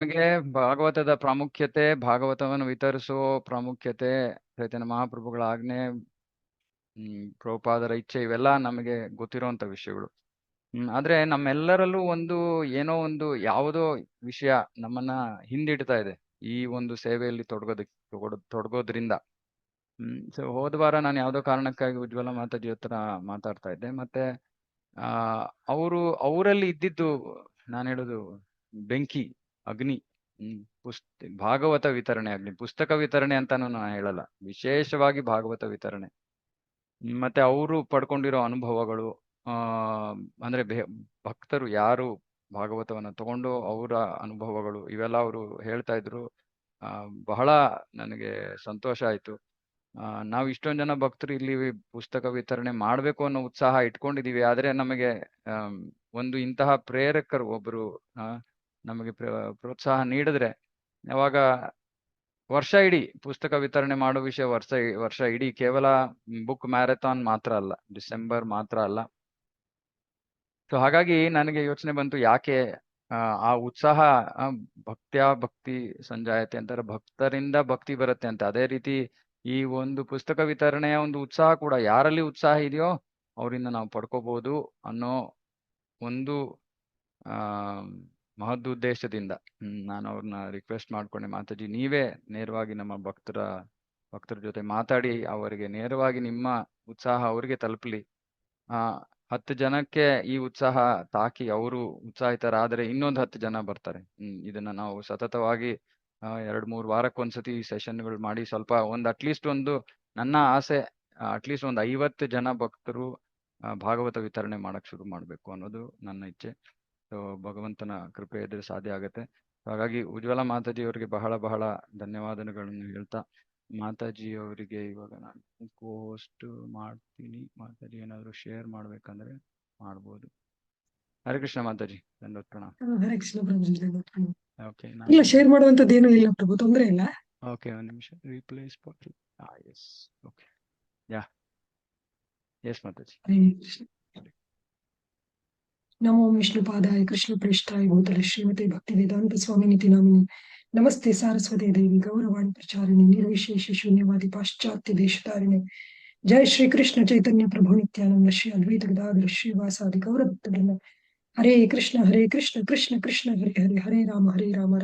ನಮಗೆ ಭಾಗವತದ ಪ್ರಾಮುಖ್ಯತೆ, ಭಾಗವತವನ್ನು ವಿತರಿಸುವ ಪ್ರಾಮುಖ್ಯತೆ, ಚೈತನ್ಯ ಮಹಾಪ್ರಭುಗಳ ಆಜ್ಞೆ, ಪ್ರಭುಪಾದರ ಇಚ್ಛೆ ಇವೆಲ್ಲ ನಮಗೆ ಗೊತ್ತಿರುವಂತ ವಿಷಯಗಳು. ಆದ್ರೆ ನಮ್ಮೆಲ್ಲರಲ್ಲೂ ಏನೋ ಒಂದು ಯಾವುದೋ ವಿಷಯ ನಮ್ಮನ್ನ ಹಿಂದಿಡ್ತಾ ಇದೆ ಈ ಒಂದು ಸೇವೆಯಲ್ಲಿ ತೊಡಗೋದ್ರಿಂದ. ಸೊ ಹೋದ ವಾರ ನಾನು ಯಾವ್ದೋ ಕಾರಣಕ್ಕಾಗಿ ಉಜ್ವಲ ಮಾತಾಜಿ ಹತ್ರ ಮಾತಾಡ್ತಾ ಇದ್ದೆ. ಮತ್ತೆ ಅವರಲ್ಲಿ ಇದ್ದಿದ್ದು ನಾನು ಹೇಳೋದು ಬೆಂಕಿ, ಅಗ್ನಿ. ಭಾಗವತ ವಿತರಣೆ ಆಗ್ಲಿ, ಪುಸ್ತಕ ವಿತರಣೆ ಅಂತಾನು ನಾನು ಹೇಳಲ್ಲ, ವಿಶೇಷವಾಗಿ ಭಾಗವತ ವಿತರಣೆ. ಮತ್ತೆ ಅವರು ಪಡ್ಕೊಂಡಿರೋ ಅನುಭವಗಳು, ಅಂದ್ರೆ ಭಕ್ತರು ಯಾರು ಭಾಗವತವನ್ನ ತಗೊಂಡು ಅವರ ಅನುಭವಗಳು ಇವೆಲ್ಲ ಅವರು ಹೇಳ್ತಾ ಇದ್ರು. ಬಹಳ ನನಗೆ ಸಂತೋಷ ಆಯ್ತು. ನಾವು ಇಷ್ಟೊಂದ್ ಜನ ಭಕ್ತರು ಇಲ್ಲಿ ಪುಸ್ತಕ ವಿತರಣೆ ಮಾಡ್ಬೇಕು ಅನ್ನೋ ಉತ್ಸಾಹ ಇಟ್ಕೊಂಡಿದೀವಿ. ಆದ್ರೆ ನಮಗೆ ಒಂದು ಇಂತಹ ಪ್ರೇರಕರು ಒಬ್ರು ನಮಗೆ ಪ್ರೋತ್ಸಾಹ ನೀಡಿದ್ರೆ, ಯಾವಾಗ ವರ್ಷ ಇಡೀ ಪುಸ್ತಕ ವಿತರಣೆ ಮಾಡೋ ವಿಷಯ ವರ್ಷ ಇಡೀ ಕೇವಲ ಬುಕ್ ಮ್ಯಾರಥಾನ್ ಮಾತ್ರ ಅಲ್ಲ, ಡಿಸೆಂಬರ್ ಮಾತ್ರ ಅಲ್ಲ. ಸೊ ಹಾಗಾಗಿ ನನಗೆ ಯೋಚನೆ ಬಂತು, ಯಾಕೆ ಆ ಉತ್ಸಾಹ, ಭಕ್ತಿ ಸಂಜಾಯತೆ ಅಂತಾರೆ, ಭಕ್ತರಿಂದ ಭಕ್ತಿ ಬರುತ್ತೆ ಅಂತ. ಅದೇ ರೀತಿ ಈ ಒಂದು ಪುಸ್ತಕ ವಿತರಣೆಯ ಒಂದು ಉತ್ಸಾಹ ಕೂಡ ಯಾರಲ್ಲಿ ಉತ್ಸಾಹ ಇದೆಯೋ ಅವರಿಂದ ನಾವು ಪಡ್ಕೋಬಹುದು ಅನ್ನೋ ಒಂದು ಮಹದ್ ಉದ್ದೇಶದಿಂದ ನಾನು ಅವ್ರನ್ನ ರಿಕ್ವೆಸ್ಟ್ ಮಾಡ್ಕೊಂಡೆ, ಮಾತಾಜಿ ನೀವೇ ನೇರವಾಗಿ ನಮ್ಮ ಭಕ್ತರ ಜೊತೆ ಮಾತಾಡಿ ಅವರಿಗೆ ನೇರವಾಗಿ ನಿಮ್ಮ ಉತ್ಸಾಹ ಅವರಿಗೆ ತಲುಪಲಿ. 10 ಜನಕ್ಕೆ ಈ ಉತ್ಸಾಹ ತಾಕಿ ಅವರು ಉತ್ಸಾಹಿತರಾದರೆ ಇನ್ನೊಂದು 10 ಜನ ಬರ್ತಾರೆ. ಇದನ್ನ ನಾವು ಸತತವಾಗಿ 2-3 ವಾರಕ್ಕೊಂದ್ಸತಿ ಸೆಷನ್ಗಳು ಮಾಡಿ ಸ್ವಲ್ಪ ಅಟ್ಲೀಸ್ಟ್ ನನ್ನ ಆಸೆ, ಅಟ್ಲೀಸ್ಟ್ 50 ಜನ ಭಕ್ತರು ಭಾಗವತ ವಿತರಣೆ ಮಾಡಕ್ ಶುರು ಮಾಡ್ಬೇಕು ಅನ್ನೋದು ನನ್ನ ಇಚ್ಛೆ. ಸೊ ಭಗವಂತನ ಕೃಪೆ ಇದ್ರೆ ಸಾಧ್ಯ ಆಗತ್ತೆ. ಹಾಗಾಗಿ ಉಜ್ವಲ ಮಾತಾಜಿ ಅವರಿಗೆ ಬಹಳ ಬಹಳ ಧನ್ಯವಾದಗಳನ್ನು ಹೇಳ್ತಾ, ಮಾತಾಜಿ ಅವರಿಗೆ ಇವಾಗ ನಾನು ಹೋಸ್ಟ್ ಮಾಡ್ತೀನಿ. ಮಾತಾಜಿ ಏನಾದ್ರು ಶೇರ್ ಮಾಡ್ಬೇಕಂದ್ರೆ ಮಾಡ್ಬೋದು. ಹರೇ ಕೃಷ್ಣ ಮಾತಾಜಿ, ದಂಡೋತ್ ಪ್ರಣಾಮ. ಹರೇ ಕೃಷ್ಣ ಪ್ರಭುಜಿ. ಓಕೆ, ಇಲ್ಲ, ಶೇರ್ ಮಾಡುವಂತದ್ದೇನು ಇಲ್ಲ ಪ್ರಭು, ತೊಂದರೆ ಇಲ್ಲ. ಓಕೆ, ಒಂದು ನಿಮಿಷ. Replace yes. Okay, yeah, yes Mataji. Hare Krishna. ನಮೋ ವಿಷ್ಣುಪಾದಾಯ ಕೃಷ್ಣ ಪ್ರೇಷ್ಠಾಯ ಭೂತಲೆ ಶ್ರೀಮತಿ ಭಕ್ತಿ ವೇದಾಂತ ಸ್ವಾಮಿ ನಿತಿ ನಾಮಿನಿ. ನಮಸ್ತೆ ಸಾರಸ್ವತಿ ದೇವಿ ಗೌರವಾಣಿ ಪ್ರಚಾರಿಣಿ ನಿರ್ವಿಶೇಷ ಶೂನ್ಯವಾದಿ ಪಾಶ್ಚಾತ್ಯ ದೇಶಧಾರಿಣಿ. ಜೈ ಶ್ರೀ ಕೃಷ್ಣ ಚೈತನ್ಯ ಪ್ರಭು ನಿತ್ಯಾನಂದ ಶ್ರೀ ಅದ್ವೈತ ಗದಾಧರ ಶ್ರೀವಾಸಾದಿ ಗೌರಭಕ್ತವೃಂದ. ಹರೇ ಕೃಷ್ಣ ಕೃಷ್ಣ ಕೃಷ್ಣ ಹರೇ ಹರೇ, ಹರೇ ರಾಮ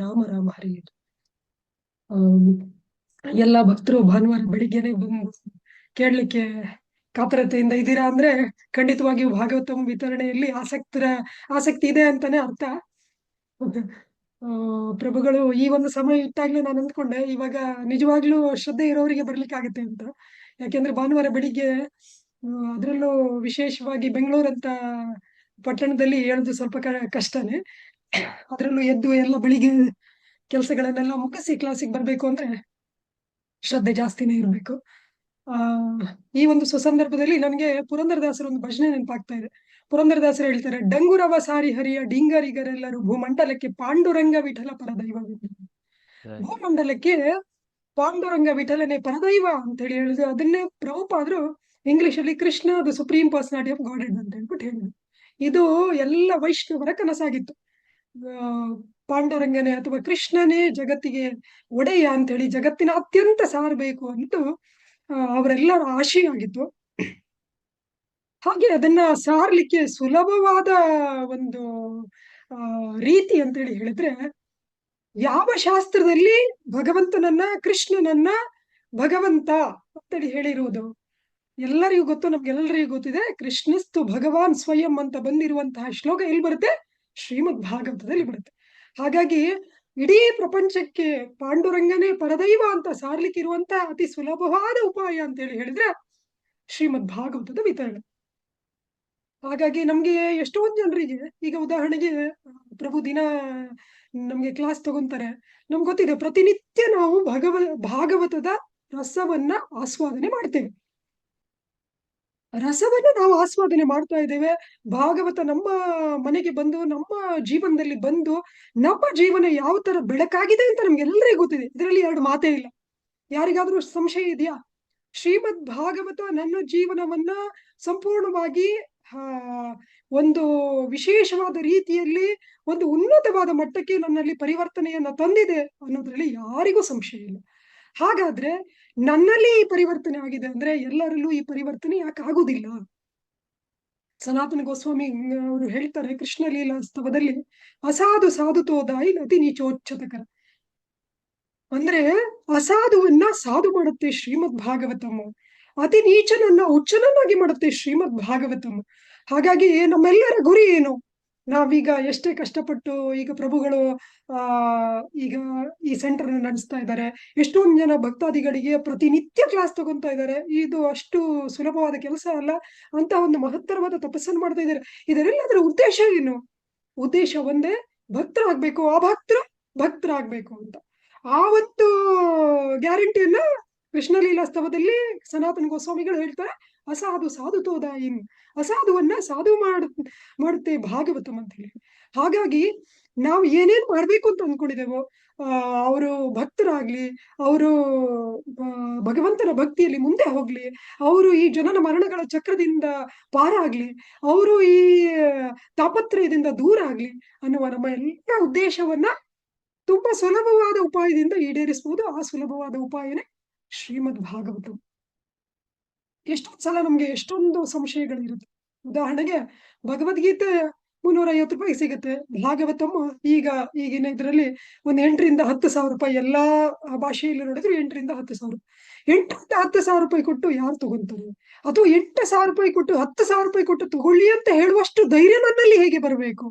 ರಾಮ ರಾಮ ಹರೇ. ಎಲ್ಲ ಭಕ್ತರು ಭಾನುವಾರ ಬೆಳಿಗ್ಗೆನೆ ಬಂದು ಕೇಳಲಿಕ್ಕೆ ಕಾತರತೆಯಿಂದ ಇದ್ದೀರಾ ಅಂದ್ರೆ ಖಂಡಿತವಾಗಿಯೂ ಭಾಗವತಂ ವಿತರಣೆಯಲ್ಲಿ ಆಸಕ್ತಿ ಇದೆ ಅಂತಾನೆ ಅರ್ಥ. ಪ್ರಭುಗಳು ಈ ಒಂದು ಸಮಯ ಇಟ್ಟಾಗ್ಲೂ ನಾನು ಅಂದ್ಕೊಂಡೆ, ಇವಾಗ ನಿಜವಾಗ್ಲೂ ಶ್ರದ್ಧೆ ಇರೋರಿಗೆ ಬರ್ಲಿಕ್ಕೆ ಆಗುತ್ತೆ ಅಂತ. ಯಾಕೆಂದ್ರೆ ಭಾನುವಾರ ಬೆಳಿಗ್ಗೆ, ಅದರಲ್ಲೂ ವಿಶೇಷವಾಗಿ ಬೆಂಗಳೂರಂತ ಪಟ್ಟಣದಲ್ಲಿ ಹೇಳೋದು ಸ್ವಲ್ಪ ಕಷ್ಟನೇ. ಅದರಲ್ಲೂ ಎದ್ದು ಎಲ್ಲ ಬೆಳಿಗ್ಗೆ ಕೆಲಸಗಳನ್ನೆಲ್ಲ ಮುಗಿಸಿ ಕ್ಲಾಸಿಗೆ ಬರ್ಬೇಕು ಅಂದ್ರೆ ಶ್ರದ್ಧೆ ಜಾಸ್ತಿನೇ ಇರಬೇಕು. ಈ ಒಂದು ಸುಸಂದರ್ಭದಲ್ಲಿ ನನಗೆ ಪುರಂದರದಾಸರ ಒಂದು ಭಜನೆ ನೆನಪಾಗ್ತಾ ಇದೆ. ಪುರಂದರದಾಸರು ಹೇಳ್ತಾರೆ, ಡಂಗುರವ ಸಾರಿ ಹರಿಯ ಡಿಂಗರಿಗರೆಲ್ಲರೂ ಭೂಮಂಡಲಕ್ಕೆ ಪಾಂಡುರಂಗ ವಿಠಲ ಪರದೈವವಿಲ್ಲ. ಭೂಮಂಡಲಕ್ಕೆ ಪಾಂಡುರಂಗ ವಿಠಲನೆ ಪರದೈವ ಅಂತ ಹೇಳಿ ಹೇಳಿದ್ರು. ಅದನ್ನೇ ಪ್ರಭುಪಾದರು ಇಂಗ್ಲಿಷ್ ಅಲ್ಲಿ Krishna the supreme personality of god ಅಂತ ಹೇಳ್ಬಿಟ್ಟು ಹೇಳಿದ್ರು. ಇದು ಎಲ್ಲ ವೈಷ್ಣವರ ಕನಸಾಗಿತ್ತು. ಪಾಂಡುರಂಗನೇ ಅಥವಾ ಕೃಷ್ಣನೇ ಜಗತ್ತಿಗೆ ಒಡೆಯ ಅಂತ ಹೇಳಿ ಜಗತ್ತಿನ ಅತ್ಯಂತ ಸಾರಬೇಕು ಅಂತ ಅವರೆಲ್ಲರ ಆಶೆಯಾಗಿತ್ತು. ಹಾಗೆ ಅದನ್ನ ಸಾರ್ಲಿಕ್ಕೆ ಸುಲಭವಾದ ಒಂದು ರೀತಿ ಅಂತೇಳಿ ಹೇಳಿದ್ರೆ, ಯಾವ ಶಾಸ್ತ್ರದಲ್ಲಿ ಭಗವಂತನನ್ನ ಕೃಷ್ಣನನ್ನ ಭಗವಂತ ಅಂತೇಳಿ ಹೇಳಿರುವುದು ಎಲ್ಲರಿಗೂ ಗೊತ್ತು, ನಮ್ಗೆಲ್ಲರಿಗೂ ಗೊತ್ತಿದೆ. ಕೃಷ್ಣಸ್ತು ಭಗವಾನ್ ಸ್ವಯಂ ಅಂತ ಬಂದಿರುವಂತಹ ಶ್ಲೋಕ ಎಲ್ಲಿ ಬರುತ್ತೆ? ಶ್ರೀಮದ್ ಭಾಗವತದಲ್ಲಿ ಬರುತ್ತೆ. ಹಾಗಾಗಿ ಇಡೀ ಪ್ರಪಂಚಕ್ಕೆ ಪಾಂಡುರಂಗನೇ ಪರದೈವ ಅಂತ ಸಾರ್ಲಿಕ್ಕೆ ಇರುವಂತಹ ಅತಿ ಸುಲಭವಾದ ಉಪಾಯ ಅಂತ ಹೇಳಿ ಹೇಳಿದ್ರೆ ಶ್ರೀಮದ್ ಭಾಗವತದ ವಿತರಣೆ. ಹಾಗಾಗಿ ನಮ್ಗೆ ಎಷ್ಟೊಂದು ಜನರಿಗೆ, ಈಗ ಉದಾಹರಣೆಗೆ ಪ್ರಭು ದಿನ ನಮ್ಗೆ ಕ್ಲಾಸ್ ತಗೊಂತಾರೆ, ನಮ್ಗೆ ಗೊತ್ತಿದೆ ಪ್ರತಿನಿತ್ಯ ನಾವು ಭಾಗವತದ ರಸವನ್ನ ಆಸ್ವಾದನೆ ಮಾಡ್ತೇವೆ. ರಸವನ್ನ ನಾವು ಆಸ್ವಾದನೆ ಮಾಡ್ತಾ ಇದ್ದೇವೆ. ಭಾಗವತ ನಮ್ಮ ಮನೆಗೆ ಬಂದು, ನಮ್ಮ ಜೀವನದಲ್ಲಿ ಬಂದು, ನಮ್ಮ ಜೀವನ ಯಾವ ತರ ಬೆಳಕಾಗಿದೆ ಅಂತ ನಮ್ಗೆಲ್ಲರಿಗೂ ಗೊತ್ತಿದೆ. ಇದರಲ್ಲಿ ಎರಡು ಮಾತೇ ಇಲ್ಲ. ಯಾರಿಗಾದ್ರೂ ಸಂಶಯ ಇದೆಯಾ? ಶ್ರೀಮದ್ ಭಾಗವತ ನನ್ನ ಜೀವನವನ್ನ ಸಂಪೂರ್ಣವಾಗಿ ಒಂದು ವಿಶೇಷವಾದ ರೀತಿಯಲ್ಲಿ ಒಂದು ಉನ್ನತವಾದ ಮಟ್ಟಕ್ಕೆ ನನ್ನಲ್ಲಿ ಪರಿವರ್ತನೆಯನ್ನ ತಂದಿದೆ ಅನ್ನೋದ್ರಲ್ಲಿ ಯಾರಿಗೂ ಸಂಶಯ ಇಲ್ಲ. ಹಾಗಾದ್ರೆ ನನ್ನಲ್ಲಿ ಈ ಪರಿವರ್ತನೆ ಆಗಿದೆ ಅಂದ್ರೆ ಎಲ್ಲರಲ್ಲೂ ಈ ಪರಿವರ್ತನೆ ಯಾಕೆ ಆಗುದಿಲ್ಲ? ಸನಾತನ ಗೋಸ್ವಾಮಿ ಅವರು ಹೇಳ್ತಾರೆ ಕೃಷ್ಣ ಲೀಲಾ ಸ್ತವದಲ್ಲಿ, ಅಸಾಧು ಸಾಧುತೋದಾಯಿ ಅತಿ ನೀಚೋಚ್ಚತಕರ. ಅಂದ್ರೆ ಅಸಾಧುವನ್ನ ಸಾಧು ಮಾಡುತ್ತೆ ಶ್ರೀಮದ್ ಭಾಗವತಂ, ಅತಿ ನೀಚನನ್ನ ಉಚ್ಚನನ್ನಾಗಿ ಮಾಡುತ್ತೆ ಶ್ರೀಮದ್ ಭಾಗವತಂ. ಹಾಗಾಗಿ ನಮ್ಮೆಲ್ಲರ ಗುರಿ ಏನು? ನಾವೀಗ ಎಷ್ಟೇ ಕಷ್ಟಪಟ್ಟು ಈಗ ಪ್ರಭುಗಳು ಈಗ ಈ ಸೆಂಟರ್ ನಡೆಸ್ತಾ ಇದ್ದಾರೆ, ಎಷ್ಟೊಂದು ಜನ ಭಕ್ತಾದಿಗಳಿಗೆ ಪ್ರತಿನಿತ್ಯ ಕ್ಲಾಸ್ ತಗೊಂತಾ ಇದ್ದಾರೆ. ಇದು ಅಷ್ಟು ಸುಲಭವಾದ ಕೆಲಸ ಅಲ್ಲ. ಅಂತ ಒಂದು ಮಹತ್ತರವಾದ ತಪಸ್ಸನ್ನು ಮಾಡ್ತಾ ಇದ್ದಾರೆ. ಇದರೆಲ್ಲದರ ಉದ್ದೇಶ ಏನು? ಉದ್ದೇಶ ಒಂದೇ, ಭಕ್ತರಾಗ್ಬೇಕು, ಆ ಭಕ್ತರಾಗ್ಬೇಕು ಅಂತ. ಆ ಒಂದು ಗ್ಯಾರಂಟಿಯನ್ನ ಕೃಷ್ಣ ಲೀಲಾ ಸ್ತವದಲ್ಲಿ ಸನಾತನ ಗೋಸ್ವಾಮಿಗಳು ಹೇಳ್ತಾರೆ, ಅಸಾಧು ಸಾಧುತೋದಾಯಿನ್, ಅಸಾಧುವನ್ನ ಸಾಧು ಮಾಡುತ್ತೆ ಭಾಗವತಂ ಅಂತ ಹೇಳಿ. ಹಾಗಾಗಿ ನಾವು ಏನೇನ್ ಮಾಡ್ಬೇಕು ಅಂತ ಅಂದ್ಕೊಂಡಿದ್ದೇವೋ, ಅವರು ಭಕ್ತರಾಗ್ಲಿ, ಅವರು ಭಗವಂತನ ಭಕ್ತಿಯಲ್ಲಿ ಮುಂದೆ ಹೋಗ್ಲಿ, ಅವರು ಈ ಜನನ ಮರಣಗಳ ಚಕ್ರದಿಂದ ಪಾರಾಗ್ಲಿ, ಅವರು ಈ ತಾಪತ್ರಯದಿಂದ ದೂರ ಆಗ್ಲಿ ಅನ್ನುವ ನಮ್ಮ ಎಲ್ಲ ಉದ್ದೇಶವನ್ನ ತುಂಬಾ ಸುಲಭವಾದ ಉಪಾಯದಿಂದ ಈಡೇರಿಸಬಹುದು. ಆ ಸುಲಭವಾದ ಉಪಾಯನೇ ಶ್ರೀಮದ್ ಭಾಗವತಂ. ಎಷ್ಟೊಂದು ಸಲ ನಮ್ಗೆ ಎಷ್ಟೊಂದು ಸಂಶಯಗಳಿರುತ್ತೆ. ಉದಾಹರಣೆಗೆ ಭಗವದ್ಗೀತೆ 350 ರೂಪಾಯಿ ಸಿಗುತ್ತೆ. ಭಾಗವತಂ ಈಗಿನ ಇದರಲ್ಲಿ ಒಂದು 8 ರಿಂದ 10 ಸಾವಿರ ರೂಪಾಯಿ, ಎಲ್ಲಾ ಭಾಷೆಯಲ್ಲಿ ನೋಡಿದ್ರೆ 8 ರಿಂದ 10 ಸಾವಿರ. 8 ರಿಂದ 10 ಸಾವಿರ ರೂಪಾಯಿ ಕೊಟ್ಟು ಯಾರು ತಗೊಂತಾರೆ? ಅಥವಾ 8 ಸಾವಿರ ರೂಪಾಯಿ ಕೊಟ್ಟು 10 ಸಾವಿರ ರೂಪಾಯಿ ಕೊಟ್ಟು ತಗೊಳ್ಳಿ ಅಂತ ಹೇಳುವಷ್ಟು ಧೈರ್ಯ ನನ್ನಲ್ಲಿ ಹೇಗೆ ಬರಬೇಕು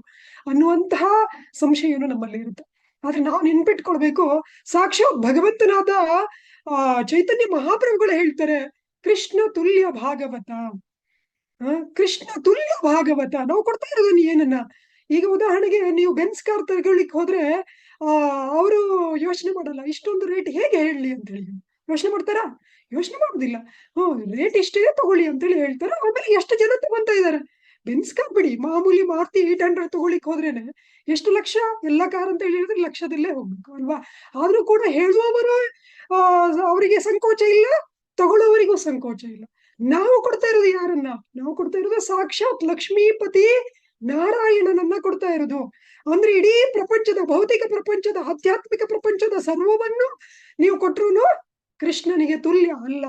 ಅನ್ನುವಂತಹ ಸಂಶಯನು ನಮ್ಮಲ್ಲಿ ಇರುತ್ತೆ. ಆದ್ರೆ ನಾವು ನೆನ್ಪಿಟ್ಕೊಳ್ಬೇಕು, ಸಾಕ್ಷಾತ್ ಭಗವಂತನಾದ ಚೈತನ್ಯ ಮಹಾಪ್ರಭುಗಳು ಹೇಳ್ತಾರೆ, ಕೃಷ್ಣ ತುಲ್ಯ ಭಾಗವತ, ಕೃಷ್ಣ ತುಲ್ಯ ಭಾಗವತ. ನಾವು ಕೊಡ್ತಾ ಇರೋದನ್ನ ಏನನ್ನ? ಈಗ ಉದಾಹರಣೆಗೆ ನೀವು ಬೆನ್ಸ್ ಕಾರ್ ತಗೊಳ್ಳಿಕ್ ಹೋದ್ರೆ ಅವರು ಯೋಚನೆ ಮಾಡಲ್ಲ, ಇಷ್ಟೊಂದು ರೇಟ್ ಹೇಗೆ ಹೇಳಿ ಅಂತ ಹೇಳಿ ಯೋಚನೆ ಮಾಡ್ತಾರಾ? ಯೋಚನೆ ಮಾಡುದಿಲ್ಲ. ರೇಟ್ ಇಷ್ಟೇ ತಗೊಳ್ಳಿ ಅಂತೇಳಿ ಹೇಳ್ತಾರೆ. ಆಮೇಲೆ ಎಷ್ಟು ಜನ ತಗೊಂತ ಇದಾರೆ. ಬೆನ್ಸ್ ಕಾರ್ ಬಿಡಿ, ಮಾಮೂಲಿ ಮಾರುತಿ 800 ತಗೊಳ್ಳಿಕ್ ಹೋದ್ರೇನೆ ಎಷ್ಟು ಲಕ್ಷ? ಎಲ್ಲ ಕಾರ್ ಅಂತ ಹೇಳಿದ್ರೆ ಲಕ್ಷದಲ್ಲೇ ಹೋಗ್ಬೇಕು ಅಲ್ವಾ? ಆದ್ರೂ ಕೂಡ ಹೇಳುವವರು ಅವರಿಗೆ ಸಂಕೋಚ ಇಲ್ಲ, ತಗೊಳ್ಳೋವರಿಗೂ ಸಂಕೋಚ ಇಲ್ಲ. ನಾವು ಕೊಡ್ತಾ ಇರೋದು ಯಾರನ್ನ? ನಾವು ಕೊಡ್ತಾ ಇರೋದು ಸಾಕ್ಷಾತ್ ಲಕ್ಷ್ಮೀಪತಿ ನಾರಾಯಣನನ್ನ ಕೊಡ್ತಾ ಇರೋದು. ಅಂದ್ರೆ ಇಡೀ ಪ್ರಪಂಚದ, ಭೌತಿಕ ಪ್ರಪಂಚದ, ಆಧ್ಯಾತ್ಮಿಕ ಪ್ರಪಂಚದ ಸರ್ವವನ್ನು ನೀವು ಕೊಟ್ರು ಕೃಷ್ಣನಿಗೆ ತುಲ್ಯ ಅಲ್ಲ,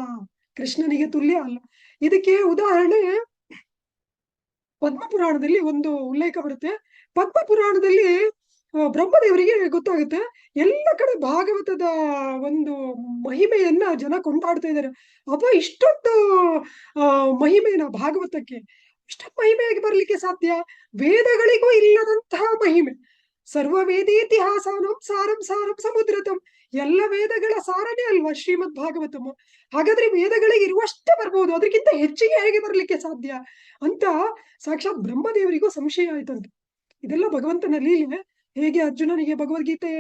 ಕೃಷ್ಣನಿಗೆ ತುಲ್ಯ ಅಲ್ಲ. ಇದಕ್ಕೆ ಉದಾಹರಣೆ ಪದ್ಮಪುರಾಣದಲ್ಲಿ ಒಂದು ಉಲ್ಲೇಖ ಬರುತ್ತೆ. ಪದ್ಮಪುರಾಣದಲ್ಲಿ ಬ್ರಹ್ಮದೇವರಿಗೆ ಗೊತ್ತಾಗುತ್ತೆ, ಎಲ್ಲ ಕಡೆ ಭಾಗವತದ ಒಂದು ಮಹಿಮೆಯನ್ನ ಜನ ಕೊಂಡಾಡ್ತಾ ಇದ್ದಾರೆ. ಅಪ್ಪ, ಇಷ್ಟೊಂದು ಮಹಿಮೆನ ಭಾಗವತಕ್ಕೆ, ಇಷ್ಟೊಂದು ಮಹಿಮೆಯಾಗಿ ಬರ್ಲಿಕ್ಕೆ ಸಾಧ್ಯ? ವೇದಗಳಿಗೂ ಇಲ್ಲದಂತಹ ಮಹಿಮೆ. ಸರ್ವ ವೇದೇತಿಹಾಸಾನಂ ಸಾರಂ ಸಾರಂ ಸಮುದ್ರತಂ. ಎಲ್ಲ ವೇದಗಳ ಸಾರನೇ ಅಲ್ವಾ ಶ್ರೀಮದ್ ಭಾಗವತಂ. ಹಾಗಾದ್ರೆ ವೇದಗಳಿಗೆ ಇರುವಷ್ಟೇ ಬರ್ಬೋದು, ಅದಕ್ಕಿಂತ ಹೆಚ್ಚಿಗೆ ಹೇಗೆ ಬರ್ಲಿಕ್ಕೆ ಸಾಧ್ಯ ಅಂತ ಸಾಕ್ಷಾತ್ ಬ್ರಹ್ಮದೇವರಿಗೂ ಸಂಶಯ ಆಯ್ತಂತೆ. ಇದೆಲ್ಲ ಭಗವಂತನ ಲೀಲೆ. ಹೇಗೆ ಅರ್ಜುನನಿಗೆ ಭಗವದ್ಗೀತೆ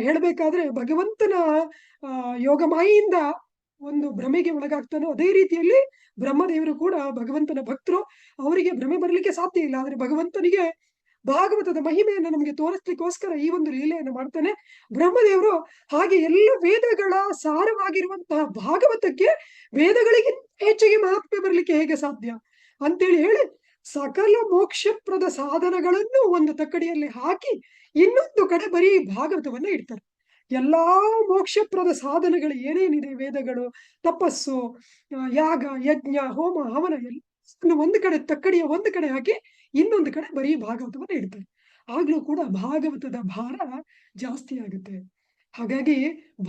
ಹೇಳ್ಬೇಕಾದ್ರೆ ಭಗವಂತನ ಯೋಗಮಾಯಿಯಿಂದ ಒಂದು ಭ್ರಮೆಗೆ ಒಳಗಾಗ್ತಾನೋ, ಅದೇ ರೀತಿಯಲ್ಲಿ ಬ್ರಹ್ಮದೇವರು ಕೂಡ ಭಗವಂತನ ಭಕ್ತರು. ಅವರಿಗೆ ಭ್ರಮೆ ಬರ್ಲಿಕ್ಕೆ ಸಾಧ್ಯ ಇಲ್ಲ. ಆದ್ರೆ ಭಗವಂತನಿಗೆ ಭಾಗವತದ ಮಹಿಮೆಯನ್ನು ನಮಗೆ ತೋರಿಸ್ಲಿಕ್ಕೋಸ್ಕರ ಈ ಒಂದು ಲೀಲೆಯನ್ನು ಮಾಡ್ತಾನೆ ಬ್ರಹ್ಮದೇವರು. ಹಾಗೆ ಎಲ್ಲ ವೇದಗಳ ಸಾರವಾಗಿರುವಂತಹ ಭಾಗವತಕ್ಕೆ ವೇದಗಳಿಗಿಂತ ಹೆಚ್ಚಿಗೆ ಮಹಾತ್ಮೆ ಬರ್ಲಿಕ್ಕೆ ಹೇಗೆ ಸಾಧ್ಯ ಅಂತೇಳಿ ಹೇಳಿ, ಸಕಲ ಮೋಕ್ಷಪ್ರದ ಸಾಧನಗಳನ್ನು ಒಂದು ತಕ್ಕಡಿಯಲ್ಲಿ ಹಾಕಿ ಇನ್ನೊಂದು ಕಡೆ ಬರೀ ಭಾಗವತವನ್ನ ಇಡ್ತಾರೆ. ಎಲ್ಲಾ ಮೋಕ್ಷಪ್ರದ ಸಾಧನಗಳು ಏನೇನಿದೆ, ವೇದಗಳು, ತಪಸ್ಸು, ಯಾಗ, ಯಜ್ಞ, ಹೋಮ, ಹವನ ಎಲ್ಲ ಒಂದು ಕಡೆ ತಕ್ಕಡಿಯ ಒಂದು ಕಡೆ ಹಾಕಿ ಇನ್ನೊಂದು ಕಡೆ ಬರೀ ಭಾಗವತವನ್ನ ಇಡ್ತಾರೆ. ಆಗ್ಲೂ ಕೂಡ ಭಾಗವತದ ಭಾರ ಜಾಸ್ತಿ ಆಗುತ್ತೆ. ಹಾಗಾಗಿ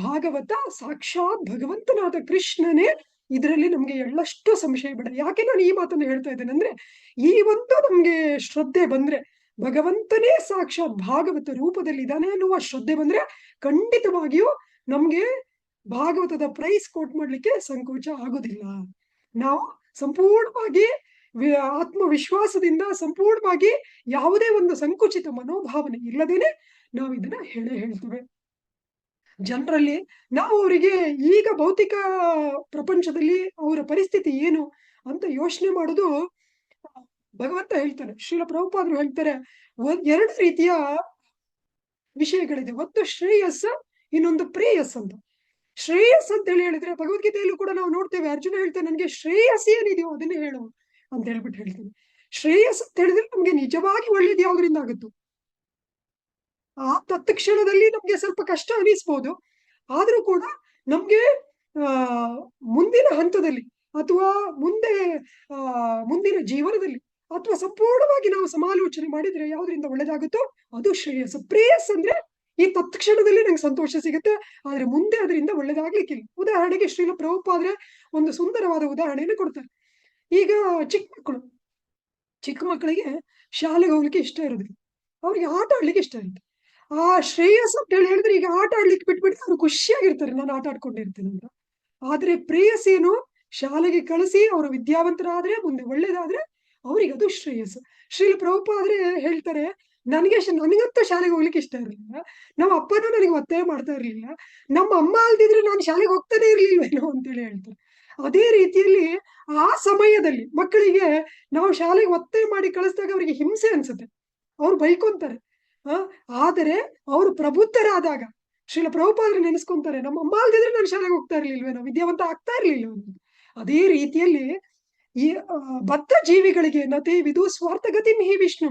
ಭಾಗವತ ಸಾಕ್ಷಾತ್ ಭಗವಂತನಾದ ಕೃಷ್ಣನೇ. ಇದರಲ್ಲಿ ನಮ್ಗೆ ಎಳ್ಳಷ್ಟು ಸಂಶಯ ಬೇಡ. ಯಾಕೆ ನಾನು ಈ ಮಾತನ್ನು ಹೇಳ್ತಾ ಇದ್ದೇನೆ ಅಂದ್ರೆ, ಈ ಒಂದು ನಮ್ಗೆ ಶ್ರದ್ಧೆ ಬಂದ್ರೆ, ಭಗವಂತನೇ ಸಾಕ್ಷಾತ್ ಭಾಗವತ ರೂಪದಲ್ಲಿ ಇದ್ದಾನೆ ಅನ್ನುವ ಶ್ರದ್ಧೆ ಬಂದ್ರೆ ಖಂಡಿತವಾಗಿಯೂ ನಮ್ಗೆ ಭಾಗವತದ ಪ್ರೈಸ್ ಕೋಟ್ ಮಾಡ್ಲಿಕ್ಕೆ ಸಂಕೋಚ ಆಗುದಿಲ್ಲ. ನಾವು ಸಂಪೂರ್ಣವಾಗಿ ಆತ್ಮವಿಶ್ವಾಸದಿಂದ, ಸಂಪೂರ್ಣವಾಗಿ ಯಾವುದೇ ಒಂದು ಸಂಕುಚಿತ ಮನೋಭಾವನೆ ಇಲ್ಲದೇನೆ ನಾವು ಇದನ್ನ ಹೇಳ್ತೇವೆ. ಜನರಲ್ಲಿ ನಾವು ಅವರಿಗೆ ಈಗ ಭೌತಿಕ ಪ್ರಪಂಚದಲ್ಲಿ ಅವರ ಪರಿಸ್ಥಿತಿ ಏನು ಅಂತ ಯೋಚನೆ ಮಾಡೋದು. ಭಗವಂತ ಹೇಳ್ತಾನೆ, ಶ್ರೀಲ ಪ್ರಭುಪಾದರು ಹೇಳ್ತಾರೆ, 2 ರೀತಿಯ ವಿಷಯಗಳಿದೆ. ಒಂದು ಶ್ರೇಯಸ್ಸ, ಇನ್ನೊಂದು ಪ್ರೇಯಸ್ ಅಂತ. ಶ್ರೇಯಸ್ ಅಂತ ಹೇಳಿದ್ರೆ ಭಗವದ್ಗೀತೆಯಲ್ಲೂ ಕೂಡ ನಾವು ನೋಡ್ತೇವೆ, ಅರ್ಜುನ ಹೇಳ್ತಾನೆ, ನನಗೆ ಶ್ರೇಯಸ್ ಏನಿದೆಯೋ ಅದನ್ನೇ ಹೇಳು ಅಂತ ಹೇಳ್ಬಿಟ್ಟು ಹೇಳ್ತಾನೆ. ಶ್ರೇಯಸ್ ಅಂತ ಹೇಳಿದ್ರೆ ನಮ್ಗೆ ನಿಜವಾಗಿ ಒಳ್ಳೇದು ಯಾವ್ದ್ರಿಂದ ಆಗುತ್ತೋ ಆ ತತ್ಕ್ಷಣದಲ್ಲಿ ನಮ್ಗೆ ಸ್ವಲ್ಪ ಕಷ್ಟ ಅನಿಸ್ಬೋದು. ಆದ್ರೂ ಕೂಡ ನಮ್ಗೆ ಆ ಮುಂದಿನ ಹಂತದಲ್ಲಿ ಅಥವಾ ಮುಂದಿನ ಜೀವನದಲ್ಲಿ ಅಥವಾ ಸಂಪೂರ್ಣವಾಗಿ ನಾವು ಸಮಾಲೋಚನೆ ಮಾಡಿದ್ರೆ ಯಾವ್ದ್ರಿಂದ ಒಳ್ಳೇದಾಗುತ್ತೋ ಅದು ಶ್ರೇಯಸ್ಸು. ಪ್ರೇಯಸ್ ಅಂದ್ರೆ ಈ ತತ್ಕ್ಷಣದಲ್ಲಿ ನಂಗೆ ಸಂತೋಷ ಸಿಗುತ್ತೆ, ಆದ್ರೆ ಮುಂದೆ ಅದರಿಂದ ಒಳ್ಳೇದಾಗ್ಲಿಕ್ಕಿಲ್ಲ. ಉದಾಹರಣೆಗೆ ಶ್ರೀಲ ಪ್ರಭುಪಾದ್ರೆ ಒಂದು ಸುಂದರವಾದ ಉದಾಹರಣೆಯನ್ನು ಕೊಡ್ತಾರೆ. ಈಗ ಚಿಕ್ಕ ಮಕ್ಕಳಿಗೆ ಶಾಲೆಗೆ ಹೋಗ್ಲಿಕ್ಕೆ ಇಷ್ಟ ಇರೋದಿಲ್ಲ, ಅವ್ರಿಗೆ ಆಟ ಆಡ್ಲಿಕ್ಕೆ ಇಷ್ಟ ಇರುತ್ತೆ. ಆ ಶ್ರೇಯಸ್ ಅಂತ ಹೇಳಿದ್ರೆ ಈಗ ಆಟ ಆಡ್ಲಿಕ್ಕೆ ಬಿಟ್ಬಿಟ್ಟು ಅವ್ರು ಖುಷಿಯಾಗಿರ್ತಾರೆ, ನಾನು ಆಟ ಆಡ್ಕೊಂಡಿರ್ತೇನೆ ಅಂತ. ಆದ್ರೆ ಪ್ರೇಯಸ್ ಏನು, ಶಾಲೆಗೆ ಕಳಿಸಿ ಅವರು ವಿದ್ಯಾವಂತರಾದ್ರೆ ಮುಂದೆ ಒಳ್ಳೇದಾದ್ರೆ ಅವ್ರಿಗೆ ಅದು ಶ್ರೇಯಸ್ಸು. ಶ್ರೀಲ ಪ್ರಭುಪಾದ್ರೆ ಹೇಳ್ತಾರೆ, ನನಗಂತೂ ಶಾಲೆಗೆ ಹೋಗ್ಲಿಕ್ಕೆ ಇಷ್ಟ ಇರಲಿಲ್ಲ, ನಮ್ಮ ಅಪ್ಪನೂ ನನಗೆ ಒತ್ತಾಯ ಮಾಡ್ತಾ ಇರ್ಲಿಲ್ಲ, ನಮ್ಮ ಅಮ್ಮ ಅಲ್ದಿದ್ರೆ ನಾನು ಶಾಲೆಗೆ ಹೋಗ್ತಾನೆ ಇರ್ಲಿಲ್ವೇನೋ ಅಂತೇಳಿ ಹೇಳ್ತಾರೆ. ಅದೇ ರೀತಿಯಲ್ಲಿ ಆ ಸಮಯದಲ್ಲಿ ಮಕ್ಕಳಿಗೆ ನಾವು ಶಾಲೆಗೆ ಒತ್ತಾಯ ಮಾಡಿ ಕಳಿಸಿದಾಗ ಅವರಿಗೆ ಹಿಂಸೆ ಅನ್ಸುತ್ತೆ, ಅವ್ರು ಬೈಕೊಂತಾರೆ. ಆದರೆ ಅವರು ಪ್ರಬುದ್ಧರಾದಾಗ ಶ್ರೀಲ ಪ್ರಭುಪಾದರು ನೆನೆಸ್ಕೊಂತಾರೆ, ನಮ್ಮ ಅಮ್ಮ ಅಲ್ದಿದ್ರೆ ನಾನು ಶಾಲೆಗೆ ಹೋಗ್ತಾ ಇರ್ಲಿಲ್ವೇನೋ, ವಿದ್ಯಾವಂತ ಆಗ್ತಾ ಇರ್ಲಿಲ್ಲ. ಅದೇ ರೀತಿಯಲ್ಲಿ ಈ ಬದ್ಧ ಜೀವಿಗಳಿಗೆ ನತೆ ವಿದು ಸ್ವಾರ್ಥಗತಿ ಮಿಹಿ ವಿಷ್ಣು,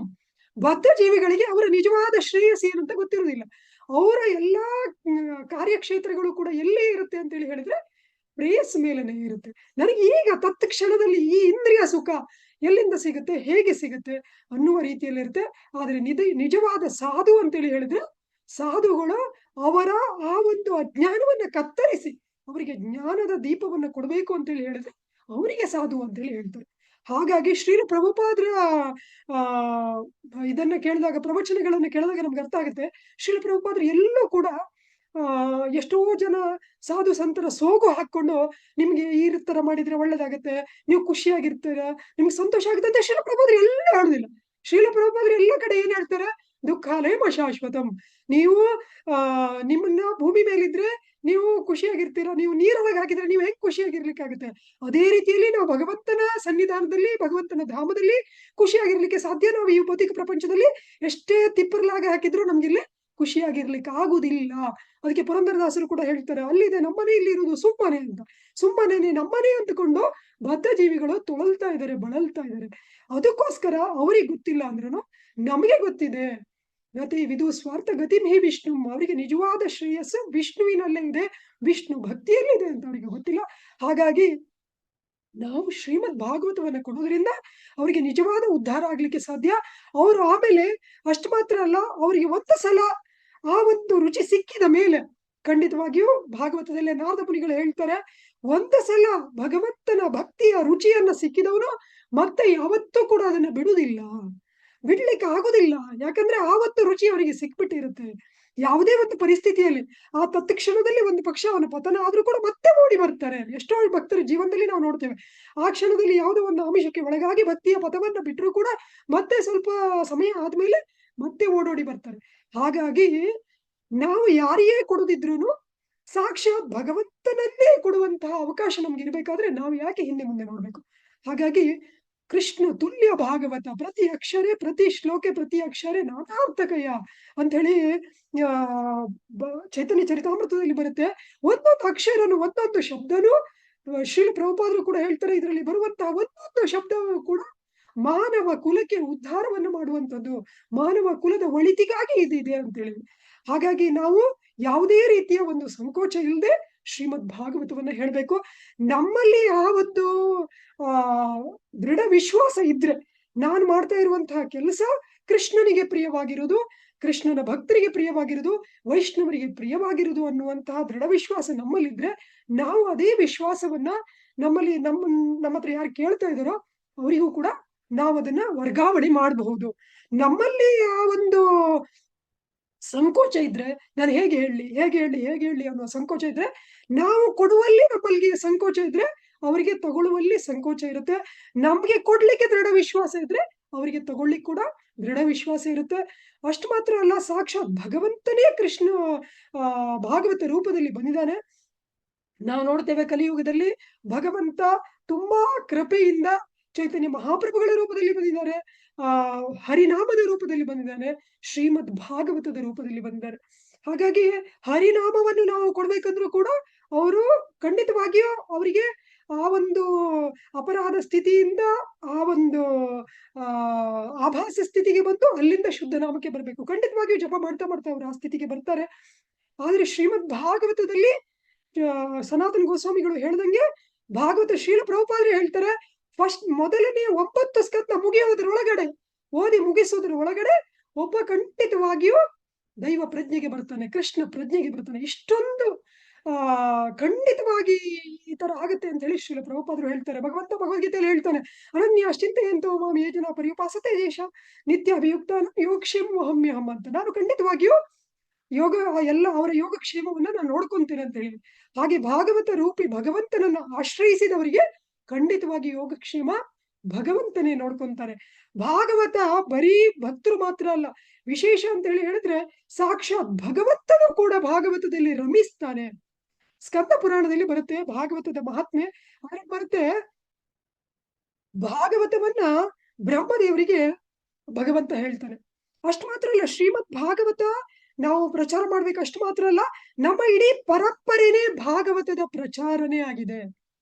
ಬದ್ಧ ಜೀವಿಗಳಿಗೆ ಅವರ ನಿಜವಾದ ಶ್ರೇಯಸ್ ಏನಂತ ಗೊತ್ತಿರುವುದಿಲ್ಲ. ಅವರ ಎಲ್ಲಾ ಕಾರ್ಯಕ್ಷೇತ್ರಗಳು ಕೂಡ ಎಲ್ಲಿ ಇರುತ್ತೆ ಅಂತ ಹೇಳಿ ಹೇಳಿದ್ರೆ ಪ್ರೇಯಸ್ ಮೇಲೆನೆ ಇರುತ್ತೆ. ನನಗೆ ಈಗ ತತ್ಕ್ಷಣದಲ್ಲಿ ಈ ಇಂದ್ರಿಯ ಸುಖ ಎಲ್ಲಿಂದ ಸಿಗುತ್ತೆ, ಹೇಗೆ ಸಿಗುತ್ತೆ ಅನ್ನುವ ರೀತಿಯಲ್ಲಿ ಇರುತ್ತೆ. ಆದ್ರೆ ನಿಜವಾದ ಸಾಧು ಅಂತೇಳಿ ಹೇಳಿದ್ರೆ ಸಾಧುಗಳು ಅವರ ಆ ಒಂದು ಅಜ್ಞಾನವನ್ನ ಕತ್ತರಿಸಿ ಅವರಿಗೆ ಜ್ಞಾನದ ದೀಪವನ್ನ ಕೊಡಬೇಕು ಅಂತೇಳಿ ಹೇಳಿದ್ರೆ ಅವರಿಗೆ ಸಾಧು ಅಂತೇಳಿ ಹೇಳ್ತಾರೆ. ಹಾಗಾಗಿ ಶ್ರೀಲ ಪ್ರಭುಪಾದ್ರ ಇದನ್ನ ಕೇಳಿದಾಗ, ಪ್ರವಚನಗಳನ್ನ ಕೇಳಿದಾಗ ನಮ್ಗೆ ಅರ್ಥ ಆಗುತ್ತೆ, ಶ್ರೀಲ ಪ್ರಭುಪಾದ್ರ ಎಲ್ಲೂ ಕೂಡ ಎಷ್ಟೋ ಜನ ಸಾಧು ಸಂತರ ಸೋಗು ಹಾಕೊಂಡು ನಿಮ್ಗೆ ಈ ತರ ಮಾಡಿದ್ರೆ ಒಳ್ಳೇದಾಗತ್ತೆ, ನೀವು ಖುಷಿಯಾಗಿರ್ತೀರ, ನಿಮ್ಗೆ ಸಂತೋಷ ಆಗುತ್ತೆ ಅಂತ ಶ್ರೀಲ ಪ್ರಭುಪಾದ್ರು ಎಲ್ಲ ಹೇಳುದಿಲ್ಲ. ಶ್ರೀಲ ಪ್ರಭುಪಾದ್ರು ಎಲ್ಲ ಕಡೆ ಏನ್ ಹೇಳ್ತಾರೆ, ದುಃಖಾಲಯ ಶಾಶ್ವತಂ, ನೀವು ನಿಮ್ಮನ್ನ ಭೂಮಿ ಮೇಲಿದ್ರೆ ನೀವು ಖುಷಿಯಾಗಿರ್ತೀರ, ನೀವು ನೀರೊಳಗೆ ಹಾಕಿದ್ರೆ ನೀವು ಹೆಂಗ್ ಖುಷಿಯಾಗಿರ್ಲಿಕ್ಕಾಗುತ್ತೆ, ಅದೇ ರೀತಿಯಲ್ಲಿ ನಾವು ಭಗವಂತನ ಸನ್ನಿಧಾನದಲ್ಲಿ ಭಗವಂತನ ಧಾಮದಲ್ಲಿ ಖುಷಿಯಾಗಿರ್ಲಿಕ್ಕೆ ಸಾಧ್ಯ. ನಾವು ಈ ಭೌತಿಕ ಪ್ರಪಂಚದಲ್ಲಿ ಎಷ್ಟೇ ತಿಪ್ಪರ್ಲಾಗ ಹಾಕಿದ್ರು ನಮ್ಗಿಲ್ಲಿ ಖುಷಿಯಾಗಿರ್ಲಿಕ್ಕೆ ಆಗುದಿಲ್ಲ. ಅದಕ್ಕೆ ಪುರಂದರದಾಸರು ಕೂಡ ಹೇಳ್ತಾರೆ, ಅಲ್ಲಿದೆ ನಮ್ಮನೆ, ಇಲ್ಲಿ ಇರುವುದು ಸುಮ್ಮನೆ ಅಂತ. ಸುಮ್ಮನೆ ನಮ್ಮನೆ ಅಂತಕೊಂಡು ಬದ್ಧ ಜೀವಿಗಳು ತೊಳಲ್ತಾ ಇದ್ದಾರೆ, ಬಳಲ್ತಾ ಇದ್ದಾರೆ. ಅದಕ್ಕೋಸ್ಕರ ಅವ್ರಿಗೆ ಗೊತ್ತಿಲ್ಲ ಅಂದ್ರೂ ನಮಗೆ ಗೊತ್ತಿದೆ. ನತಿ ವಿದು ಸ್ವಾರ್ಥ ಗತಿ ಮೇ ವಿಷ್ಣು, ಅವರಿಗೆ ನಿಜವಾದ ಶ್ರೇಯಸ್ಸು ವಿಷ್ಣುವಿನಲ್ಲೇ ಇದೆ, ವಿಷ್ಣು ಭಕ್ತಿಯಲ್ಲಿದೆ ಅಂತ ಅವರಿಗೆ ಗೊತ್ತಿಲ್ಲ. ಹಾಗಾಗಿ ನಾವು ಶ್ರೀಮದ್ ಭಾಗವತವನ್ನ ಕೊಡೋದ್ರಿಂದ ಅವರಿಗೆ ನಿಜವಾದ ಉದ್ಧಾರ ಆಗ್ಲಿಕ್ಕೆ ಸಾಧ್ಯ. ಅವರು ಆಮೇಲೆ ಅಷ್ಟು ಮಾತ್ರ ಅಲ್ಲ, ಅವರಿಗೆ ಒಂದು ಸಲ ಆ ಒಂದು ರುಚಿ ಸಿಕ್ಕಿದ ಮೇಲೆ ಖಂಡಿತವಾಗಿಯೂ ಭಾಗವತದಲ್ಲೇ ನಾರದ ಮುನಿಗಳು ಹೇಳ್ತಾರೆ, ಒಂದು ಸಲ ಭಗವಂತನ ಭಕ್ತಿಯ ರುಚಿಯನ್ನ ಸಿಕ್ಕಿದವನು ಮತ್ತೆ ಯಾವತ್ತೂ ಕೂಡ ಅದನ್ನ ಬಿಡ್ಲಿಕ್ಕೆ ಆಗುದಿಲ್ಲ. ಯಾಕಂದ್ರೆ ಆವತ್ತು ರುಚಿ ಅವರಿಗೆ ಸಿಕ್ಬಿಟ್ಟಿರುತ್ತೆ. ಯಾವುದೇ ಒಂದು ಪರಿಸ್ಥಿತಿಯಲ್ಲಿ ಆ ತತ್ಕ್ಷಣದಲ್ಲಿ ಒಂದು ಪಕ್ಷ ಅವನ ಪತನ ಆದ್ರೂ ಕೂಡ ಮತ್ತೆ ಓಡಿ ಬರ್ತಾರೆ. ಎಷ್ಟೋ ಭಕ್ತರ ಜೀವನದಲ್ಲಿ ನಾವು ನೋಡ್ತೇವೆ, ಆ ಕ್ಷಣದಲ್ಲಿ ಯಾವುದೋ ಒಂದು ಆಮಿಷಕ್ಕೆ ಒಳಗಾಗಿ ಭಕ್ತಿಯ ಪಥವನ್ನ ಬಿಟ್ಟರು ಕೂಡ ಮತ್ತೆ ಸ್ವಲ್ಪ ಸಮಯ ಆದ್ಮೇಲೆ ಮತ್ತೆ ಓಡೋಡಿ ಬರ್ತಾರೆ. ಹಾಗಾಗಿ ನಾವು ಯಾರಿಗೇ ಕೊಡುದಿದ್ರು ಸಾಕ್ಷಾತ್ ಭಗವಂತನನ್ನೇ ಕೊಡುವಂತಹ ಅವಕಾಶ ನಮ್ಗೆ ಇರ್ಬೇಕಾದ್ರೆ ನಾವು ಯಾಕೆ ಹಿಂದೆ ಮುಂದೆ ನೋಡ್ಬೇಕು. ಹಾಗಾಗಿ ಕೃಷ್ಣ ತುಲ್ಯ ಭಾಗವತ, ಪ್ರತಿ ಅಕ್ಷರೇ ಪ್ರತಿ ಶ್ಲೋಕೆ ಪ್ರತಿ ಅಕ್ಷರೇ ನಾನಾರ್ಥಕಯ ಅಂತ ಹೇಳಿ ಚೈತನ್ಯ ಚರಿತಾಮೃತದಲ್ಲಿ ಬರುತ್ತೆ. ಒಂದೊಂದು ಅಕ್ಷರನು ಒಂದೊಂದು ಶಬ್ದನು ಶ್ರೀಲ ಪ್ರಭುಪಾದರು ಕೂಡ ಹೇಳ್ತಾರೆ, ಇದರಲ್ಲಿ ಬರುವಂತಹ ಒಂದೊಂದು ಶಬ್ದವೂ ಕೂಡ ಮಾನವ ಕುಲಕ್ಕೆ ಉದ್ಧಾರವನ್ನು ಮಾಡುವಂಥದ್ದು, ಮಾನವ ಕುಲದ ಒಳಿತಿಗಾಗಿ ಇದಿದೆ ಅಂತೇಳಿ. ಹಾಗಾಗಿ ನಾವು ಯಾವುದೇ ರೀತಿಯ ಒಂದು ಸಂಕೋಚ ಇಲ್ಲದೆ ಶ್ರೀಮದ್ ಭಾಗವತವನ್ನ ಹೇಳ್ಬೇಕು. ನಮ್ಮಲ್ಲಿ ಆ ಒಂದು ದೃಢ ವಿಶ್ವಾಸ ಇದ್ರೆ ನಾನು ಮಾಡ್ತಾ ಇರುವಂತಹ ಕೆಲಸ ಕೃಷ್ಣನಿಗೆ ಪ್ರಿಯವಾಗಿರುವುದು, ಕೃಷ್ಣನ ಭಕ್ತರಿಗೆ ಪ್ರಿಯವಾಗಿರುವುದು, ವೈಷ್ಣವರಿಗೆ ಪ್ರಿಯವಾಗಿರುವುದು ಅನ್ನುವಂತಹ ದೃಢ ವಿಶ್ವಾಸ ನಮ್ಮಲ್ಲಿದ್ರೆ ನಾವು ಅದೇ ವಿಶ್ವಾಸವನ್ನ ನಮ್ಮ ಹತ್ರ ಯಾರು ಕೇಳ್ತಾ ಇದ್ದಾರೋ ಅವರಿಗೂ ಕೂಡ ನಾವು ಅದನ್ನ ವರ್ಗಾವಣೆ ಮಾಡಬಹುದು. ನಮ್ಮಲ್ಲಿ ಆ ಒಂದು ಸಂಕೋಚ ಇದ್ರೆ ನಾನು ಹೇಗೆ ಹೇಳಿ ಅನ್ನೋ ಸಂಕೋಚ ಇದ್ರೆ, ನಾವು ಕೊಡುವಲ್ಲಿ ನಮ್ಮಲ್ಲಿ ಸಂಕೋಚ ಇದ್ರೆ ಅವರಿಗೆ ತಗೊಳ್ಳುವಲ್ಲಿ ಸಂಕೋಚ ಇರುತ್ತೆ. ನಮ್ಗೆ ಕೊಡ್ಲಿಕ್ಕೆ ದೃಢ ವಿಶ್ವಾಸ ಇದ್ರೆ ಅವರಿಗೆ ತಗೊಳ್ಳಿಕ್ ಕೂಡ ದೃಢ ವಿಶ್ವಾಸ ಇರುತ್ತೆ. ಅಷ್ಟು ಮಾತ್ರ ಅಲ್ಲ, ಸಾಕ್ಷಾತ್ ಭಗವಂತನೇ ಕೃಷ್ಣ ಭಾಗವತ ರೂಪದಲ್ಲಿ ಬಂದಿದ್ದಾನೆ. ನಾವು ನೋಡ್ತೇವೆ ಕಲಿಯುಗದಲ್ಲಿ ಭಗವಂತ ತುಂಬಾ ಕೃಪೆಯಿಂದ ಚೈತನ್ಯ ಮಹಾಪ್ರಭುಗಳ ರೂಪದಲ್ಲಿ ಬಂದಿದ್ದಾರೆ, ಹರಿನಾಮದ ರೂಪದಲ್ಲಿ ಬಂದಿದ್ದಾನೆ, ಶ್ರೀಮದ್ ಭಾಗವತದ ರೂಪದಲ್ಲಿ ಬಂದಿದ್ದಾರೆ. ಹಾಗಾಗಿ ಹರಿನಾಮವನ್ನು ನಾವು ಕೊಡ್ಬೇಕಂದ್ರೂ ಕೂಡ ಅವರು ಖಂಡಿತವಾಗಿಯೂ ಅವರಿಗೆ ಆ ಒಂದು ಅಪರಾಧ ಸ್ಥಿತಿಯಿಂದ ಆ ಒಂದು ಆಭಾಸ ಸ್ಥಿತಿಗೆ ಬಂದು ಅಲ್ಲಿಂದ ಶುದ್ಧ ನಾಮಕ್ಕೆ ಬರಬೇಕು. ಖಂಡಿತವಾಗಿಯೂ ಜಪ ಮಾಡ್ತಾ ಮಾಡ್ತಾ ಅವರು ಆ ಸ್ಥಿತಿಗೆ ಬರ್ತಾರೆ. ಆದ್ರೆ ಶ್ರೀಮದ್ ಭಾಗವತದಲ್ಲಿ ಸನಾತನ ಗೋಸ್ವಾಮಿಗಳು ಹೇಳ್ದಂಗೆ, ಭಾಗವತ ಶ್ರೀಲ ಪ್ರಭುಪಾದರು ಹೇಳ್ತಾರೆ, ಮೊದಲನೇ 9 ಸ್ಕಂದ ಮುಗಿಯೋದ್ರೊಳಗಡೆ, ಓದಿ ಮುಗಿಸೋದ್ರ ಒಳಗಡೆ ಒಬ್ಬ ಖಂಡಿತವಾಗಿಯೂ ದೈವ ಪ್ರಜ್ಞೆಗೆ ಬರ್ತಾನೆ, ಕೃಷ್ಣ ಪ್ರಜ್ಞೆಗೆ ಬರ್ತಾನೆ. ಇಷ್ಟೊಂದು ಖಂಡಿತವಾಗಿ ಈ ತರ ಆಗುತ್ತೆ ಅಂತ ಹೇಳಿ ಶ್ರೀಲ ಪ್ರಭುಪಾದರು ಹೇಳ್ತಾರೆ. ಭಗವಂತ ಭಗವದ್ಗೀತೆಯಲ್ಲಿ ಹೇಳ್ತಾನೆ, ಅನನ್ಯ ಅಶ್ಚಿಂತೆಯಂತೋ ಮಾಂ ಯೇ ಜನ ಪರ್ಯುಪಾಸತೆ ದೇಶ ನಿತ್ಯ ಅಭಿಯುಕ್ತ ಯೋಗಕ್ಷೇಮ ವಹಮ್ಯಹಂ ಅಂತ. ನಾನು ಖಂಡಿತವಾಗಿಯೂ ಎಲ್ಲ ಅವರ ಯೋಗಕ್ಷೇಮವನ್ನ ನಾನು ನೋಡ್ಕೊಂತೇನೆ ಅಂತ ಹೇಳಿ. ಹಾಗೆ ಭಾಗವತ ರೂಪಿ ಭಗವಂತನನ್ನ ಆಶ್ರಯಿಸಿದವರಿಗೆ ಖಂಡಿತವಾಗಿ ಯೋಗಕ್ಷೇಮ ಭಗವಂತನೇ ನೋಡ್ಕೊಂತಾರೆ. ಭಾಗವತ ಬರೀ ಭಕ್ತರು ಮಾತ್ರ ಅಲ್ಲ, ವಿಶೇಷ ಅಂತ ಹೇಳಿದ್ರೆ ಸಾಕ್ಷಾತ್ ಭಗವಂತನು ಕೂಡ ಭಾಗವತದಲ್ಲಿ ರಮಿಸ್ತಾನೆ. ಸ್ಕಂದ ಪುರಾಣದಲ್ಲಿ ಬರುತ್ತೆ ಭಾಗವತದ ಮಹಾತ್ಮೆ. ಅದ್ರಲ್ಲಿ ಬರುತ್ತೆ, ಭಾಗವತವನ್ನ ಬ್ರಹ್ಮದೇವರಿಗೆ ಭಗವಂತ ಹೇಳ್ತಾನೆ. ಅಷ್ಟು ಮಾತ್ರ ಅಲ್ಲ, ಶ್ರೀಮದ್ ಭಾಗವತ ನಾವು ಪ್ರಚಾರ ಮಾಡ್ಬೇಕು ಅಷ್ಟು ಮಾತ್ರ ಅಲ್ಲ, ನಮ್ಮ ಇಡೀ ಪರಂಪರೆನೇ ಭಾಗವತದ ಪ್ರಚಾರನೇ ಆಗಿದೆ.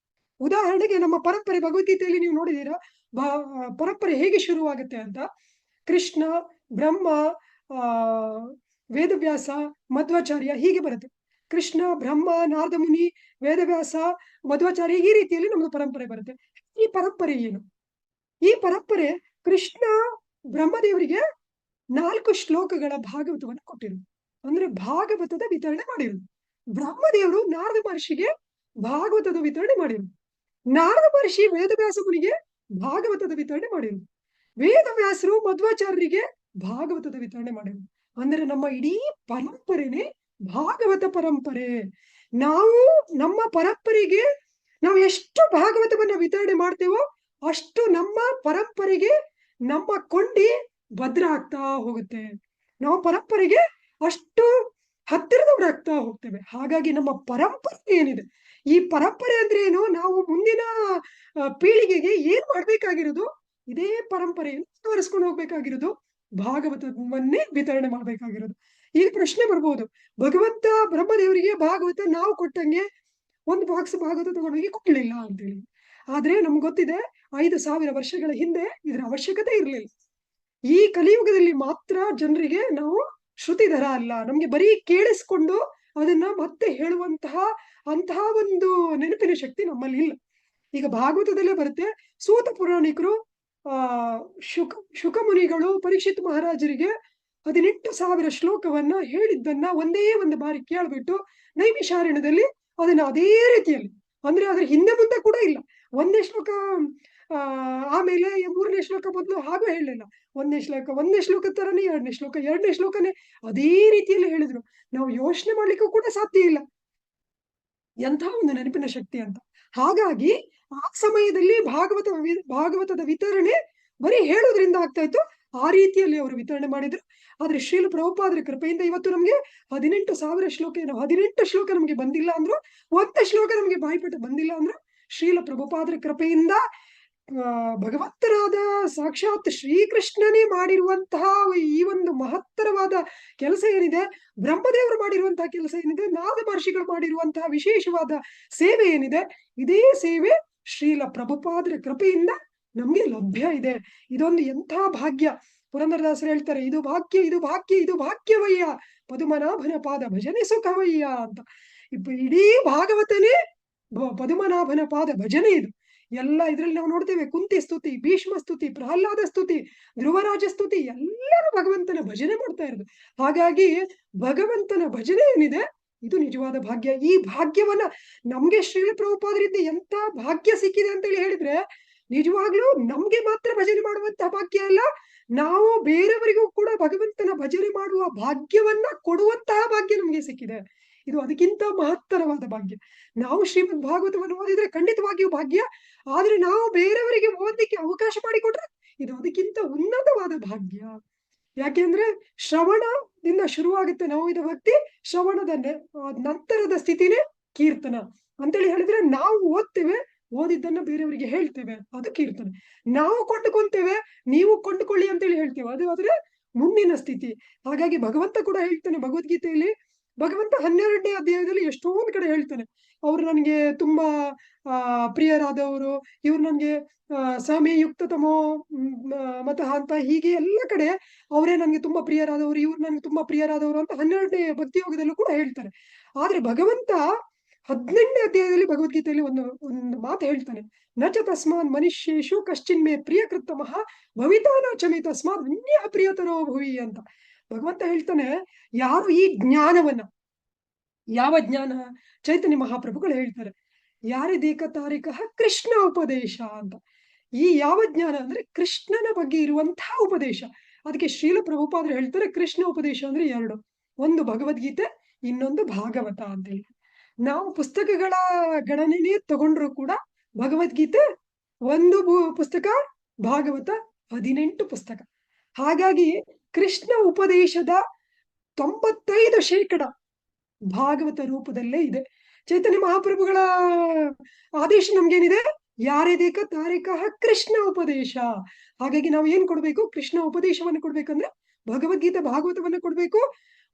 ಉದಾಹರಣೆಗೆ ನಮ್ಮ ಪರಂಪರೆ ಭಗವದ್ಗೀತೆಯಲ್ಲಿ ನೀವು ನೋಡಿದೀರಾ, ಪರಂಪರೆ ಹೇಗೆ ಶುರುವಾಗುತ್ತೆ ಅಂತ. ಕೃಷ್ಣ, ಬ್ರಹ್ಮ, ವೇದವ್ಯಾಸ, ಮಧ್ವಾಚಾರ್ಯ ಹೀಗೆ ಬರುತ್ತೆ. ಕೃಷ್ಣ, ಬ್ರಹ್ಮ, ನಾರದ ಮುನಿ, ವೇದವ್ಯಾಸ, ಮಧ್ವಾಚಾರ್ಯ, ಈ ರೀತಿಯಲ್ಲಿ ನಮ್ದು ಪರಂಪರೆ ಬರುತ್ತೆ. ಈ ಪರಂಪರೆ ಏನು? ಈ ಪರಂಪರೆ ಕೃಷ್ಣ ಬ್ರಹ್ಮದೇವರಿಗೆ 4 ಶ್ಲೋಕಗಳ ಭಾಗವತವನ್ನು ಕೊಟ್ಟಿರುವುದು, ಅಂದ್ರೆ ಭಾಗವತದ ವಿತರಣೆ ಮಾಡಿರುವುದು. ಬ್ರಹ್ಮದೇವರು ನಾರದ ಮಹರ್ಷಿಗೆ ಭಾಗವತದ ವಿತರಣೆ ಮಾಡಿರುವುದು. ನಾರದ ಮಹರ್ಷಿ ವೇದವ್ಯಾಸ ಮುನಿಗೆ ಭಾಗವತದ ವಿತರಣೆ ಮಾಡಿರುವುದು. ವೇದವ್ಯಾಸರು ಮಧ್ವಾಚಾರ್ಯರಿಗೆ ಭಾಗವತದ ವಿತರಣೆ ಮಾಡಿರುವುದು. ಅಂದ್ರೆ ನಮ್ಮ ಇಡೀ ಪರಂಪರೆನೇ ಭಾಗವತ ಪರಂಪರೆ. ನಾವು ನಮ್ಮ ಪರಂಪರೆಗೆ ನಾವು ಎಷ್ಟು ಭಾಗವತವನ್ನ ವಿತರಣೆ ಮಾಡ್ತೇವೋ ಅಷ್ಟು ನಮ್ಮ ಪರಂಪರೆಗೆ ನಮ್ಮ ಕೊಂಡಿ ಭದ್ರ ಆಗ್ತಾ ಹೋಗುತ್ತೆ. ನಾವು ಪರಂಪರೆಗೆ ಅಷ್ಟು ಹತ್ತಿರದವರಾಗ್ತಾ ಹೋಗ್ತೇವೆ. ಹಾಗಾಗಿ ನಮ್ಮ ಪರಂಪರೆ ಏನಿದೆ, ಈ ಪರಂಪರೆ ಅಂದ್ರೆ ಏನು, ನಾವು ಮುಂದಿನ ಪೀಳಿಗೆಗೆ ಏನ್ ಮಾಡ್ಬೇಕಾಗಿರೋದು, ಇದೇ ಪರಂಪರೆಯನ್ನು ತೋರಿಸ್ಕೊಂಡು ಹೋಗ್ಬೇಕಾಗಿರೋದು, ಭಾಗವತವನ್ನೇ ವಿತರಣೆ ಮಾಡ್ಬೇಕಾಗಿರೋದು. ಈಗ ಪ್ರಶ್ನೆ ಬರ್ಬೋದು, ಭಗವಂತ ಬ್ರಹ್ಮದೇವರಿಗೆ ಭಾಗವತ ನಾವು ಕೊಟ್ಟಂಗೆ ಒಂದು ಬಾಕ್ಸ್ ಭಾಗವತ ತಗೊಂಡೋಗಿ ಕೊಡ್ಲಿಲ್ಲ ಅಂತೇಳಿ. ಆದ್ರೆ ನಮ್ಗೆ ಗೊತ್ತಿದೆ, 5000 ವರ್ಷಗಳ ಹಿಂದೆ ಇದರ ಅವಶ್ಯಕತೆ ಇರಲಿಲ್ಲ. ಈ ಕಲಿಯುಗದಲ್ಲಿ ಮಾತ್ರ ಜನರಿಗೆ ನಾವು ಶ್ರುತಿಧರ ಅಲ್ಲ, ನಮ್ಗೆ ಬರೀ ಕೇಳಿಸ್ಕೊಂಡು ಅದನ್ನ ಮತ್ತೆ ಹೇಳುವಂತಹ ಒಂದು ನೆನಪಿನ ಶಕ್ತಿ ನಮ್ಮಲ್ಲಿ ಇಲ್ಲ. ಈಗ ಭಾಗವತದಲ್ಲೇ ಬರುತ್ತೆ, ಸೂತ ಪುರಾಣಿಕರು ಶುಕ ಮುನಿಗಳು ಪರೀಕ್ಷಿತ್ ಮಹಾರಾಜರಿಗೆ 18,000 ಶ್ಲೋಕವನ್ನ ಹೇಳಿದ್ದನ್ನ ಒಂದೇ ಒಂದು ಬಾರಿ ಕೇಳ್ಬಿಟ್ಟು ನೈಮಿಷಾರಣ್ಯದಲ್ಲಿ ಅದನ್ನ ಅದೇ ರೀತಿಯಲ್ಲಿ, ಅಂದ್ರೆ ಅದ್ರ ಹಿಂದೆ ಮುಂದೆ ಕೂಡ ಇಲ್ಲ, ಒಂದೇ ಶ್ಲೋಕ ಆಮೇಲೆ 3ನೇ ಶ್ಲೋಕ ಬದಲು ಹಾಗೂ ಹೇಳಲಿಲ್ಲ. ಒಂದನೇ ಶ್ಲೋಕ ತರನೇ 2ನೇ ಶ್ಲೋಕನೇ ಅದೇ ರೀತಿಯಲ್ಲಿ ಹೇಳಿದ್ರು. ನಾವು ಯೋಚನೆ ಮಾಡ್ಲಿಕ್ಕೂ ಕೂಡ ಸಾಧ್ಯ ಇಲ್ಲ, ಎಂಥ ಒಂದು ನೆನಪಿನ ಶಕ್ತಿ ಅಂತ. ಹಾಗಾಗಿ ಆ ಸಮಯದಲ್ಲಿ ಭಾಗವತದ ವಿತರಣೆ ಬರೀ ಹೇಳೋದ್ರಿಂದ ಆಗ್ತಾ ಇತ್ತು, ಆ ರೀತಿಯಲ್ಲಿ ಅವರು ವಿತರಣೆ ಮಾಡಿದ್ರು. ಆದ್ರೆ ಶ್ರೀಲ ಪ್ರಭುಪಾದರ ಕೃಪೆಯಿಂದ ಇವತ್ತು ನಮ್ಗೆ 18,000 ಶ್ಲೋಕ, 18 ಶ್ಲೋಕ ನಮ್ಗೆ ಬಂದಿಲ್ಲ ಅಂದ್ರು, 1 ಶ್ಲೋಕ ನಮ್ಗೆ ಬಾಯ್ಪಟ ಬಂದಿಲ್ಲ ಅಂದ್ರು ಶ್ರೀಲ ಪ್ರಭುಪಾದರ ಕೃಪೆಯಿಂದ ಭಗವಂತರಾದ ಸಾಕ್ಷಾತ್ ಶ್ರೀಕೃಷ್ಣನೇ ಮಾಡಿರುವಂತಹ ಈ ಒಂದು ಮಹತ್ತರವಾದ ಕೆಲಸ ಏನಿದೆ, ಬ್ರಹ್ಮದೇವರು ಮಾಡಿರುವಂತಹ ಕೆಲಸ ಏನಿದೆ, ನಾದ ಮಹರ್ಷಿಗಳು ಮಾಡಿರುವಂತಹ ವಿಶೇಷವಾದ ಸೇವೆ ಏನಿದೆ, ಇದೇ ಸೇವೆ ಶ್ರೀಲ ಪ್ರಭುಪಾದರ ಕೃಪೆಯಿಂದ ನಮ್ಗೆ ಲಭ್ಯ ಇದೆ. ಇದೊಂದು ಎಂಥ ಭಾಗ್ಯ. ಪುರಂದರದಾಸರು ಹೇಳ್ತಾರೆ, ಇದು ಭಾಗ್ಯವಯ್ಯ ಪದುಮನಾಭನ ಪಾದ ಭಜನೆ ಸುಖವಯ್ಯ ಅಂತ. ಇಡೀ ಭಾಗವತನೇ ಪದುಮನಾಭನ ಪಾದ ಭಜನೆ. ಇದು ಎಲ್ಲ ಇದ್ರಲ್ಲಿ ನಾವು ನೋಡ್ತೇವೆ, ಕುಂತಿ ಸ್ತುತಿ, ಭೀಷ್ಮ ಸ್ತುತಿ, ಪ್ರಹ್ಲಾದ ಸ್ತುತಿ, ಧ್ರುವರಾಜ ಸ್ತುತಿ, ಎಲ್ಲರೂ ಭಗವಂತನ ಭಜನೆ ಮಾಡ್ತಾ ಇರೋದು. ಹಾಗಾಗಿ ಭಗವಂತನ ಭಜನೆ ಏನಿದೆ, ಇದು ನಿಜವಾದ ಭಾಗ್ಯ. ಈ ಭಾಗ್ಯವನ್ನ ನಮ್ಗೆ ಶ್ರೀಲ ಪ್ರಭುಪಾದರಿಂದ ಎಂತ ಭಾಗ್ಯ ಸಿಕ್ಕಿದೆ ಅಂತೇಳಿ ಹೇಳಿದ್ರೆ, ನಿಜವಾಗ್ಲೂ ನಮ್ಗೆ ಮಾತ್ರ ಭಜನೆ ಮಾಡುವಂತಹ ಭಾಗ್ಯ ಅಲ್ಲ, ನಾವು ಬೇರೆಯವರಿಗೂ ಕೂಡ ಭಗವಂತನ ಭಜನೆ ಮಾಡುವ ಭಾಗ್ಯವನ್ನ ಕೊಡುವಂತಹ ಭಾಗ್ಯ ನಮ್ಗೆ ಸಿಕ್ಕಿದೆ. ಇದು ಅದಕ್ಕಿಂತ ಮಹತ್ತರವಾದ ಭಾಗ್ಯ. ನಾವು ಶ್ರೀಮದ್ ಭಾಗವತವನ್ನು ಓದಿದ್ರೆ ಖಂಡಿತವಾಗಿಯೂ ಭಾಗ್ಯ, ಆದ್ರೆ ನಾವು ಬೇರೆಯವರಿಗೆ ಓದಲಿಕ್ಕೆ ಅವಕಾಶ ಮಾಡಿಕೊಟ್ರೆ ಇದು ಅದಕ್ಕಿಂತ ಉನ್ನತವಾದ ಭಾಗ್ಯ. ಯಾಕೆಂದ್ರೆ ಶ್ರವಣದಿಂದ ಶುರುವಾಗುತ್ತೆ ನೋವಿದ ಭಕ್ತಿ, ಶ್ರವಣದ ನಂತರದ ಸ್ಥಿತಿನೇ ಕೀರ್ತನ ಅಂತೇಳಿ ಹೇಳಿದ್ರೆ, ನಾವು ಓದ್ತೇವೆ, ಓದಿದ್ದನ್ನ ಬೇರೆಯವರಿಗೆ ಹೇಳ್ತೇವೆ, ಅದು ಕೀರ್ತನೆ. ನಾವು ಕೊಂಡುಕೊಂತೇವೆ, ನೀವು ಕೊಂಡುಕೊಳ್ಳಿ ಅಂತೇಳಿ ಹೇಳ್ತೇವೆ, ಅದು ಆದ್ರೆ ಮುಂದಿನ ಸ್ಥಿತಿ. ಹಾಗಾಗಿ ಭಗವಂತ ಕೂಡ ಹೇಳ್ತಾನೆ ಭಗವದ್ಗೀತೆಯಲ್ಲಿ, ಭಗವಂತ 12ನೇ ಅಧ್ಯಾಯದಲ್ಲಿ ಎಷ್ಟೊಂದು ಕಡೆ ಹೇಳ್ತಾನೆ, ಅವ್ರು ನನಗೆ ತುಂಬಾ ಪ್ರಿಯರಾದವರು, ಇವ್ರು ನನಗೆ ಸಮಯುಕ್ತತಮೋ ಮತಃ ಅಂತ, ಹೀಗೆ ಎಲ್ಲ ಕಡೆ ಅವರೇ ನನಗೆ ತುಂಬಾ ಪ್ರಿಯರಾದವರು, ಇವ್ರು ನನಗೆ ತುಂಬಾ ಪ್ರಿಯರಾದವರು ಅಂತ 12ನೇ ಭಕ್ತಿಯೋಗದಲ್ಲೂ ಕೂಡ ಹೇಳ್ತಾರೆ. ಆದ್ರೆ ಭಗವಂತ 18ನೇ ಅಧ್ಯಾಯದಲ್ಲಿ ಭಗವದ್ಗೀತೆಯಲ್ಲಿ ಒಂದು ಮಾತು ಹೇಳ್ತಾನೆ, ನಚ ತಸ್ಮಾನ್ ಮನುಷ್ಯೇಶು ಕಶ್ಚಿನ್ ಮೇ ಪ್ರಿಯಕೃತ್ತಮಃ ಭವಿತಾನ ಚಮಿ ತಸ್ಮಾತ್ ಅನ್ಯ ಪ್ರಿಯತರೋ ಭುವಿ ಅಂತ. ಭಗವಂತ ಹೇಳ್ತಾನೆ, ಯಾರು ಈ ಜ್ಞಾನವನ್ನ, ಯಾವ ಜ್ಞಾನ, ಚೈತನ್ಯ ಮಹಾಪ್ರಭುಗಳು ಹೇಳ್ತಾರೆ, ಯಾರಿದೇಕ ತಾರಿಕ ಕೃಷ್ಣ ಉಪದೇಶ ಅಂತ. ಈ ಯಾವ ಜ್ಞಾನ ಅಂದ್ರೆ ಕೃಷ್ಣನ ಬಗ್ಗೆ ಇರುವಂತಹ ಉಪದೇಶ. ಅದಕ್ಕೆ ಶ್ರೀಲ ಪ್ರಭುಪಾದರು ಹೇಳ್ತಾರೆ, ಕೃಷ್ಣ ಉಪದೇಶ ಅಂದ್ರೆ ಎರಡು, ಒಂದು ಭಗವದ್ಗೀತೆ, ಇನ್ನೊಂದು ಭಾಗವತ ಅಂತ ಹೇಳಿ. ನಾವು ಪುಸ್ತಕಗಳ ಗಣನೆನೇ ತಗೊಂಡ್ರು ಕೂಡ ಭಗವದ್ಗೀತೆ ಒಂದು ಪುಸ್ತಕ, ಭಾಗವತ 18 ಪುಸ್ತಕ. ಹಾಗಾಗಿ ಕೃಷ್ಣ ಉಪದೇಶದ 95% ಭಾಗವತ ರೂಪದಲ್ಲೇ ಇದೆ. ಚೈತನ್ಯ ಮಹಾಪ್ರಭುಗಳ ಆದೇಶ ನಮ್ಗೇನಿದೆ, ಯಾರೇದೇಕ ತಾರೇಕ ಕೃಷ್ಣ ಉಪದೇಶ. ಹಾಗಾಗಿ ನಾವು ಏನ್ ಕೊಡ್ಬೇಕು, ಕೃಷ್ಣ ಉಪದೇಶವನ್ನು ಕೊಡ್ಬೇಕಂದ್ರೆ ಭಗವದ್ಗೀತೆ ಭಾಗವತವನ್ನ ಕೊಡ್ಬೇಕು.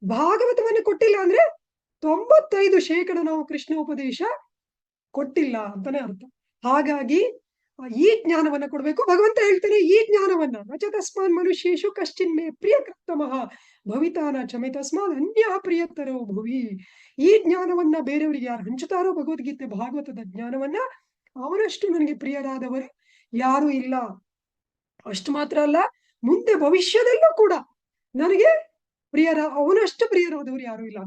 ಭಾಗವತವನ್ನ ಕೊಟ್ಟಿಲ್ಲ ಅಂದ್ರೆ 95% ನಾವು ಕೃಷ್ಣ ಉಪದೇಶ ಕೊಟ್ಟಿಲ್ಲ ಅಂತಾನೆ ಅರ್ಥ. ಹಾಗಾಗಿ ಈ ಜ್ಞಾನವನ್ನ ಕೊಡ್ಬೇಕು. ಭಗವಂತ ಹೇಳ್ತಾನೆ, ಈ ಜ್ಞಾನವನ್ನ ನಚ ತಸ್ಮಾನ್ ಮನುಷ್ಯೇಶು ಕಶ್ಚಿನ್ ಮೇ ಪ್ರಿಯಕೃತ್ತಮಃ ಭವಿತಾನ ಚಮೆ ತಸ್ಮಾತ್ ಅನ್ಯ ಪ್ರಿಯತರೋ ಭುವಿ. ಈ ಜ್ಞಾನವನ್ನ ಬೇರೆಯವರಿಗೆ ಯಾರು ಹಂಚುತ್ತಾರೋ, ಭಗವದ್ಗೀತೆ ಭಾಗವತದ ಜ್ಞಾನವನ್ನ, ಅವನಷ್ಟು ನನಗೆ ಪ್ರಿಯರಾದವರು ಯಾರು ಇಲ್ಲ. ಅಷ್ಟು ಮಾತ್ರ ಅಲ್ಲ, ಮುಂದೆ ಭವಿಷ್ಯದಲ್ಲೂ ಕೂಡ ನನಗೆ ಅವನಷ್ಟು ಪ್ರಿಯರಾದವರು ಯಾರು ಇಲ್ಲ.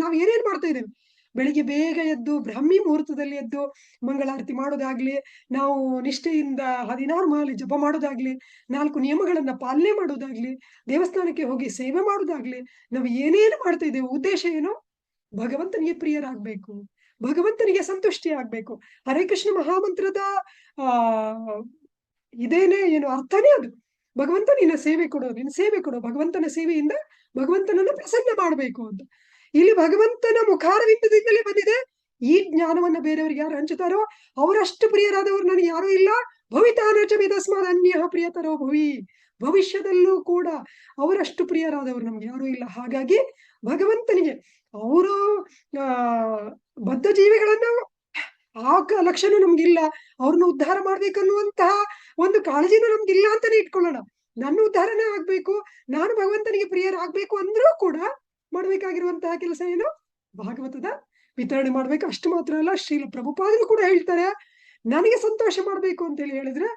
ನಾವು ಏನೇನ್ ಮಾಡ್ತಾ ಇದ್ದೇವೆ, ಬೆಳಿಗ್ಗೆ ಬೇಗ ಎದ್ದು ಬ್ರಾಹ್ಮಿ ಮುಹೂರ್ತದಲ್ಲಿ ಎದ್ದು ಮಂಗಳಾರತಿ ಮಾಡೋದಾಗ್ಲಿ, ನಾವು ನಿಷ್ಠೆಯಿಂದ 16 ಮಾಲೆ ಜಪ ಮಾಡೋದಾಗ್ಲಿ, 4 ನಿಯಮಗಳನ್ನ ಪಾಲನೆ ಮಾಡೋದಾಗ್ಲಿ, ದೇವಸ್ಥಾನಕ್ಕೆ ಹೋಗಿ ಸೇವೆ ಮಾಡೋದಾಗ್ಲಿ, ನಾವು ಏನೇನು ಮಾಡ್ತಾ ಇದ್ದೇವೆ, ಉದ್ದೇಶ ಏನು, ಭಗವಂತನಿಗೆ ಪ್ರಿಯರಾಗ್ಬೇಕು, ಭಗವಂತನಿಗೆ ಸಂತುಷ್ಟಿ ಆಗ್ಬೇಕು. ಹರೇ ಕೃಷ್ಣ ಮಹಾಮಂತ್ರದ ಇದೇನೆ ಏನು ಅರ್ಥನೇ ಅದು. ಭಗವಂತ ನಿನ್ನ ಸೇವೆ ಕೊಡು, ಭಗವಂತನ ಸೇವೆಯಿಂದ ಭಗವಂತನನ್ನ ಪ್ರಸನ್ನ ಮಾಡಬೇಕು ಅಂತ. ಇಲ್ಲಿ ಭಗವಂತನ ಮುಖಾರವಿಂದದಿಂದಲೇ ಬಂದಿದೆ. ಈ ಜ್ಞಾನವನ್ನ ಬೇರೆಯವ್ರಿಗೆ ಯಾರು ಹಂಚುತ್ತಾರೋ ಅವರಷ್ಟು ಪ್ರಿಯರಾದವರು ನನಗೆ ಯಾರು ಇಲ್ಲ. ಭವಿತಾನಚಮಿ ತಸ್ಮಾತ್ ಅನ್ಯ ಪ್ರಿಯತರೋ ಭುವಿ. ಭವಿಷ್ಯದಲ್ಲೂ ಕೂಡ ಅವರಷ್ಟು ಪ್ರಿಯರಾದವರು ನಮ್ಗೆ ಯಾರು ಇಲ್ಲ. ಹಾಗಾಗಿ ಭಗವಂತನಿಗೆ ಅವರು ಬದ್ಧ ಜೀವಿಗಳನ್ನ ಆ ಲಕ್ಷಣ ನಮ್ಗಿಲ್ಲ, ಅವ್ರನ್ನ ಉದ್ಧಾರ ಮಾಡ್ಬೇಕನ್ನುವಂತಹ ಒಂದು ಕಾಳಜಿನೂ ನಮ್ಗಿಲ್ಲ ಅಂತಾನೆ ಇಟ್ಕೊಳ್ಳೋಣ. ನನ್ನ ಉದ್ಧಾರನೇ ಆಗ್ಬೇಕು, ನಾನು ಭಗವಂತನಿಗೆ ಪ್ರಿಯರಾಗ್ಬೇಕು ಅಂದ್ರೂ ಕೂಡ ಮಾಡ್ಬೇಕಾಗಿರುವಂತಹ ಕೆಲಸ ಏನು, ಭಾಗವತದ ವಿತರಣೆ ಮಾಡ್ಬೇಕು. ಅಷ್ಟು ಮಾತ್ರ ಅಲ್ಲ, ಶ್ರೀಲ ಪ್ರಭುಪಾದರು ಕೂಡ ಹೇಳ್ತಾರೆ, ನನಗೆ ಸಂತೋಷ ಮಾಡ್ಬೇಕು ಅಂತ ಹೇಳಿ ಹೇಳಿದ್ರೆ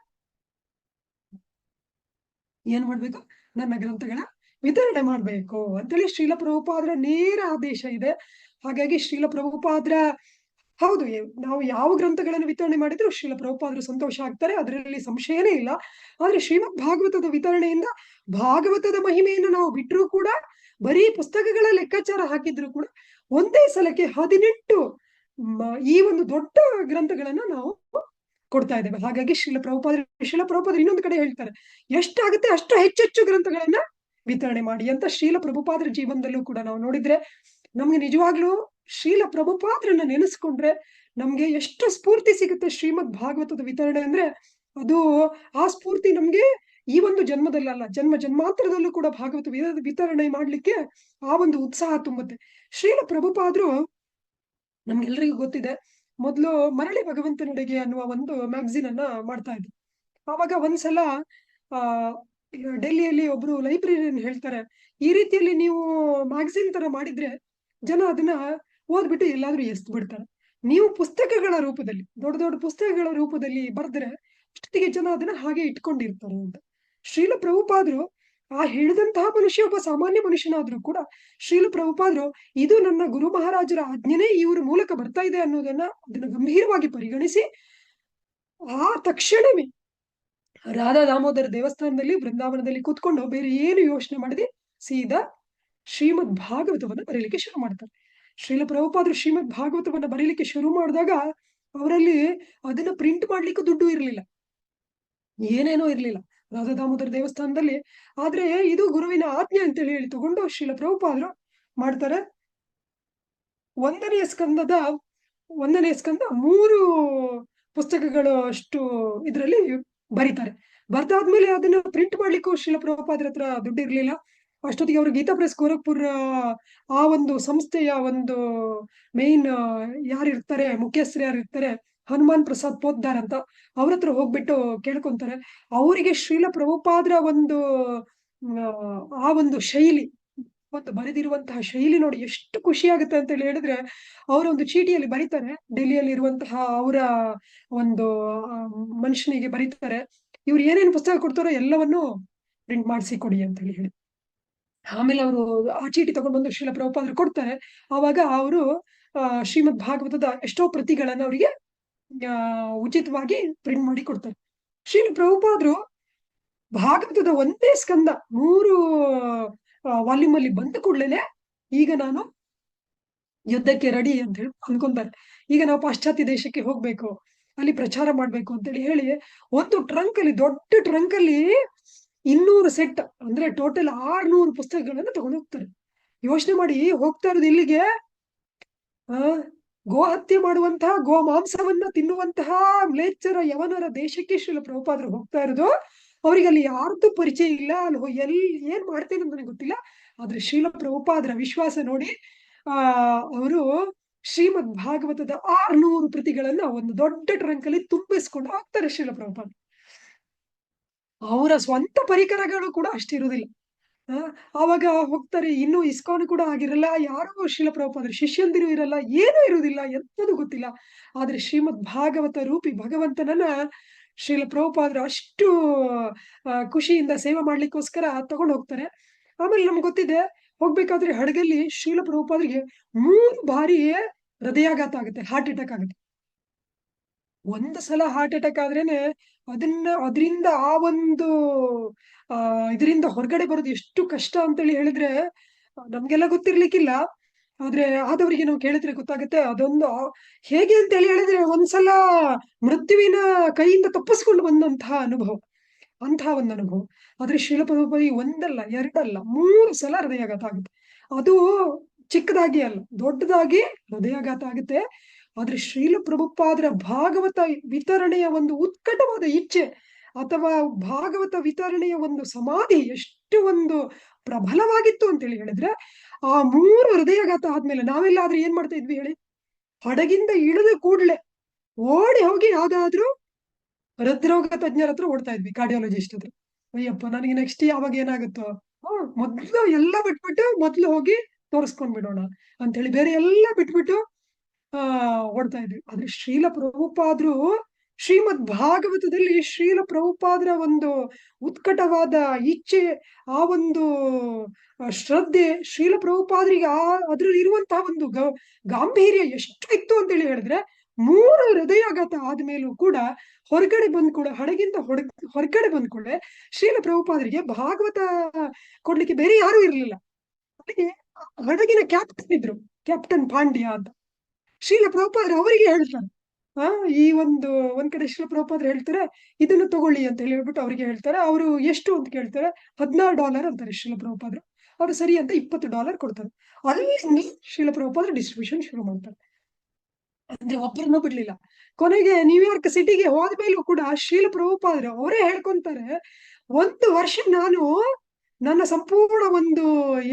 ಏನ್ ಮಾಡ್ಬೇಕು, ನನ್ನ ಗ್ರಂಥಗಳ ವಿತರಣೆ ಮಾಡ್ಬೇಕು ಅಂತೇಳಿ ಶ್ರೀಲ ಪ್ರಭುಪಾದರ ನೇರ ಆದೇಶ ಇದೆ. ಹಾಗಾಗಿ ಶ್ರೀಲ ಪ್ರಭುಪಾದರ, ಹೌದು, ನಾವು ಯಾವ ಗ್ರಂಥಗಳನ್ನು ವಿತರಣೆ ಮಾಡಿದ್ರು ಶ್ರೀಲ ಪ್ರಭುಪಾದರು ಸಂತೋಷ ಆಗ್ತಾರೆ, ಅದರಲ್ಲಿ ಸಂಶಯನೇ ಇಲ್ಲ. ಆದ್ರೆ ಶ್ರೀಮದ್ ಭಾಗವತದ ವಿತರಣೆಯಿಂದ ಭಾಗವತದ ಮಹಿಮೆಯನ್ನು ನಾವು ಬಿಟ್ಟರೂ ಕೂಡ, ಬರೀ ಪುಸ್ತಕಗಳ ಲೆಕ್ಕಾಚಾರ ಹಾಕಿದ್ರು ಕೂಡ ಒಂದೇ ಸಲಕ್ಕೆ 18 ಈ ಒಂದು ದೊಡ್ಡ ಗ್ರಂಥಗಳನ್ನ ನಾವು ಕೊಡ್ತಾ ಇದ್ದೇವೆ. ಹಾಗಾಗಿ ಶ್ರೀಲ ಪ್ರಭುಪಾದರು ಇನ್ನೊಂದು ಕಡೆ ಹೇಳ್ತಾರೆ, ಎಷ್ಟಾಗುತ್ತೆ ಅಷ್ಟು ಹೆಚ್ಚೆಚ್ಚು ಗ್ರಂಥಗಳನ್ನ ವಿತರಣೆ ಮಾಡಿ ಅಂತ. ಶ್ರೀಲ ಪ್ರಭುಪಾದರ ಜೀವನದಲ್ಲೂ ಕೂಡ ನಾವು ನೋಡಿದ್ರೆ ನಮ್ಗೆ ನಿಜವಾಗ್ಲೂ ಶ್ರೀಲ ಪ್ರಭುಪಾದರನ್ನ ನೆನೆಸ್ಕೊಂಡ್ರೆ ನಮ್ಗೆ ಎಷ್ಟು ಸ್ಫೂರ್ತಿ ಸಿಗುತ್ತೆ ಶ್ರೀಮದ್ ಭಾಗವತದ ವಿತರಣೆ ಅಂದ್ರೆ. ಅದು ಆ ಸ್ಫೂರ್ತಿ ನಮ್ಗೆ ಈ ಒಂದು ಜನ್ಮದಲ್ಲಲ್ಲ, ಜನ್ಮಾಂತರದಲ್ಲೂ ಕೂಡ ಭಾಗವತ ವಿತರಣೆ ಮಾಡ್ಲಿಕ್ಕೆ ಆ ಒಂದು ಉತ್ಸಾಹ ತುಂಬುತ್ತೆ. ಶ್ರೀಲ ಪ್ರಭುಪಾದರು ನಮ್ಗೆಲ್ರಿಗೂ ಗೊತ್ತಿದೆ, ಮೊದಲು ಮರಳಿ ಭಗವಂತನೆಡೆಗೆ ಅನ್ನುವ ಒಂದು ಮ್ಯಾಗಝಿನ್ ಅನ್ನ ಮಾಡ್ತಾ ಇದ್ರು. ಆವಾಗ ಒಂದ್ಸಲ ಡೆಲ್ಲಿಯಲ್ಲಿ ಒಬ್ರು ಲೈಬ್ರರಿಯನ್ ಹೇಳ್ತಾರೆ, ಈ ರೀತಿಯಲ್ಲಿ ನೀವು ಮ್ಯಾಗಝಿನ್ ತರ ಮಾಡಿದ್ರೆ ಜನ ಅದನ್ನ ಓದ್ಬಿಟ್ಟು ಎಲ್ಲಾದ್ರೂ ಎಸ್ದು ಬಿಡ್ತಾರೆ. ನೀವು ಪುಸ್ತಕಗಳ ರೂಪದಲ್ಲಿ, ದೊಡ್ಡ ದೊಡ್ಡ ಪುಸ್ತಕಗಳ ರೂಪದಲ್ಲಿ ಬರೆದ್ರೆ ಅಷ್ಟೊತ್ತಿಗೆ ಜನ ಅದನ್ನ ಹಾಗೆ ಇಟ್ಕೊಂಡಿರ್ತಾರೆ ಅಂತ. ಶ್ರೀಲ ಪ್ರಭುಪಾದರು ಆ ಹೇಳಿದಂತಹ ಮನುಷ್ಯ ಒಬ್ಬ ಸಾಮಾನ್ಯ ಮನುಷ್ಯನಾದ್ರೂ ಕೂಡ ಶ್ರೀಲ ಪ್ರಭುಪಾದರು ಇದು ನನ್ನ ಗುರು ಮಹಾರಾಜರ ಆಜ್ಞೆನೇ ಇವ್ರ ಮೂಲಕ ಬರ್ತಾ ಇದೆ ಅನ್ನೋದನ್ನ ಅದನ್ನ ಗಂಭೀರವಾಗಿ ಪರಿಗಣಿಸಿ ಆ ತಕ್ಷಣವೇ ರಾಧಾ ದಾಮೋದರ ದೇವಸ್ಥಾನದಲ್ಲಿ ಬೃಂದಾವನದಲ್ಲಿ ಕೂತ್ಕೊಂಡು ಬೇರೆ ಏನು ಯೋಚನೆ ಮಾಡದೆ ಸೀದಾ ಶ್ರೀಮದ್ ಭಾಗವತವನ್ನ ಬರೀಲಿಕ್ಕೆ ಶುರು ಮಾಡ್ತಾರೆ. ಶ್ರೀಲ ಪ್ರಭುಪಾದರು ಶ್ರೀಮದ್ ಭಾಗವತವನ್ನ ಬರೀಲಿಕ್ಕೆ ಶುರು ಮಾಡಿದಾಗ ಅವರಲ್ಲಿ ಅದನ್ನ ಪ್ರಿಂಟ್ ಮಾಡ್ಲಿಕ್ಕೂ ದುಡ್ಡು ಇರಲಿಲ್ಲ, ಏನೇನೋ ಇರ್ಲಿಲ್ಲ ರಾಧಾ ದಾಮೋದರ ದೇವಸ್ಥಾನದಲ್ಲಿ. ಆದ್ರೆ ಇದು ಗುರುವಿನ ಆಜ್ಞೆ ಅಂತೇಳಿ ಹೇಳಿ ತಗೊಂಡು ಶ್ರೀಲ ಪ್ರಭುಪಾದರು ಮಾಡ್ತಾರೆ. 1ನೇ ಸ್ಕಂದ 3 ಪುಸ್ತಕಗಳು ಅಷ್ಟು ಇದ್ರಲ್ಲಿ ಬರೀತಾರೆ. ಬರ್ದಾದ್ಮೇಲೆ ಅದನ್ನ ಪ್ರಿಂಟ್ ಮಾಡ್ಲಿಕ್ಕೂ ಶ್ರೀಲ ಪ್ರಭುಪಾದರ ಹತ್ರ ದುಡ್ಡು ಇರ್ಲಿಲ್ಲ. ಅಷ್ಟೊತ್ತಿಗೆ ಅವರು ಗೀತಾ ಪ್ರೆಸ್ ಗೋರಖ್ಪುರ್ ಆ ಒಂದು ಸಂಸ್ಥೆಯ ಒಂದು ಮೇನ್ ಯಾರಿರ್ತಾರೆ, ಮುಖ್ಯಸ್ಥರು ಯಾರಿರ್ತಾರೆ, ಹನುಮಾನ್ ಪ್ರಸಾದ್ ಪೋದ್ದಾರ್ ಅಂತ, ಅವ್ರ ಹತ್ರ ಹೋಗ್ಬಿಟ್ಟು ಕೇಳ್ಕೊಂತಾರೆ. ಅವರಿಗೆ ಶ್ರೀಲ ಪ್ರಭುಪಾದ್ರ ಒಂದು ಆ ಒಂದು ಶೈಲಿ, ಒಂದು ಬರೆದಿರುವಂತಹ ಶೈಲಿ ನೋಡಿ ಎಷ್ಟು ಖುಷಿ ಆಗುತ್ತೆ ಅಂತ ಹೇಳಿದ್ರೆ, ಅವರ ಒಂದು ಚೀಟಿಯಲ್ಲಿ ಬರೀತಾರೆ, ಡೆಲ್ಲಿಯಲ್ಲಿ ಇರುವಂತಹ ಅವರ ಒಂದು ಮನುಷ್ಯನಿಗೆ ಬರೀತಾರೆ, ಇವ್ರು ಏನೇನು ಪುಸ್ತಕ ಕೊಡ್ತಾರೋ ಎಲ್ಲವನ್ನು ಪ್ರಿಂಟ್ ಮಾಡಿಸಿ ಕೊಡಿ ಅಂತ ಹೇಳಿ. ಆಮೇಲೆ ಅವರು ಆ ಚೀಟಿ ತಗೊಂಡು ಬಂದು ಶ್ರೀಲ ಪ್ರಭುಪಾದರು ಕೊಡ್ತಾರೆ. ಆವಾಗ ಅವರು ಶ್ರೀಮದ್ ಭಾಗವತದ ಎಷ್ಟೋ ಪ್ರತಿಗಳನ್ನ ಅವರಿಗೆ ಉಚಿತವಾಗಿ ಪ್ರಿಂಟ್ ಮಾಡಿ ಕೊಡ್ತಾರೆ. ಶ್ರೀಲ ಪ್ರಭುಪಾದರು ಭಾಗವತದ ಒಂದೇ ಸ್ಕಂದ 3 ವಾಲ್ಯೂಮ್ ಅಲ್ಲಿ ಬಂದ ಕೂಡಲೇ ಈಗ ನಾನು ಯುದ್ಧಕ್ಕೆ ರೆಡಿ ಅಂತ ಹೇಳಿ ಅನ್ಕೊಂತಾರೆ. ಈಗ ನಾವು ಪಾಶ್ಚಾತ್ಯ ದೇಶಕ್ಕೆ ಹೋಗ್ಬೇಕು, ಅಲ್ಲಿ ಪ್ರಚಾರ ಮಾಡ್ಬೇಕು ಅಂತೇಳಿ ಹೇಳಿ ಒಂದು ಟ್ರಂಕ್ ಅಲ್ಲಿ, ದೊಡ್ಡ ಟ್ರಂಕ್ ಅಲ್ಲಿ 200 ಸೆಟ್, ಅಂದ್ರೆ ಟೋಟಲ್ 600 ಪುಸ್ತಕಗಳನ್ನ ತಗೊಂಡು ಹೋಗ್ತಾರೆ. ಯೋಚನೆ ಮಾಡಿ, ಹೋಗ್ತಾ ಇರೋದು ಇಲ್ಲಿಗೆ ಗೋ ಹತ್ಯೆ ಮಾಡುವಂತಹ, ಗೋ ಮಾಂಸವನ್ನ ತಿನ್ನುವಂತಹ ಮ್ಲೇಚ್ಛರ ಯವನರ ದೇಶಕ್ಕೆ ಶ್ರೀಲ ಪ್ರಭುಪಾದರು ಹೋಗ್ತಾ ಇರೋದು. ಅವ್ರಿಗೆ ಅಲ್ಲಿ ಯಾರ್ದು ಪರಿಚಯ ಇಲ್ಲ, ಅಲ್ಲಿ ಏನ್ ಮಾಡ್ತೇನೆ ಅಂತ ನನಗೆ ಗೊತ್ತಿಲ್ಲ. ಆದ್ರೆ ಶ್ರೀಲ ಪ್ರಭುಪಾದರ ವಿಶ್ವಾಸ ನೋಡಿ, ಅವರು ಶ್ರೀಮದ್ ಭಾಗವತದ 600 ಪ್ರತಿಗಳನ್ನ ಒಂದು ದೊಡ್ಡ ಟ್ರಂಕ್ ಅಲ್ಲಿ ತುಂಬಿಸ್ಕೊಂಡು ಹೋಗ್ತಾರೆ ಶ್ರೀಲ ಪ್ರಭುಪಾದ. ಅವರ ಸ್ವಂತ ಪರಿಕರಗಳು ಕೂಡ ಅಷ್ಟಿರುವುದಿಲ್ಲ. ಆವಾಗ ಹೋಗ್ತಾರೆ, ಇನ್ನು ಇಸ್ಕಾನ್ ಕೂಡ ಆಗಿರಲ್ಲ, ಯಾರು ಶ್ರೀಲ ಪ್ರಭುಪಾದರ ಶಿಷ್ಯಂದಿರು ಇರಲ್ಲ, ಏನೂ ಇರುವುದಿಲ್ಲ, ಎಂತದು ಗೊತ್ತಿಲ್ಲ. ಆದ್ರೆ ಶ್ರೀಮದ್ ಭಾಗವತ ರೂಪಿ ಭಗವಂತನನ್ನ ಶ್ರೀಲ ಪ್ರಭುಪಾದರು ಅಷ್ಟು ಖುಷಿಯಿಂದ ಸೇವೆ ಮಾಡ್ಲಿಕ್ಕೋಸ್ಕರ ತಗೊಂಡು ಹೋಗ್ತಾರೆ. ಆಮೇಲೆ ನಮ್ಗೆ ಗೊತ್ತಿದೆ, ಹೋಗ್ಬೇಕಾದ್ರೆ ಹಡಗಲ್ಲಿ ಶ್ರೀಲ ಪ್ರಭುಪಾದರಿಗೆ 3 ಬಾರಿ ಹೃದಯಾಘಾತ ಆಗುತ್ತೆ, ಹಾರ್ಟ್ ಅಟ್ಯಾಕ್ ಆಗುತ್ತೆ. ಒಂದು ಸಲ ಹಾರ್ಟ್ ಅಟ್ಯಾಕ್ ಆದ್ರೇನೆ ಅದರಿಂದ ಆ ಒಂದು ಇದರಿಂದ ಹೊರಗಡೆ ಬರೋದು ಎಷ್ಟು ಕಷ್ಟ ಅಂತೇಳಿ ಹೇಳಿದ್ರೆ ನಮ್ಗೆಲ್ಲ ಗೊತ್ತಿರ್ಲಿಕ್ಕಿಲ್ಲ. ಆದ್ರೆ ಆದವರಿಗೆ ನಾವು ಕೇಳಿದ್ರೆ ಗೊತ್ತಾಗುತ್ತೆ ಅದೊಂದು ಹೇಗೆ ಅಂತ ಹೇಳಿದ್ರೆ, ಒಂದ್ಸಲ ಮೃತ್ಯುವಿನ ಕೈಯಿಂದ ತಪ್ಪಿಸ್ಕೊಂಡು ಬಂದಂತಹ ಅನುಭವ, ಅಂತಹ ಒಂದು ಅನುಭವ. ಆದ್ರೆ ಶ್ರೀಲ ಪ್ರಭುಪಾದರಿಗೆ 1 ಅಲ್ಲ 2 ಅಲ್ಲ 3 ಸಲ ಹೃದಯಾಘಾತ ಆಗುತ್ತೆ. ಅದು ಚಿಕ್ಕದಾಗಿ ಅಲ್ಲ, ದೊಡ್ಡದಾಗಿ ಹೃದಯಾಘಾತ ಆಗುತ್ತೆ. ಆದ್ರೆ ಶ್ರೀಲ ಪ್ರಭುಪಾದರ ಭಾಗವತ ವಿತರಣೆಯ ಒಂದು ಉತ್ಕಟವಾದ ಇಚ್ಛೆ ಅಥವಾ ಭಾಗವತ ವಿತರಣೆಯ ಒಂದು ಸಮಾಧಿ ಎಷ್ಟು ಒಂದು ಪ್ರಬಲವಾಗಿತ್ತು ಅಂತೇಳಿ ಹೇಳಿದ್ರೆ, ಆ 3 ಹೃದಯಾಘಾತ ಆದ್ಮೇಲೆ ನಾವೆಲ್ಲಾದ್ರೂ ಏನ್ ಮಾಡ್ತಾ ಇದ್ವಿ ಹೇಳಿ? ಹಡಗಿಂದ ಇಳಿದ ಕೂಡ್ಲೆ ಓಡಿ ಹೋಗಿ ಯಾವ್ದಾದ್ರು ಹೃದ್ರೋಗ ತಜ್ಞರ ಹತ್ರ ಓಡ್ತಾ ಇದ್ವಿ, ಕಾರ್ಡಿಯಾಲಜಿಸ್ಟ್ ಹತ್ರ. ಅಯ್ಯಪ್ಪ, ನನಗೆ ನೆಕ್ಸ್ಟ್ ಯಾವಾಗ ಏನಾಗುತ್ತೋ, ಮೊದ್ಲು ಎಲ್ಲ ಬಿಟ್ಬಿಟ್ಟು ಮೊದ್ಲು ಹೋಗಿ ತೋರಿಸ್ಕೊಂಡ್ ಬಿಡೋಣ ಅಂತ ಹೇಳಿ ಬೇರೆ ಎಲ್ಲ ಬಿಟ್ಬಿಟ್ಟು ಓಡ್ತಾ ಇದ್ವಿ. ಆದ್ರೆ ಶ್ರೀಲ ಪ್ರಭುಪಾದರು ಶ್ರೀಮದ್ ಭಾಗವತದಲ್ಲಿ ಶ್ರೀಲ ಪ್ರಭುಪಾದರ ಒಂದು ಉತ್ಕಟವಾದ ಇಚ್ಛೆ, ಆ ಒಂದು ಶ್ರದ್ಧೆ, ಶ್ರೀಲ ಪ್ರಭುಪಾದರಿಗೆ ಅದ್ರಲ್ಲಿ ಇರುವಂತಹ ಒಂದು ಗಾಂಭೀರ್ಯ ಎಷ್ಟು ಇತ್ತು ಅಂತೇಳಿ ಹೇಳಿದ್ರೆ, 3 ಹೃದಯಾಘಾತ ಆದ್ಮೇಲೂ ಕೂಡ ಹೊರಗಡೆ ಬಂದ್ಕೂಡ, ಹಡಗಿಂದ ಹೊರಗಡೆ ಬಂದ್ಕೂಡೆ ಶ್ರೀಲ ಪ್ರಭುಪಾದರಿಗೆ ಭಾಗವತ ಕೊಡ್ಲಿಕ್ಕೆ ಬೇರೆ ಯಾರು ಇರ್ಲಿಲ್ಲ. ಅದಕ್ಕೆ ಹಡಗಿನ ಕ್ಯಾಪ್ಟನ್ ಇದ್ರು, ಕ್ಯಾಪ್ಟನ್ ಪಾಂಡ್ಯ ಅಂತ. ಶ್ರೀಲ ಪ್ರಭುಪಾದರು ಅವರಿಗೆ ಹೇಳ್ತಾರೆ, ಈ ಒಂದ್ ಕಡೆ ಶ್ರೀಲ ಪ್ರಭುಪಾದರು ಹೇಳ್ತಾರೆ, ಇದನ್ನು ತಗೊಳ್ಳಿ ಅಂತ ಹೇಳ್ಬಿಟ್ಟು ಅವರಿಗೆ ಹೇಳ್ತಾರೆ. ಅವರು ಎಷ್ಟು ಅಂತ ಕೇಳ್ತಾರೆ, $16 ಅಂತಾರೆ ಶ್ರೀಲ ಪ್ರಭುಪಾದರು. ಅವರು ಸರಿ ಅಂತ $20 ಕೊಡ್ತಾರೆ. ಅಲ್ಲಿ ಶ್ರೀಲ ಪ್ರಭುಪಾದರು ಡಿಸ್ಟ್ರಿಬ್ಯೂಷನ್ ಶುರು ಮಾಡ್ತಾರೆ. ಅಂದ್ರೆ ಒಬ್ಬರನ್ನು ಬಿಡ್ಲಿಲ್ಲ. ಕೊನೆಗೆ ನ್ಯೂಯಾರ್ಕ್ ಸಿಟಿಗೆ ಹೋದ್ಮೇಲೂ ಕೂಡ ಶ್ರೀಲ ಪ್ರಭುಪಾದರು ಅವರೇ ಹೇಳ್ಕೊಂತಾರೆ, 1 ವರ್ಷ ನಾನು ನನ್ನ ಸಂಪೂರ್ಣ ಒಂದು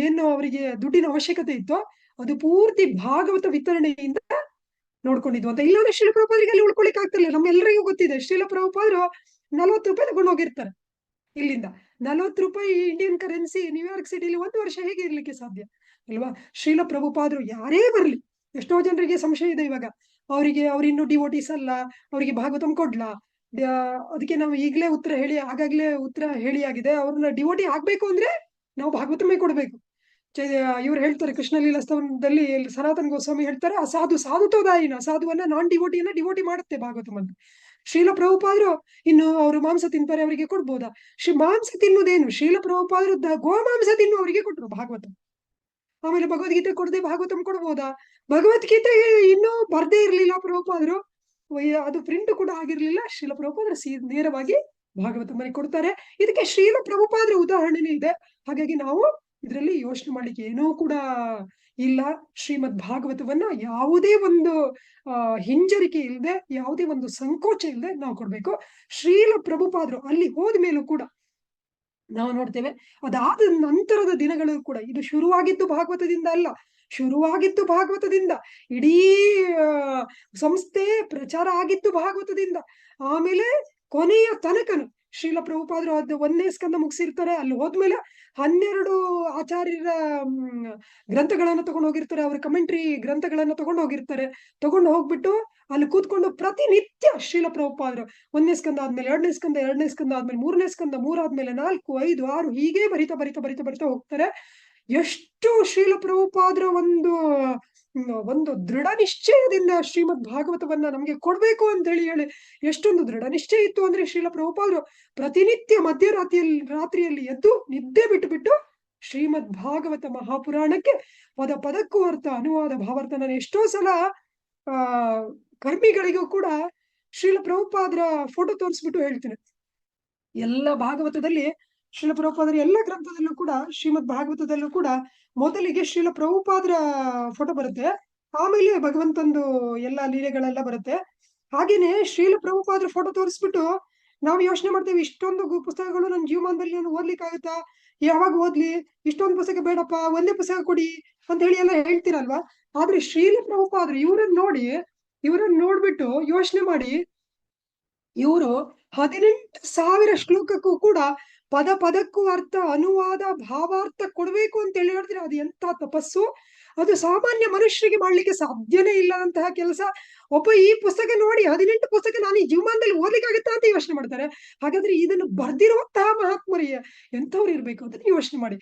ಏನು ಅವರಿಗೆ ದುಡ್ಡಿನ ಅವಶ್ಯಕತೆ ಇತ್ತೋ ಅದು ಪೂರ್ತಿ ಭಾಗವತ ವಿತರಣೆಯಿಂದ ನೋಡ್ಕೊಂಡಿದ್ವು ಅಂತ. ಇಲ್ಲಾಂದ್ರೆ ಶ್ರೀಲ ಪ್ರಭುಪಾದರಿಗೆ ಅಲ್ಲಿ ಉಳ್ಕೊಳಿಕ್ ಆಗ್ತಿಲ್ಲ. ನಮ್ಮೆಲ್ಲರಿಗೂ ಗೊತ್ತಿದೆ, ಶ್ರೀಲ ಪ್ರಭುಪಾದರು $40 ತಗೊಂಡು ಹೋಗಿರ್ತಾರೆ. ಇಲ್ಲಿಂದ $40 ಇಂಡಿಯನ್ ಕರೆನ್ಸಿ ನ್ಯೂಯಾರ್ಕ್ ಸಿಟಿಲಿ 1 ವರ್ಷ ಹೇಗೆ ಇರ್ಲಿಕ್ಕೆ ಸಾಧ್ಯ ಅಲ್ವಾ? ಶ್ರೀಲ ಪ್ರಭುಪಾದರು ಯಾರೇ ಬರ್ಲಿ, ಎಷ್ಟೋ ಜನರಿಗೆ ಸಂಶಯ ಇದೆ ಇವಾಗ, ಅವ್ರಿನ್ನು ಡಿವೋಟೀಸ್ ಅಲ್ಲ, ಅವರಿಗೆ ಭಾಗವತಂ ಕೊಡ್ಲಾ? ಅದಕ್ಕೆ ನಾವು ಈಗಲೇ ಉತ್ತರ ಹೇಳಿ, ಆಗಾಗ್ಲೇ ಉತ್ತರ ಹೇಳಿ ಆಗಿದೆ. ಅವ್ರನ್ನ ಡಿವೋಟಿ ಆಗ್ಬೇಕು ಅಂದ್ರೆ ನಾವು ಭಾಗವತಮೇ ಕೊಡ್ಬೇಕು. ಇವ್ರು ಹೇಳ್ತಾರೆ, ಕೃಷ್ಣ ಲೀಲಾಸ್ತವನದಲ್ಲಿ ಸನಾತನ ಗೋಸ್ವಾಮಿ ಹೇಳ್ತಾರೆ, ಅಸಾಧು ಸಾಧುತೋದಾಯಿನ, ಅಸಾಧುವನ್ನ ನಾನ್ ಡಿವೋಟಿಯನ್ನ ಡಿವೋಟಿ ಮಾಡುತ್ತೆ ಭಾಗವತಂ ಅಂತ. ಶ್ರೀಲ ಪ್ರಭುಪಾದರು ಇನ್ನು ಅವರು ಮಾಂಸ ತಿಂತಾರೆ, ಅವರಿಗೆ ಕೊಡ್ಬೋದಾ? ಮಾಂಸ ತಿನ್ನುವುದೇನು? ಶ್ರೀಲ ಪ್ರಭುಪಾದರು ಗೋಮಾಂಸ ತಿನ್ನುವವರಿಗೆ ಕೊಟ್ರು ಭಾಗವತ. ಆಮೇಲೆ ಭಗವದ್ಗೀತೆ ಕೊಡದೆ ಭಾಗವತಂ ಕೊಡ್ಬೋದಾ? ಭಗವದ್ಗೀತೆ ಇನ್ನೂ ಬರ್ದೇ ಇರ್ಲಿಲ್ಲ ಪ್ರಭುಪಾದರು, ಅದು ಪ್ರಿಂಟ್ ಕೂಡ ಆಗಿರ್ಲಿಲ್ಲ. ಶ್ರೀಲ ಪ್ರಭುಪಾದರು ನೇರವಾಗಿ ಭಾಗವತಮನೆ ಕೊಡ್ತಾರೆ. ಇದಕ್ಕೆ ಶ್ರೀಲ ಪ್ರಭುಪಾದರ ಉದಾಹರಣೆನೇ ಇದೆ. ಹಾಗಾಗಿ ನಾವು ಇದರಲ್ಲಿ ಯೋಚನೆ ಮಾಡ್ಲಿಕ್ಕೆ ಏನೂ ಕೂಡ ಇಲ್ಲ. ಶ್ರೀಮದ್ ಭಾಗವತವನ್ನ ಯಾವುದೇ ಒಂದು ಹಿಂಜರಿಕೆ ಇಲ್ಲದೆ, ಯಾವುದೇ ಒಂದು ಸಂಕೋಚ ಇಲ್ಲದೆ ನಾವು ಕೊಡ್ಬೇಕು. ಶ್ರೀಲ ಪ್ರಭುಪಾದರು ಅಲ್ಲಿ ಹೋದ್ಮೇಲೂ ಕೂಡ ನಾವು ನೋಡ್ತೇವೆ. ಅದಾದ ನಂತರದ ದಿನಗಳು ಕೂಡ ಇದು ಶುರುವಾಗಿದ್ದು ಭಾಗವತದಿಂದ ಅಲ್ಲ, ಶುರುವಾಗಿದ್ದು ಭಾಗವತದಿಂದ, ಇಡೀ ಸಂಸ್ಥೆ ಪ್ರಚಾರ ಆಗಿದ್ದು ಭಾಗವತದಿಂದ. ಆಮೇಲೆ ಕೊನೆಯ ತನಕನು ಶ್ರೀಲ ಪ್ರಭುಪಾದರು ಅದು 1ನೇ ಸ್ಕಂದ ಮುಗಿಸಿರ್ತಾರೆ. ಅಲ್ಲಿ ಹೋದ್ಮೇಲೆ 12 ಆಚಾರ್ಯರ ಗ್ರಂಥಗಳನ್ನ ತಗೊಂಡು ಹೋಗಿರ್ತಾರೆ, ಅವ್ರ ಕಮೆಂಟ್ರಿ ಗ್ರಂಥಗಳನ್ನ ತಗೊಂಡು ಹೋಗಿರ್ತಾರೆ. ತಗೊಂಡು ಹೋಗ್ಬಿಟ್ಟು ಅಲ್ಲಿ ಕೂತ್ಕೊಂಡು ಪ್ರತಿನಿತ್ಯ ಶ್ರೀಲ ಪ್ರಭುಪಾದರು 1ನೇ ಸ್ಕಂದ ಆದ್ಮೇಲೆ 2ನೇ ಸ್ಕಂದ, 2ನೇ ಸ್ಕಂದ ಆದ್ಮೇಲೆ 3ನೇ ಸ್ಕಂದ, 3 ಆದ್ಮೇಲೆ 4, 5, 6 ಹೀಗೆ ಬರಿತಾ ಬರಿತಾ ಬರಿತಾ ಬರಿತಾ ಹೋಗ್ತಾರೆ. ಎಷ್ಟು ಶ್ರೀಲ ಪ್ರಭುಪಾದರ ಒಂದು ದೃಢ ನಿಶ್ಚಯದಿಂದ ಶ್ರೀಮದ್ ಭಾಗವತವನ್ನ ನಮ್ಗೆ ಕೊಡ್ಬೇಕು ಅಂತ ಹೇಳಿ ಎಷ್ಟೊಂದು ದೃಢ ನಿಶ್ಚಯ ಇತ್ತು ಅಂದ್ರೆ ಶ್ರೀಲ ಪ್ರಭುಪಾದರು ಪ್ರತಿನಿತ್ಯ ರಾತ್ರಿಯಲ್ಲಿ ಎದ್ದು ನಿದ್ದೆ ಬಿಟ್ಟು ಶ್ರೀಮದ್ ಭಾಗವತ ಮಹಾಪುರಾಣಕ್ಕೆ ಪದ ಪದಕ್ಕೂ ಅರ್ಥ, ಅನುವಾದ, ಭಾವಾರ್ಥ. ನಾನು ಎಷ್ಟೋ ಸಲ ಕರ್ಮಿಗಳಿಗೂ ಕೂಡ ಶ್ರೀಲ ಪ್ರಭುಪಾದರ ಫೋಟೋ ತೋರಿಸ್ಬಿಟ್ಟು ಹೇಳ್ತೇನೆ. ಎಲ್ಲ ಭಾಗವತದಲ್ಲಿ ಶ್ರೀಲ ಪ್ರಭುಪಾದರ ಎಲ್ಲ ಗ್ರಂಥದಲ್ಲೂ ಕೂಡ, ಶ್ರೀಮದ್ ಭಾಗವತದಲ್ಲೂ ಕೂಡ ಮೊದಲಿಗೆ ಶ್ರೀಲ ಪ್ರಭುಪಾದರ ಫೋಟೋ ಬರುತ್ತೆ, ಆಮೇಲೆ ಭಗವಂತಂದು ಎಲ್ಲ ಲೀಲೆಗಳೆಲ್ಲ ಬರುತ್ತೆ. ಹಾಗೇನೆ ಶ್ರೀಲ ಪ್ರಭುಪಾದರ ಫೋಟೋ ತೋರಿಸ್ಬಿಟ್ಟು ನಾವು ಯೋಚನೆ ಮಾಡ್ತೇವೆ, ಇಷ್ಟೊಂದು ಪುಸ್ತಕಗಳು ನನ್ನ ಜೀವಮಾನದಲ್ಲಿ ನಾನು ಓದ್ಲಿಕ್ಕಾಗತ್ತಾ, ಯಾವಾಗ ಓದ್ಲಿ, ಇಷ್ಟೊಂದು ಪುಸ್ತಕ ಬೇಡಪ್ಪ, ಒಂದೇ ಪುಸ್ತಕ ಕೊಡಿ ಅಂತ ಹೇಳಿ ಎಲ್ಲ ಹೇಳ್ತೀರಲ್ವಾ. ಆದ್ರೆ ಶ್ರೀಲ ಪ್ರಭುಪಾದರು ಇವರನ್ನ ನೋಡ್ಬಿಟ್ಟು ಯೋಚನೆ ಮಾಡಿ, ಇವರು 18,000 ಶ್ಲೋಕಕ್ಕೂ ಕೂಡ ಪದ ಪದಕ್ಕೂ ಅರ್ಥ, ಅನುವಾದ, ಭಾವಾರ್ಥ ಕೊಡ್ಬೇಕು ಅಂತ ಹೇಳಿದ್ರೆ ಅದು ಎಂತ ತಪಸ್ಸು. ಅದು ಸಾಮಾನ್ಯ ಮನುಷ್ಯರಿಗೆ ಮಾಡ್ಲಿಕ್ಕೆ ಸಾಧ್ಯನೇ ಇಲ್ಲ ಅಂತಹ ಕೆಲಸ. ಒಬ್ಬ ಈ ಪುಸ್ತಕ ನೋಡಿ 18 ಪುಸ್ತಕ ನಾನು ಈ ಜೀವಮಾನದಲ್ಲಿ ಓದ್ಲಿಕ್ಕಾಗತ್ತಾ ಅಂತ ಯೋಚನೆ ಮಾಡ್ತಾರೆ. ಹಾಗಾದ್ರೆ ಇದನ್ನು ಬರ್ದಿರುವಂತಹ ಮಹಾತ್ಮರು ಎಂಥವ್ರು ಇರ್ಬೇಕು ಅದನ್ನ ಯೋಚನೆ ಮಾಡಿ.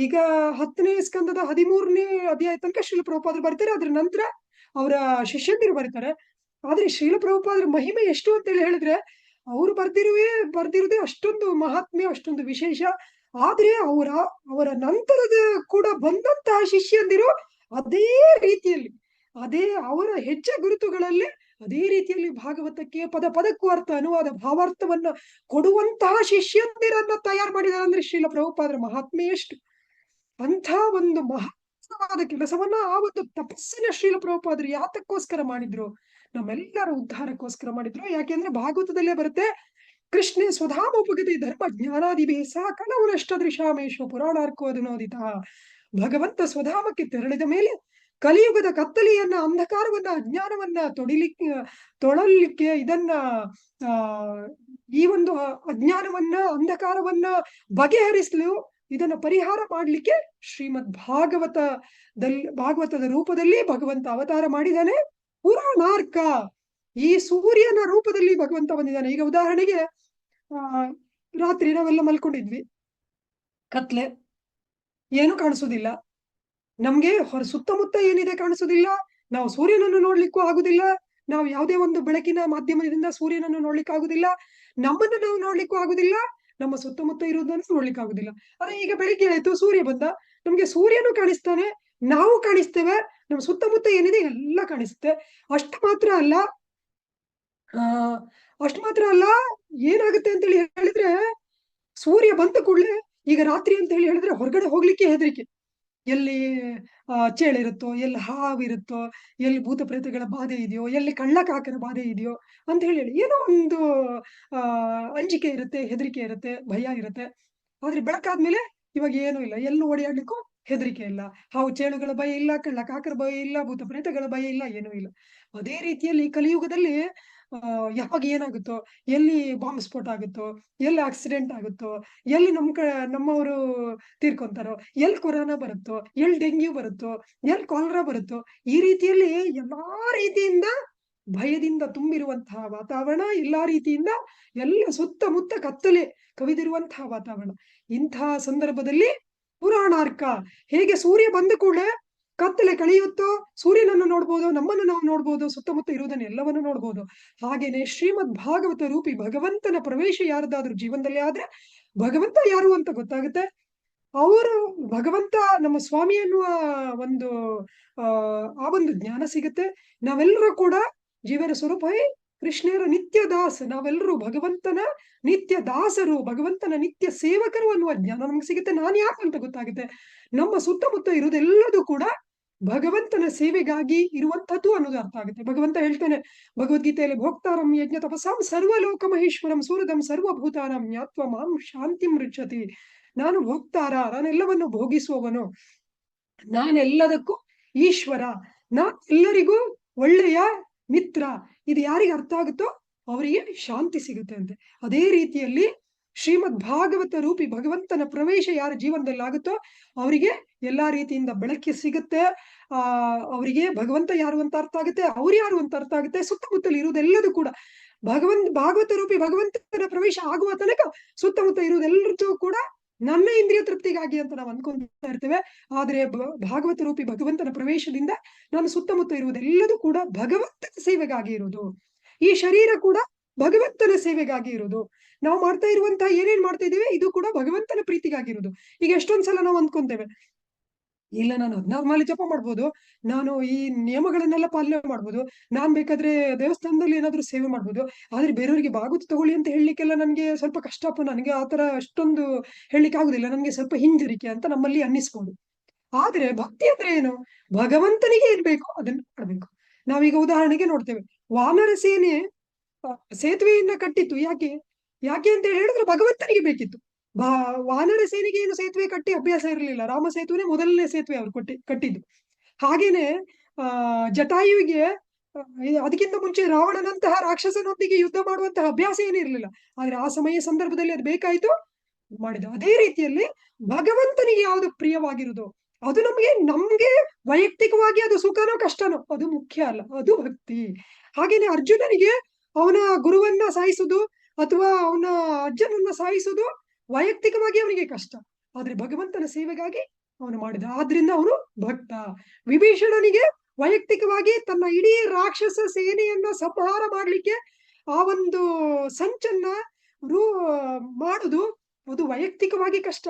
ಈಗ 10ನೇ ಸ್ಕಂದದ 13ನೇ ಅಧ್ಯಾಯ ತನಕ ಶ್ರೀಲ ಪ್ರಭುಪಾದರು ಬರ್ತಾರೆ, ಅದ್ರ ನಂತರ ಅವರ ಶಿಷ್ಯಂದಿರು ಬರ್ತಾರೆ. ಆದ್ರೆ ಶ್ರೀಲ ಪ್ರಭುಪಾದರ ಮಹಿಮೆ ಎಷ್ಟು ಅಂತ ಹೇಳಿದ್ರೆ, ಅವರು ಬರ್ದಿರುವುದೇ ಅಷ್ಟೊಂದು ಮಹಾತ್ಮ್ಯ, ಅಷ್ಟೊಂದು ವಿಶೇಷ. ಆದ್ರೆ ಅವರ ನಂತರದ ಕೂಡ ಬಂದಂತಹ ಶಿಷ್ಯಂದಿರು ಅದೇ ರೀತಿಯಲ್ಲಿ, ಅವರ ಹೆಜ್ಜೆ ಗುರುತುಗಳಲ್ಲಿ ಅದೇ ರೀತಿಯಲ್ಲಿ ಭಾಗವತಕ್ಕೆ ಪದ ಪದಕ್ಕೂ ಅರ್ಥ, ಅನುವಾದ, ಭಾವಾರ್ಥವನ್ನ ಕೊಡುವಂತಹ ಶಿಷ್ಯಂದಿರನ್ನ ತಯಾರು ಮಾಡಿದ್ದಾರೆ ಅಂದ್ರೆ ಶ್ರೀಲ ಪ್ರಭುಪಾದರ ಮಹಾತ್ಮೆ ಎಷ್ಟು. ಅಂಥ ಒಂದು ಮಹತ್ವವಾದ ಕೆಲಸವನ್ನ, ಆ ಒಂದು ತಪಸ್ಸಿನ ಶ್ರೀಲ ಪ್ರಭುಪಾದರು ಯಾತಕ್ಕೋಸ್ಕರ ಮಾಡಿದ್ರು? ನಮ್ಮೆಲ್ಲರ ಉದ್ಧಾರಕ್ಕೋಸ್ಕರ ಮಾಡಿದ್ರು. ಯಾಕೆಂದ್ರೆ ಭಾಗವತದಲ್ಲೇ ಬರುತ್ತೆ, ಕೃಷ್ಣೇ ಸ್ವಧಾಮೋಪಗತಿ ಧರ್ಮ ಜ್ಞಾನಾದಿಭಿ ಸಕಲವನಷ್ಟದೃಶಾಮೇಶ್ವ ಪುರಾಣಾರ್ಕೋ ಅನುನೋದಿತ. ಭಗವಂತ ಸ್ವಧಾಮಕ್ಕೆ ತೆರಳಿದ ಮೇಲೆ ಕಲಿಯುಗದ ಕತ್ತಲೆಯನ್ನ, ಅಂಧಕಾರವನ್ನ, ಅಜ್ಞಾನವನ್ನ ತೊಳಲಿಕ್ಕೆ ಈ ಒಂದು ಅಜ್ಞಾನವನ್ನ, ಅಂಧಕಾರವನ್ನ ಬಗೆಹರಿಸಲು, ಇದನ್ನ ಪರಿಹಾರ ಮಾಡ್ಲಿಕ್ಕೆ ಶ್ರೀಮದ್ ಭಾಗವತದ ರೂಪದಲ್ಲಿ ಭಗವಂತ ಅವತಾರ ಮಾಡಿದಾನೆ. ಪುರಾಣಾರ್ಕ, ಈ ಸೂರ್ಯನ ರೂಪದಲ್ಲಿ ಭಗವಂತ ಬಂದಿದ್ದಾನೆ. ಈಗ ಉದಾಹರಣೆಗೆ ರಾತ್ರಿ ನಾವೆಲ್ಲ ಮಲ್ಕೊಂಡಿದ್ವಿ, ಕತ್ಲೆ, ಏನು ಕಾಣಿಸೋದಿಲ್ಲ ನಮ್ಗೆ, ಸುತ್ತಮುತ್ತ ಏನಿದೆ ಕಾಣಿಸೋದಿಲ್ಲ, ನಾವು ಸೂರ್ಯನನ್ನು ನೋಡ್ಲಿಕ್ಕೂ ಆಗುದಿಲ್ಲ, ನಾವು ಯಾವುದೇ ಒಂದು ಬೆಳಕಿನ ಮಾಧ್ಯಮದಿಂದ ಸೂರ್ಯನನ್ನು ನೋಡ್ಲಿಕ್ಕೆ ಆಗುದಿಲ್ಲ, ನಮ್ಮನ್ನು ನಾವು ನೋಡ್ಲಿಕ್ಕೂ ಆಗುದಿಲ್ಲ, ನಮ್ಮ ಸುತ್ತಮುತ್ತ ಇರುವುದನ್ನು ನೋಡ್ಲಿಕ್ಕೆ ಆಗುದಿಲ್ಲ. ಆದ್ರೆ ಈಗ ಬೆಳಿಗ್ಗೆ ಆಯ್ತು, ಸೂರ್ಯ ಬಂದ, ನಮ್ಗೆ ಸೂರ್ಯನು ಕಾಣಿಸ್ತಾನೆ, ನಾವು ಕಾಣಿಸ್ತೇವೆ, ನಮ್ಮ ಸುತ್ತಮುತ್ತ ಏನಿದೆ ಎಲ್ಲ ಕಾಣಿಸುತ್ತೆ. ಅಷ್ಟು ಮಾತ್ರ ಅಲ್ಲ, ಏನಾಗುತ್ತೆ ಅಂತ ಹೇಳಿದ್ರೆ, ಸೂರ್ಯ ಬಂದ ಕೂಡಲೇ ಈಗ ರಾತ್ರಿ ಅಂತ ಹೇಳಿದ್ರೆ ಹೊರಗಡೆ ಹೋಗ್ಲಿಕ್ಕೆ ಹೆದರಿಕೆ. ಎಲ್ಲಿ ಚೇಳಿರುತ್ತೋ, ಎಲ್ಲಿ ಹಾವಿರುತ್ತೋ, ಎಲ್ಲಿ ಭೂತ ಪ್ರೇತಗಳ ಬಾಧೆ ಇದೆಯೋ, ಎಲ್ಲಿ ಕಳ್ಳಕಾಕರ ಬಾಧೆ ಇದೆಯೋ ಅಂತ ಹೇಳಿ ಏನೋ ಒಂದು ಅಂಜಿಕೆ ಇರುತ್ತೆ, ಹೆದರಿಕೆ ಇರುತ್ತೆ, ಭಯ ಇರುತ್ತೆ. ಆದ್ರೆ ಬೆಳಕಾದ್ಮೇಲೆ ಇವಾಗ ಏನೂ ಇಲ್ಲ, ಎಲ್ಲೂ ಓಡಾಡ್ಲಿಕ್ಕೂ ಹೆದರಿಕೆ ಇಲ್ಲ, ಹಾವು ಚೇಳುಗಳ ಭಯ ಇಲ್ಲ, ಕಳ್ಳಕಾಕರ ಭಯ ಇಲ್ಲ, ಭೂತ ಪ್ರೇತಗಳ ಭಯ ಇಲ್ಲ, ಏನೂ ಇಲ್ಲ. ಅದೇ ರೀತಿಯಲ್ಲಿ ಕಲಿಯುಗದಲ್ಲಿ ಯಾವಾಗ ಏನಾಗುತ್ತೋ, ಎಲ್ಲಿ ಬಾಂಬ್ ಸ್ಫೋಟ ಆಗುತ್ತೋ, ಎಲ್ಲಿ ಆಕ್ಸಿಡೆಂಟ್ ಆಗುತ್ತೋ, ಎಲ್ಲಿ ನಮ್ಮವರು ತೀರ್ಕೊಂತಾರೋ, ಎಲ್ಲಿ ಕೊರೋನಾ ಬರುತ್ತೋ, ಎಲ್ಲಿ ಡೆಂಗ್ಯೂ ಬರುತ್ತೋ, ಎಲ್ಲಿ ಕಾಲರಾ ಬರುತ್ತೋ, ಈ ರೀತಿಯಲ್ಲಿ ಎಲ್ಲಾ ರೀತಿಯಿಂದ ಭಯದಿಂದ ತುಂಬಿರುವಂತಹ ವಾತಾವರಣ, ಎಲ್ಲಾ ರೀತಿಯಿಂದ ಎಲ್ಲ ಸುತ್ತಮುತ್ತ ಕತ್ತಲೆ ಕವಿದಿರುವಂತಹ ವಾತಾವರಣ. ಇಂತಹ ಸಂದರ್ಭದಲ್ಲಿ ಪುರಾಣಾರ್ಕ, ಹೇಗೆ ಸೂರ್ಯ ಬಂದ ಕೂಡಲೇ ಕತ್ತಲೆ ಕಳೆಯುತ್ತೋ, ಸೂರ್ಯನನ್ನು ನೋಡ್ಬೋದು, ನಮ್ಮನ್ನು ನಾವು ನೋಡ್ಬೋದು, ಸುತ್ತಮುತ್ತ ಇರುವುದನ್ನು ಎಲ್ಲವನ್ನು ನೋಡ್ಬೋದು. ಹಾಗೇನೆ ಶ್ರೀಮದ್ ಭಾಗವತ ರೂಪಿ ಭಗವಂತನ ಪ್ರವೇಶ ಯಾರದಾದ್ರೂ ಜೀವನದಲ್ಲಿ ಆದ್ರೆ ಭಗವಂತ ಯಾರು ಅಂತ ಗೊತ್ತಾಗುತ್ತೆ. ಅವರು ಭಗವಂತ ನಮ್ಮ ಸ್ವಾಮಿ ಅನ್ನುವ ಆ ಒಂದು ಜ್ಞಾನ ಸಿಗುತ್ತೆ. ನಾವೆಲ್ಲರೂ ಕೂಡ ಜೀವನ ಸ್ವರೂಪವೇ ಕೃಷ್ಣರ ನಿತ್ಯ ದಾಸ, ನಾವೆಲ್ಲರೂ ಭಗವಂತನ ನಿತ್ಯ ದಾಸರು, ಭಗವಂತನ ನಿತ್ಯ ಸೇವಕರು ಅನ್ನುವ ಜ್ಞಾನ ನಮ್ಗೆ ಸಿಗುತ್ತೆ. ನಾನು ಯಾರು ಅಂತ ಗೊತ್ತಾಗುತ್ತೆ. ನಮ್ಮ ಸುತ್ತಮುತ್ತ ಇರುವುದೆಲ್ಲದೂ ಕೂಡ ಭಗವಂತನ ಸೇವೆಗಾಗಿ ಇರುವಂತದ್ದು ಅನ್ನೋದು ಅರ್ಥ ಆಗುತ್ತೆ. ಭಗವಂತ ಹೇಳ್ತಾನೆ ಭಗವದ್ಗೀತೆಯಲ್ಲಿ, ಭೋಕ್ತಾರಂ ಯಜ್ಞ ತಪಸಾಂ ಸರ್ವಲೋಕ ಮಹೇಶ್ವರಂ ಸೂರದಂ ಸರ್ವಭೂತಾನಂ ಜ್ಞಾತ್ವ ಮಾಂ ಶಾಂತಿಂ ರುಚ್ಯತಿ. ನಾನು ಭೋಕ್ತಾರ, ನಾನೆಲ್ಲವನ್ನು ಭೋಗಿಸುವವನು, ನಾನೆಲ್ಲದಕ್ಕೂ ಈಶ್ವರ, ನಾನ್ ಎಲ್ಲರಿಗೂ ಒಳ್ಳೆಯ ಮಿತ್ರ. ಇದು ಯಾರಿಗೆ ಅರ್ಥ ಆಗುತ್ತೋ ಅವರಿಗೆ ಶಾಂತಿ ಸಿಗುತ್ತೆ ಅಂತೆ. ಅದೇ ರೀತಿಯಲ್ಲಿ ಶ್ರೀಮದ್ ಭಾಗವತ ರೂಪಿ ಭಗವಂತನ ಪ್ರವೇಶ ಯಾರ ಜೀವನದಲ್ಲಿ ಆಗುತ್ತೋ ಅವರಿಗೆ ಎಲ್ಲಾ ರೀತಿಯಿಂದ ಬೆಳಕಿಗೆ ಸಿಗುತ್ತೆ. ಅವರಿಗೆ ಭಗವಂತ ಯಾರು ಅಂತ ಅರ್ಥ ಆಗುತ್ತೆ, ಅವ್ರು ಯಾರು ಅಂತ ಅರ್ಥ ಆಗುತ್ತೆ. ಸುತ್ತಮುತ್ತಲು ಇರುವುದೆಲ್ಲದೂ ಕೂಡ ಭಾಗವತ ರೂಪಿ ಭಗವಂತನ ಪ್ರವೇಶ ಆಗುವ ತನಕ ಸುತ್ತಮುತ್ತ ಇರುವುದೆಲ್ಲರೂ ಕೂಡ ನನ್ನ ಇಂದ್ರಿಯ ತೃಪ್ತಿಗಾಗಿ ಅಂತ ನಾವು ಅನ್ಕೊಂತಾ ಇರ್ತೇವೆ. ಆದ್ರೆ ಭಾಗವತ ರೂಪಿ ಭಗವಂತನ ಪ್ರವೇಶದಿಂದ ನಾನು ಸುತ್ತಮುತ್ತ ಇರುವುದೆಲ್ಲದೂ ಕೂಡ ಭಗವಂತನ ಸೇವೆಗಾಗಿ ಇರುವುದು. ಈ ಶರೀರ ಕೂಡ ಭಗವಂತನ ಸೇವೆಗಾಗಿ ಇರುವುದು. ನಾವು ಮಾಡ್ತಾ ಇರುವಂತಹ ಏನೇನ್ ಮಾಡ್ತಾ ಇದ್ದೇವೆ ಇದು ಕೂಡ ಭಗವಂತನ ಪ್ರೀತಿಗಾಗಿರುವುದು. ಈಗ ಎಷ್ಟೊಂದ್ಸಲ ನಾವು ಅಂದ್ಕೊಂತೇವೆ, ಇಲ್ಲ ನಾನು 16 ಮಾಲೆ ಜಪ ಮಾಡ್ಬೋದು, ನಾನು ಈ ನಿಯಮಗಳನ್ನೆಲ್ಲ ಪಾಲನೆ ಮಾಡ್ಬೋದು, ನಾನ್ ಬೇಕಾದ್ರೆ ದೇವಸ್ಥಾನದಲ್ಲಿ ಏನಾದ್ರು ಸೇವೆ ಮಾಡ್ಬೋದು, ಆದ್ರೆ ಬೇರೆಯವರಿಗೆ ಭಾಗವತ ತಗೊಳ್ಳಿ ಅಂತ ಹೇಳಲಿಕ್ಕೆಲ್ಲ ನನ್ಗೆ ಸ್ವಲ್ಪ ಕಷ್ಟಪ್ಪ, ನನಗೆ ಆತರ ಅಷ್ಟೊಂದು ಹೇಳಲಿಕ್ಕೆ ಆಗುದಿಲ್ಲ, ನನ್ಗೆ ಸ್ವಲ್ಪ ಹಿಂಜರಿಕೆ ಅಂತ ನಮ್ಮಲ್ಲಿ ಅನ್ನಿಸ್ಬೋದು. ಆದ್ರೆ ಭಕ್ತಿ ಅಂದ್ರೆ ಏನು? ಭಗವಂತನಿಗೆ ಏನ್ ಬೇಕು ಅದನ್ನ ಮಾಡ್ಬೇಕು. ನಾವೀಗ ಉದಾಹರಣೆಗೆ ನೋಡ್ತೇವೆ, ವಾನರ ಸೇನೆ ಸೇತುವೆಯನ್ನ ಕಟ್ಟಿತ್ತು. ಯಾಕೆ ಯಾಕೆ ಅಂತ ಹೇಳಿದ್ರೆ ಭಗವಂತನಿಗೆ ಬೇಕಿತ್ತು. ವಾನರ ಸೇನೆಗೆ ಏನು ಸೇತುವೆ ಕಟ್ಟಿ ಅಭ್ಯಾಸ ಇರಲಿಲ್ಲ. ರಾಮ ಸೇತುವೆ ಮೊದಲನೇ ಸೇತುವೆ ಅವರು ಕಟ್ಟಿದ್ದು. ಹಾಗೇನೆ ಜಟಾಯುವಿಗೆ ಅದಕ್ಕಿಂತ ಮುಂಚೆ ರಾವಣನಂತಹ ರಾಕ್ಷಸನೊಂದಿಗೆ ಯುದ್ಧ ಮಾಡುವಂತಹ ಅಭ್ಯಾಸ ಏನಿರ್ಲಿಲ್ಲ. ಆದ್ರೆ ಆ ಸಂದರ್ಭದಲ್ಲಿ ಅದು ಬೇಕಾಯ್ತು, ಮಾಡಿದ. ಅದೇ ರೀತಿಯಲ್ಲಿ ಭಗವಂತನಿಗೆ ಯಾವುದು ಪ್ರಿಯವಾಗಿರುವುದು ಅದು ನಮ್ಗೆ ವೈಯಕ್ತಿಕವಾಗಿ ಅದು ಸುಖನೋ ಕಷ್ಟನೋ ಅದು ಮುಖ್ಯ ಅಲ್ಲ, ಅದು ಭಕ್ತಿ. ಹಾಗೇನೆ ಅರ್ಜುನನಿಗೆ ಅವನ ಗುರುವನ್ನ ಸಾಯಿಸುದು ಅಥವಾ ಅವನ ಅಜ್ಜನನ್ನ ಸಾಯಿಸುದು ವೈಯಕ್ತಿಕವಾಗಿ ಅವನಿಗೆ ಕಷ್ಟ, ಆದ್ರೆ ಭಗವಂತನ ಸೇವೆಗಾಗಿ ಅವನು ಮಾಡಿದ, ಆದ್ರಿಂದ ಅವನು ಭಕ್ತ. ವಿಭೀಷಣನಿಗೆ ವೈಯಕ್ತಿಕವಾಗಿ ತನ್ನ ಇಡೀ ರಾಕ್ಷಸ ಸೇನೆಯನ್ನ ಸಂಹಾರ ಮಾಡ್ಲಿಕ್ಕೆ ಆ ಒಂದು ಸಂಚನ್ನ ಮಾಡುದು ಅದು ವೈಯಕ್ತಿಕವಾಗಿ ಕಷ್ಟ,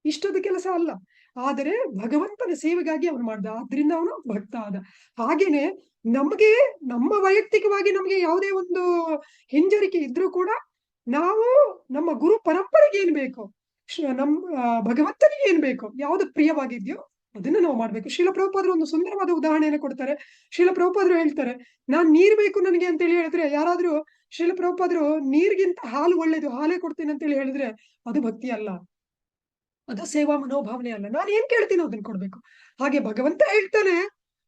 ಇಷ್ಟದ ಕೆಲಸ ಅಲ್ಲ. ಆದರೆ ಭಗವಂತನ ಸೇವೆಗಾಗಿ ಅವನು ಮಾಡ್ದ, ಆದ್ರಿಂದ ಅವನು ಭಕ್ತ ಆದ. ಹಾಗೇನೆ ನಮ್ಗೆ ನಮ್ಮ ವೈಯಕ್ತಿಕವಾಗಿ ನಮ್ಗೆ ಯಾವುದೇ ಒಂದು ಹಿಂಜರಿಕೆ ಇದ್ರೂ ಕೂಡ ನಾವು ನಮ್ಮ ಗುರು ಪರಂಪರೆಗೆ ಏನ್ ಬೇಕು, ಭಗವಂತನಿಗೆ ಏನ್ ಬೇಕು, ಯಾವ್ದು ಪ್ರಿಯವಾಗಿದ್ಯೋ ಅದನ್ನ ನಾವು ಮಾಡ್ಬೇಕು. ಶ್ರೀಲ ಪ್ರಭುಪಾದರು ಒಂದು ಸುಂದರವಾದ ಉದಾಹರಣೆಯನ್ನು ಕೊಡ್ತಾರೆ. ಶ್ರೀಲ ಪ್ರಭುಪಾದರು ಹೇಳ್ತಾರೆ, ನಾನ್ ನೀರ್ ಬೇಕು ನನಗೆ ಅಂತೇಳಿ ಹೇಳಿದ್ರೆ, ಯಾರಾದ್ರೂ ಶ್ರೀಲ ಪ್ರಭುಪಾದರು ನೀರ್ಗಿಂತ ಹಾಲು ಒಳ್ಳೇದು, ಹಾಲೇ ಕೊಡ್ತೀನಿ ಅಂತೇಳಿ ಹೇಳಿದ್ರೆ ಅದು ಭಕ್ತಿ ಅಲ್ಲ, ಅದು ಸೇವಾ ಮನೋಭಾವನೆ ಅಲ್ಲ. ನಾನು ಏನ್ ಕೇಳ್ತೀನೋ ಅದನ್ನ ಕೊಡ್ಬೇಕು. ಹಾಗೆ ಭಗವಂತ ಹೇಳ್ತಾನೆ,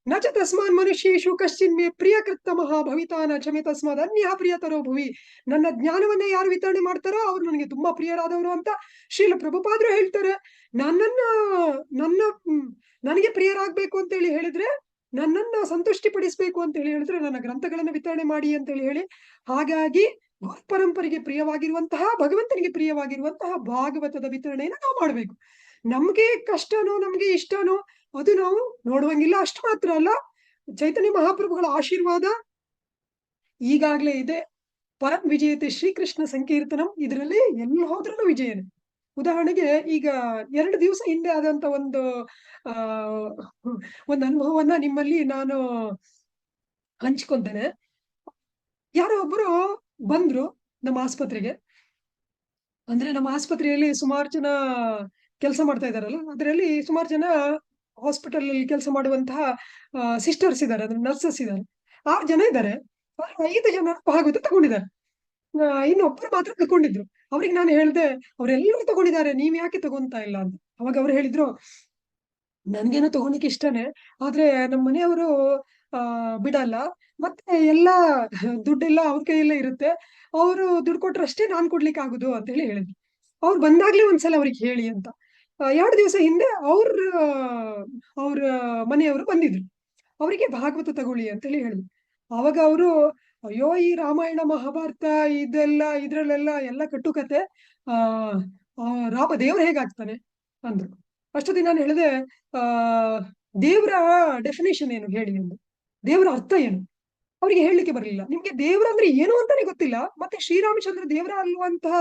ನಚ ತಸ್ಮಾನ್ ಮನುಷ್ಯೇಶು ಕಶ್ಚಿನ್ ಮೇ ಪ್ರಿಯಕೃತ ಭವಿತಾನ ಚಮೆ ತಸ್ಮಾದ್ ಅನ್ಯ ಪ್ರಿಯತರೋ ಭುವಿ. ನನ್ನ ಜ್ಞಾನವನ್ನೇ ಯಾರು ವಿತರಣೆ ಮಾಡ್ತಾರೋ ಅವ್ರು ನನಗೆ ತುಂಬಾ ಪ್ರಿಯರಾದವರು ಅಂತ ಶ್ರೀಲ ಪ್ರಭುಪಾದರು ಹೇಳ್ತಾರೆ. ನನಗೆ ಪ್ರಿಯರಾಗ್ಬೇಕು ಅಂತ ಹೇಳಿದ್ರೆ, ನನ್ನನ್ನ ಸಂತುಷ್ಟಿ ಪಡಿಸ್ಬೇಕು ಅಂತ ಹೇಳಿದ್ರೆ ನನ್ನ ಗ್ರಂಥಗಳನ್ನ ವಿತರಣೆ ಮಾಡಿ ಅಂತ ಹೇಳಿ. ಹಾಗಾಗಿ ಗುರು ಪರಂಪರೆಗೆ ಪ್ರಿಯವಾಗಿರುವಂತಹ, ಭಗವಂತನಿಗೆ ಪ್ರಿಯವಾಗಿರುವಂತಹ ಭಾಗವತದ ವಿತರಣೆಯನ್ನು ನಾವು ಮಾಡ್ಬೇಕು. ನಮ್ಗೆ ಕಷ್ಟನೋ ನಮ್ಗೆ ಇಷ್ಟನೋ ಅದು ನಾವು ನೋಡುವಂಗಿಲ್ಲ. ಅಷ್ಟು ಮಾತ್ರ ಅಲ್ಲ, ಚೈತನ್ಯ ಮಹಾಪ್ರಭುಗಳ ಆಶೀರ್ವಾದ ಈಗಾಗ್ಲೇ ಇದೆ. ಪರಂ ವಿಜಯತೆ ಶ್ರೀಕೃಷ್ಣ ಸಂಕೀರ್ತನಂ, ಇದರಲ್ಲಿ ಎಲ್ಲಿ ಹೋದ್ರೂ ವಿಜಯನೇ. ಉದಾಹರಣೆಗೆ ಈಗ 2 ದಿವಸ ಹಿಂದೆ ಆದಂತ ಒಂದು ಅನುಭವವನ್ನ ನಿಮ್ಮಲ್ಲಿ ನಾನು ಹಂಚ್ಕೊಂತೇನೆ. ಯಾರೋ ಒಬ್ರು ಬಂದ್ರು ನಮ್ಮ ಆಸ್ಪತ್ರೆಗೆ. ಅಂದ್ರೆ ನಮ್ಮ ಆಸ್ಪತ್ರೆಯಲ್ಲಿ ಸುಮಾರು ಜನ ಕೆಲಸ ಮಾಡ್ತಾ ಇದಾರಲ್ಲ, ಅದರಲ್ಲಿ ಸುಮಾರು ಜನ ಹಾಸ್ಪಿಟಲ್ ಅಲ್ಲಿ ಕೆಲಸ ಮಾಡುವಂತಹ ಸಿಸ್ಟರ್ಸ್ ಇದ್ದಾರೆ, ಅಂದ್ರೆ ನರ್ಸಸ್ ಇದ್ದಾರೆ. 6 ಜನ ಇದ್ದಾರೆ. 5 ಜನ ಭಾಗವತ ತಗೊಂಡಿದ್ದಾರೆ, ಇನ್ನೊಬ್ರು ಮಾತ್ರ ತಗೊಂಡಿದ್ರು. ಅವ್ರಿಗೆ ನಾನು ಹೇಳ್ದೆ, ಅವರೆಲ್ಲರೂ ತಗೊಂಡಿದ್ದಾರೆ, ನೀವ್ ಯಾಕೆ ತಗೊಂತಾ ಇಲ್ಲ ಅಂತ. ಅವಾಗ ಅವ್ರು ಹೇಳಿದ್ರು, ನನ್ಗೇನೋ ತಗೊಂಡಿಕ್ಕೆ ಇಷ್ಟನೇ, ಆದ್ರೆ ನಮ್ಮ ಮನೆಯವರು ಬಿಡಲ್ಲ, ಮತ್ತೆ ಎಲ್ಲಾ ದುಡ್ಡೆಲ್ಲ ಅವ್ರ ಕೈಯಲ್ಲೇ ಇರುತ್ತೆ, ಅವರು ದುಡ್ಡು ಕೊಟ್ರಷ್ಟೇ ನಾನ್ ಕೊಡ್ಲಿಕ್ಕೆ ಆಗುದು ಅಂತ ಹೇಳಿದ್ರು. ಅವ್ರು ಬಂದಾಗ್ಲೇ ಒಂದ್ಸಲ ಅವ್ರಿಗೆ ಹೇಳಿ ಅಂತ. 2 ದಿವಸ ಹಿಂದೆ ಅವ್ರ ಮನೆಯವರು ಬಂದಿದ್ರು, ಅವರಿಗೆ ಭಾಗವತ ತಗೊಳ್ಳಿ ಅಂತ ಹೇಳಿದ್ರು. ಅವಾಗ ಅವರು, ಅಯ್ಯೋ ಈ ರಾಮಾಯಣ ಮಹಾಭಾರತ ಇದ್ರಲ್ಲೆಲ್ಲ ಎಲ್ಲ ಕಟ್ಟುಕತೆ, ರಾಮ ದೇವ್ರ ಹೇಗಾಗ್ತಾನೆ ಅಂದ್ರು. ಅಷ್ಟೊತ್ತಿಗೆ ನಾನು ಹೇಳಿದೆ, ದೇವ್ರ ಡೆಫಿನೇಷನ್ ಏನು ಹೇಳಿ ಎಂದು, ದೇವರ ಅರ್ಥ ಏನು ಅವ್ರಿಗೆ ಹೇಳಲಿಕ್ಕೆ ಬರಲಿಲ್ಲ. ನಿಮ್ಗೆ ದೇವ್ರ ಅಂದ್ರೆ ಏನು ಅಂತಾನೆ ಗೊತ್ತಿಲ್ಲ, ಮತ್ತೆ ಶ್ರೀರಾಮಚಂದ್ರ ದೇವರ ಅಲ್ವಂತಹ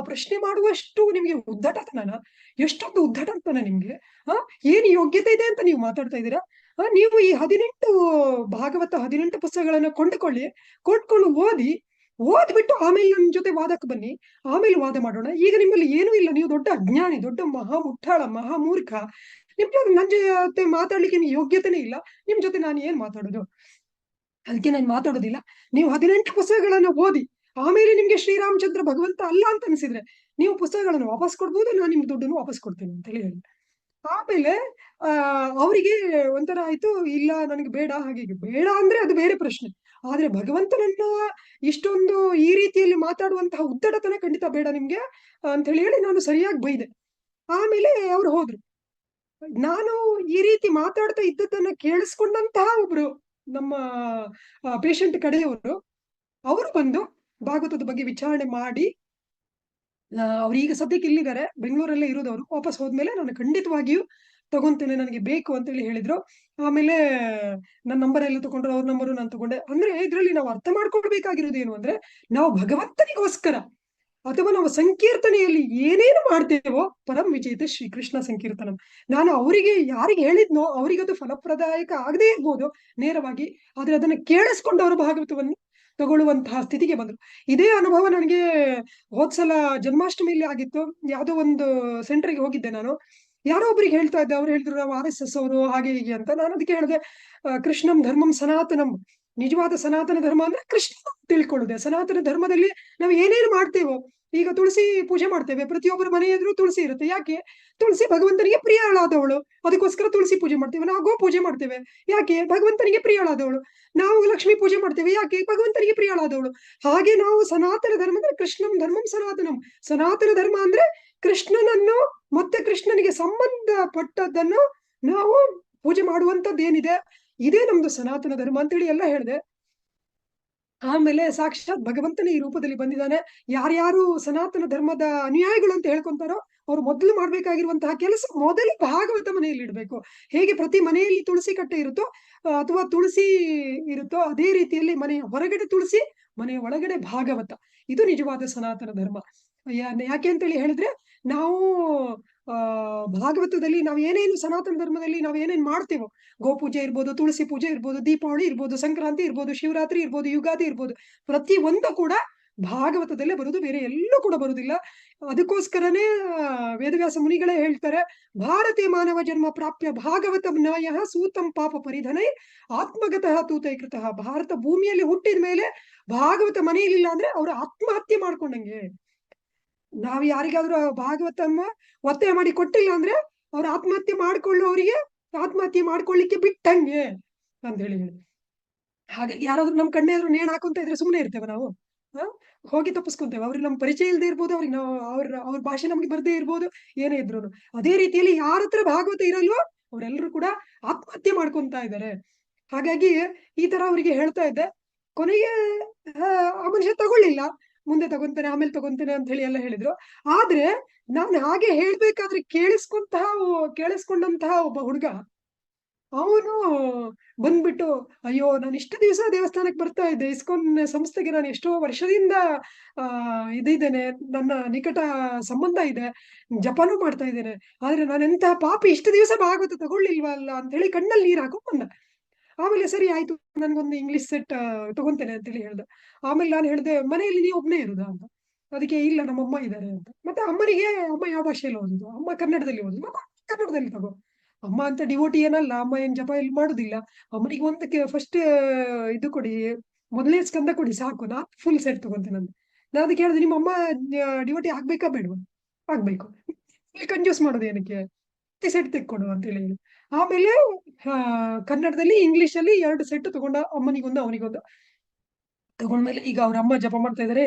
ಪ್ರಶ್ನೆ ಮಾಡುವಷ್ಟು ನಿಮ್ಗೆ ಉದ್ದಟತನ, ಎಷ್ಟೊಂದು ಉದ್ದಟತನ ನಿಮ್ಗೆ. ಏನ್ ಯೋಗ್ಯತೆ ಇದೆ ಅಂತ ನೀವು ಮಾತಾಡ್ತಾ ಇದ್ದೀರಾ? ನೀವು ಈ 18 ಪುಸ್ತಕಗಳನ್ನ ಕೊಂಡ್ಕೊಂಡು ಓದ್ಬಿಟ್ಟು ಆಮೇಲೆ ನನ್ನ ಜೊತೆ ವಾದಕ್ಕೆ ಬನ್ನಿ, ಆಮೇಲೆ ವಾದ ಮಾಡೋಣ. ಈಗ ನಿಮ್ಮಲ್ಲಿ ಏನೂ ಇಲ್ಲ, ನೀವು ದೊಡ್ಡ ಅಜ್ಞಾನಿ, ದೊಡ್ಡ ಮಹಾ ಮುಟ್ಟಾಳ, ಮಹಾಮೂರ್ಖ, ನನ್ನ ಜೊತೆ ಮಾತಾಡ್ಲಿಕ್ಕೆ ನಿಮ್ಗೆ ಯೋಗ್ಯತೆನೇ ಇಲ್ಲ, ನಿಮ್ ಜೊತೆ ನಾನು ಏನ್ ಮಾತಾಡೋದು? ಅದಕ್ಕೆ ನಾನು ಮಾತಾಡೋದಿಲ್ಲ. ನೀವು 18 ಪುಸ್ತಕಗಳನ್ನ ಓದಿ, ಆಮೇಲೆ ನಿಮ್ಗೆ ಶ್ರೀರಾಮಚಂದ್ರ ಭಗವಂತ ಅಲ್ಲ ಅಂತ ಅನ್ಸಿದ್ರೆ ನೀವು ಪುಸ್ತಕಗಳನ್ನು ವಾಪಸ್ ಕೊಡ್ಬೋದು, ನಾನು ನಿಮ್ ದುಡ್ಡನ್ನು ವಾಪಸ್ ಕೊಡ್ತೀನಿ ಅಂತ ಹೇಳಿ. ಆಮೇಲೆ ಅವರಿಗೆ ಒಂಥರ ಆಯ್ತು, ಇಲ್ಲ ನನಗೆ ಬೇಡ, ಹಾಗೆ ಬೇಡ ಅಂದ್ರೆ ಅದು ಬೇರೆ ಪ್ರಶ್ನೆ. ಆದ್ರೆ ಭಗವಂತನನ್ನ ಇಷ್ಟೊಂದು ಈ ರೀತಿಯಲ್ಲಿ ಮಾತಾಡುವಂತಹ ಉದ್ದಟತನ ಖಂಡಿತ ಬೇಡ ನಿಮ್ಗೆ ಅಂತ ಹೇಳಿ ನಾನು ಸರಿಯಾಗಿ ಬೈದೆ. ಆಮೇಲೆ ಅವ್ರು ಹೋದ್ರು. ನಾನು ಈ ರೀತಿ ಮಾತಾಡ್ತಾ ಇದ್ದದ್ದನ್ನ ಕೇಳಿಸ್ಕೊಂಡಂತಹ ಒಬ್ರು ನಮ್ಮ ಪೇಷಂಟ್ ಕಡೆಯವರು, ಅವರು ಬಂದು ಭಾಗವತದ ಬಗ್ಗೆ ವಿಚಾರಣೆ ಮಾಡಿ, ಅವ್ರೀಗ ಸದ್ಯಕ್ಕೆ ಇಲ್ಲಿದ್ದಾರೆ, ಬೆಂಗಳೂರಲ್ಲೇ ಇರೋದವರು. ವಾಪಸ್ ಹೋದ್ಮೇಲೆ ನಾನು ಖಂಡಿತವಾಗಿಯೂ ತಗೊಂತೇನೆ, ನನಗೆ ಬೇಕು ಅಂತ ಹೇಳಿ ಹೇಳಿದ್ರು. ಆಮೇಲೆ ನನ್ನ ನಂಬರ್ ಎಲ್ಲ ತಗೊಂಡ್ರು, ಅವ್ರ ನಂಬರು ನಾನು ತಗೊಂಡೆ. ಅಂದ್ರೆ ಇದ್ರಲ್ಲಿ ನಾವು ಅರ್ಥ ಮಾಡ್ಕೊಳ್ಬೇಕಾಗಿರೋದು ಏನು ಅಂದ್ರೆ, ನಾವು ಭಗವಂತನಿಗೋಸ್ಕರ ಅಥವಾ ನಾವು ಸಂಕೀರ್ತನೆಯಲ್ಲಿ ಏನೇನು ಮಾಡ್ತೇವೋ, ಪರಂ ವಿಜೇತ ಶ್ರೀಕೃಷ್ಣ ಸಂಕೀರ್ತನಂ. ನಾನು ಅವರಿಗೆ ಯಾರಿಗೆ ಹೇಳಿದ್ನೋ ಅವರಿಗದು ಫಲಪ್ರದಾಯಕ ಆಗದೇ ಇರ್ಬೋದು ನೇರವಾಗಿ, ಆದ್ರೆ ಅದನ್ನ ಕೇಳಿಸ್ಕೊಂಡು ಅವರು ಭಾಗವತವನ್ನು ತಗೊಳ್ಳುವಂತಹ ಸ್ಥಿತಿಗೆ ಬಂದ್ರು. ಇದೇ ಅನುಭವ ನನಗೆ ಹೋದ್ಸಲ ಜನ್ಮಾಷ್ಟಮಿಯಲ್ಲಿ ಆಗಿತ್ತು. ಯಾವುದೋ ಒಂದು ಸೆಂಟರ್ಗೆ ಹೋಗಿದ್ದೆ ನಾನು. ಯಾರೋ ಒಬ್ರಿಗೆ ಹೇಳ್ತಾ ಇದ್ದೆ, ಅವ್ರು ಹೇಳಿದ್ರು ನಾವು RSS ಅವರು ಹಾಗೆ ಹೀಗೆ ಅಂತ. ನಾನು ಅದಕ್ಕೆ ಹೇಳಿದೆ, ಕೃಷ್ಣಂ ಧರ್ಮಂ ಸನಾತನಂ. ನಿಜವಾದ ಸನಾತನ ಧರ್ಮ ಅಂದ್ರೆ ಕೃಷ್ಣ ತಿಳ್ಕೊಳ್ಳುದೆ. ಸನಾತನ ಧರ್ಮದಲ್ಲಿ ನಾವು ಏನೇನು ಮಾಡ್ತೇವೋ, ಈಗ ತುಳಸಿ ಪೂಜೆ ಮಾಡ್ತೇವೆ, ಪ್ರತಿಯೊಬ್ಬರ ಮನೆ ಎದುರು ತುಳಸಿ ಇರುತ್ತೆ. ಯಾಕೆ? ತುಳಸಿ ಭಗವಂತನಿಗೆ ಪ್ರಿಯಳಾದವಳು, ಅದಕ್ಕೋಸ್ಕರ ತುಳಸಿ ಪೂಜೆ ಮಾಡ್ತೇವೆ. ನಾವು ಗೋ ಪೂಜೆ ಮಾಡ್ತೇವೆ, ಯಾಕೆ? ಭಗವಂತನಿಗೆ ಪ್ರಿಯಳಾದವಳು. ನಾವು ಲಕ್ಷ್ಮೀ ಪೂಜೆ ಮಾಡ್ತೇವೆ, ಯಾಕೆ? ಭಗವಂತನಿಗೆ ಪ್ರಿಯಳಾದವಳು. ಹಾಗೆ ನಾವು ಸನಾತನ ಧರ್ಮ ಅಂದ್ರೆ ಕೃಷ್ಣಂ ಧರ್ಮಂ ಸನಾತನಂ. ಸನಾತನ ಧರ್ಮ ಅಂದ್ರೆ ಕೃಷ್ಣನನ್ನು ಮತ್ತೆ ಕೃಷ್ಣನಿಗೆ ಸಂಬಂಧಪಟ್ಟದ್ದನ್ನು ನಾವು ಪೂಜೆ ಮಾಡುವಂತದ್ದೇನಿದೆ, ಇದೇ ನಮ್ದು ಸನಾತನ ಧರ್ಮ ಅಂತೇಳಿ ಎಲ್ಲ ಹೇಳಿದೆ. ಆಮೇಲೆ ಸಾಕ್ಷಾತ್ ಭಗವಂತನೇ ಈ ರೂಪದಲ್ಲಿ ಬಂದಿದ್ದಾನೆ. ಯಾರ್ಯಾರು ಸನಾತನ ಧರ್ಮದ ಅನುಯಾಯಿಗಳು ಅಂತ ಹೇಳ್ಕೊಂತಾರೋ ಅವ್ರು ಮೊದಲು ಮಾಡ್ಬೇಕಾಗಿರುವಂತಹ ಕೆಲಸ, ಮೊದಲು ಭಾಗವತ ಮನೆಯಲ್ಲಿ ಇಡ್ಬೇಕು. ಹೇಗೆ ಪ್ರತಿ ಮನೆಯಲ್ಲಿ ತುಳಸಿ ಕಟ್ಟೆ ಇರುತ್ತೋ ಅಥವಾ ತುಳಸಿ ಇರುತ್ತೋ, ಅದೇ ರೀತಿಯಲ್ಲಿ ಮನೆಯ ಹೊರಗಡೆ ತುಳಸಿ, ಮನೆಯ ಒಳಗಡೆ ಭಾಗವತ. ಇದು ನಿಜವಾದ ಸನಾತನ ಧರ್ಮ. ಯಾಕೆ ಅಂತೇಳಿ ಹೇಳಿದ್ರೆ, ನಾವು ಭಾಗವತದಲ್ಲಿ ನಾವು ಏನೇನು ಸನಾತನ ಧರ್ಮದಲ್ಲಿ ನಾವು ಏನೇನು ಮಾಡ್ತೇವೋ, ಗೋಪೂಜೆ ಇರ್ಬೋದು, ತುಳಸಿ ಪೂಜೆ ಇರ್ಬೋದು, ದೀಪಾವಳಿ ಇರ್ಬೋದು, ಸಂಕ್ರಾಂತಿ ಇರ್ಬೋದು, ಶಿವರಾತ್ರಿ ಇರ್ಬೋದು, ಯುಗಾದಿ ಇರ್ಬೋದು, ಪ್ರತಿ ಒಂದು ಕೂಡ ಭಾಗವತದಲ್ಲೇ ಬರುದು, ಬೇರೆ ಎಲ್ಲೂ ಕೂಡ ಬರುದಿಲ್ಲ. ಅದಕ್ಕೋಸ್ಕರನೇ ವೇದವ್ಯಾಸ ಮುನಿಗಳೇ ಹೇಳ್ತಾರೆ, ಭಾರತೀಯ ಮಾನವ ಜನ್ಮ ಪ್ರಾಪ್ಯ ಭಾಗವತ ನ್ಯಾಯ ಸೂತಂ ಪಾಪ ಪರಿಧನೈ ಆತ್ಮಗತಃ ತೂತೈಕೃತಃ. ಭಾರತ ಭೂಮಿಯಲ್ಲಿ ಹುಟ್ಟಿದ ಮೇಲೆ ಭಾಗವತ ಮನೆಯಲ್ಲಿಲ್ಲ ಅಂದ್ರೆ ಅವರು ಆತ್ಮಹತ್ಯೆ ಮಾಡ್ಕೊಂಡಂಗೆ. ನಾವ್ ಯಾರಿಗಾದ್ರೂ ಭಾಗವತಮ್ಮ ಒತ್ತಾಯ ಮಾಡಿ ಕೊಟ್ಟಿಲ್ಲ ಅಂದ್ರೆ ಅವ್ರ ಆತ್ಮಹತ್ಯೆ ಮಾಡ್ಕೊಳ್ಳೋರಿಗೆ ಆತ್ಮಹತ್ಯೆ ಮಾಡ್ಕೊಳ್ಳಿಕ್ಕೆ ಬಿಟ್ಟಂಗೆ ಅಂತ ಹೇಳಿ. ಹಾಗಾಗಿ ಯಾರಾದ್ರೂ ನಮ್ ಕಣ್ಣೆದ್ರು ನೇಣು ಹಾಕೊಂತ ಇದ್ರೆ ಸುಮ್ಮನೆ ಇರ್ತೇವೆ ನಾವು? ಹೋಗಿ ತಪ್ಪಿಸ್ಕೊಂತೇವೆ. ಅವ್ರಿಗೆ ನಮ್ ಪರಿಚಯ ಇಲ್ಲದೆ ಇರ್ಬೋದು, ಅವ್ರಿಗೆ ನಾವು ಅವ್ರ ಭಾಷೆ ನಮ್ಗೆ ಬರ್ದೇ ಇರ್ಬೋದು, ಏನೇ ಇದ್ರು. ಅದೇ ರೀತಿಯಲ್ಲಿ ಯಾರ ಹತ್ರ ಭಾಗವತ ಇರಲ್ವೋ ಅವರೆಲ್ಲರೂ ಕೂಡ ಆತ್ಮಹತ್ಯೆ ಮಾಡ್ಕೊಂತ ಇದ್ದಾರೆ. ಹಾಗಾಗಿ ಈ ತರ ಅವರಿಗೆ ಹೇಳ್ತಾ ಇದ್ದೆ. ಕೊನೆಗೆ ಆ ಮನುಷ್ಯ ತಗೊಳ್ಳಿಲ್ಲ, ಮುಂದೆ ತಗೊಂತೇನೆ ಆಮೇಲೆ ತಗೊಂತೇನೆ ಅಂತ ಹೇಳಿ ಎಲ್ಲ ಹೇಳಿದ್ರು. ಆದ್ರೆ ನಾನು ಹಾಗೆ ಹೇಳ್ಬೇಕಾದ್ರೆ ಕೇಳಿಸ್ಕೊಂಡಂತಹ ಒಬ್ಬ ಹುಡುಗ, ಅವನು ಬಂದ್ಬಿಟ್ಟು, ಅಯ್ಯೋ ನಾನು ಇಷ್ಟು ದಿವಸ ದೇವಸ್ಥಾನಕ್ಕೆ ಬರ್ತಾ ಇದ್ದೆ, ಇಸ್ಕಾನ್ ಸಂಸ್ಥೆಗೆ ನಾನು ಎಷ್ಟೋ ವರ್ಷದಿಂದ ಇದಿದ್ದೇನೆ, ನನ್ನ ನಿಕಟ ಸಂಬಂಧ ಇದೆ, ಜಪಾನು ಮಾಡ್ತಾ ಇದ್ದೇನೆ, ಆದ್ರೆ ನಾನು ಎಂತಹ ಪಾಪಿ, ಇಷ್ಟು ದಿವಸ ಭಾಗವತ ತಗೊಳ್ಳಿಲ್ವಲ್ಲ ಅಂತ ಹೇಳಿ ಕಣ್ಣಲ್ಲಿ ನೀರು ಹಾಕೊಂಡ್ ಬಂದ. ಆಮೇಲೆ ಸರಿ ಆಯ್ತು, ನನ್ಗೊಂದು ಇಂಗ್ಲಿಷ್ ಸೆಟ್ ತಗೊಂತೇನೆ ಅಂತೇಳಿ ಹೇಳ್ದೆ. ಆಮೇಲೆ ನಾನು ಹೇಳ್ದೆ, ಮನೆಯಲ್ಲಿ ನೀವು ಒಬ್ನೇ ಇರುದಾ ಅಂತ. ಅದಕ್ಕೆ ಇಲ್ಲ ನಮ್ಮಮ್ಮ ಇದ್ದಾರೆ ಅಂತ. ಮತ್ತೆ ಅಮ್ಮನಿಗೆ, ಅಮ್ಮ ಯಾವ ಭಾಷೆಯಲ್ಲಿ ಓದುದು? ಅಮ್ಮ ಕನ್ನಡದಲ್ಲಿ ಓದುದು. ಮತ್ತೆ ಕನ್ನಡದಲ್ಲಿ ತಗೋ. ಅಮ್ಮ ಅಂತ ಡಿವೋಟಿ ಏನಲ್ಲ, ಅಮ್ಮ ಏನ್ ಜಪ ಇಲ್ಲಿ ಮಾಡುದಿಲ್ಲ. ಅಮ್ಮನಿಗೆ ಒಂದಕ್ಕೆ ಫಸ್ಟ್ ಇದು ಕೊಡಿ, ಮೊದಲನೇ ಸ್ಕಂದ ಕೊಡಿ ಸಾಕು, ನಾ ಫುಲ್ ಸೆಟ್ ತಗೊಂತೇನೆ ಅಂತ. ನಾನು ಅದಕ್ಕೆ ಹೇಳಿದೆ, ನಿಮ್ಮ ಅಮ್ಮ ಡಿವೋಟಿ ಆಗ್ಬೇಕಾ ಬೇಡವಾ? ಆಗ್ಬೇಕು. ಕಂಜೂಸ್ ಮಾಡೋದು ಏನಕ್ಕೆ, ಸೆಟ್ ತೆಕ್ಕೊಡು ಅಂತ ಹೇಳಿ. ಆಮೇಲೆ ಕನ್ನಡದಲ್ಲಿ ಇಂಗ್ಲಿಷ್ ಅಲ್ಲಿ 2 ಸೆಟ್ ತಗೊಂಡ, ಅಮ್ಮನಿಗೊಂದು ಅವನಿಗೊಂದು ತಗೊಂಡ್ಮೇಲೆ ಈಗ ಅವ್ರ ಅಮ್ಮ ಜಪ ಮಾಡ್ತಾ ಇದಾರೆ,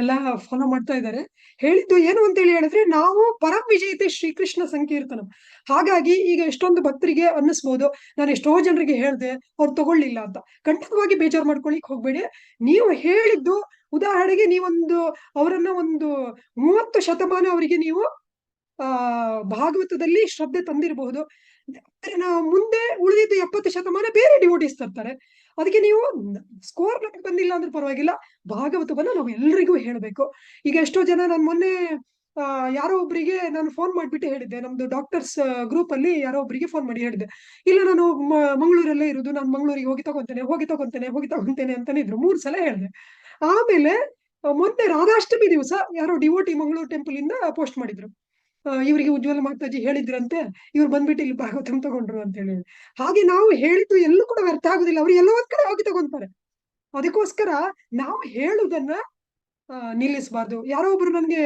ಎಲ್ಲಾ ಫಾಲೋ ಮಾಡ್ತಾ ಇದ್ದಾರೆ. ಹೇಳಿದ್ದು ಏನು ಅಂತ ಹೇಳಿ ಹೇಳಿದ್ರೆ, ನಾವು ಪರಂ ವಿಜಯತೆ ಶ್ರೀಕೃಷ್ಣ ಸಂಕೀರ್ತನ. ಹಾಗಾಗಿ ಈಗ ಎಷ್ಟೊಂದು ಭಕ್ತರಿಗೆ ಅನ್ನಿಸ್ಬೋದು, ನಾನು ಎಷ್ಟೋ ಜನರಿಗೆ ಹೇಳ್ದೆ ಅವ್ರು ತಗೊಳ್ಳಿಲ್ಲ ಅಂತ. ಖಂಡಿತವಾಗಿ ಬೇಜಾರು ಮಾಡ್ಕೊಳಿಕ್ ಹೋಗ್ಬೇಡಿ. ನೀವು ಹೇಳಿದ್ದು, ಉದಾಹರಣೆಗೆ ನೀವೊಂದು ಅವರನ್ನ ಒಂದು 30 ಶತಮಾನ ಅವರಿಗೆ ನೀವು ಭಾಗವತದಲ್ಲಿ ಶ್ರದ್ಧೆ ತಂದಿರಬಹುದು. ನಾವು ಮುಂದೆ ಉಳಿದಿದ್ದು 70 ಶತಮಾನ ಬೇರೆ ಡಿವೋಟೀಸ್ ತರ್ತಾರೆ. ಅದಕ್ಕೆ ನೀವು ಸ್ಕೋರ್ ನಮಗೆ ಬಂದಿಲ್ಲ ಅಂದ್ರೆ ಪರವಾಗಿಲ್ಲ, ಭಾಗವತವನ್ನ ನಾವು ಎಲ್ರಿಗೂ ಹೇಳ್ಬೇಕು. ಈಗ ಎಷ್ಟೋ ಜನ, ನಾನು ಮೊನ್ನೆ ಯಾರೋ ಒಬ್ಬರಿಗೆ ನಾನು ಫೋನ್ ಮಾಡ್ಬಿಟ್ಟು ಹೇಳಿದ್ದೆ, ನಮ್ದು ಡಾಕ್ಟರ್ಸ್ ಗ್ರೂಪ್ ಅಲ್ಲಿ ಯಾರೋ ಒಬ್ಬರಿಗೆ ಫೋನ್ ಮಾಡಿ ಹೇಳಿದ್ದೆ, ಇಲ್ಲ ನಾನು ಮಂಗಳೂರಲ್ಲೇ ಇರುದು, ನಾನು ಮಂಗಳೂರಿಗೆ ಹೋಗಿ ತಗೊಂತೇನೆ ಅಂತಾನೆ ಇದ್ರು. 3 ಸಲ ಹೇಳಿದೆ. ಆಮೇಲೆ ಮೊನ್ನೆ ರಾಧಾಷ್ಟಮಿ ದಿವಸ ಯಾರೋ ಡಿವೋಟಿ ಮಂಗಳೂರು ಟೆಂಪಲ್ ಇಂದ ಪೋಸ್ಟ್ ಮಾಡಿದ್ರು, ಇವರಿಗೆ ಉಜ್ವಲ ಮಾತಾಜಿ ಹೇಳಿದ್ರಂತೆ, ಇವ್ರು ಬಂದ್ಬಿಟ್ಟು ಇಲ್ಲಿ ಭಾಗವತಂ ತಗೊಂಡ್ರು ಅಂತ ಹೇಳಿ. ಹಾಗೆ ನಾವು ಹೇಳಿದ್ದು ಎಲ್ಲೂ ಕೂಡ ವ್ಯರ್ಥ ಆಗುದಿಲ್ಲ, ಅವ್ರು ಎಲ್ಲೋ ಒಂದ್ ಕಡೆ ಹೋಗಿ ತಗೊಂತಾರೆ. ಅದಕ್ಕೋಸ್ಕರ ನಾವು ಹೇಳುದನ್ನ ನಿಲ್ಲಿಸಬಾರ್ದು. ಯಾರೋ ಒಬ್ರು ನನ್ಗೆ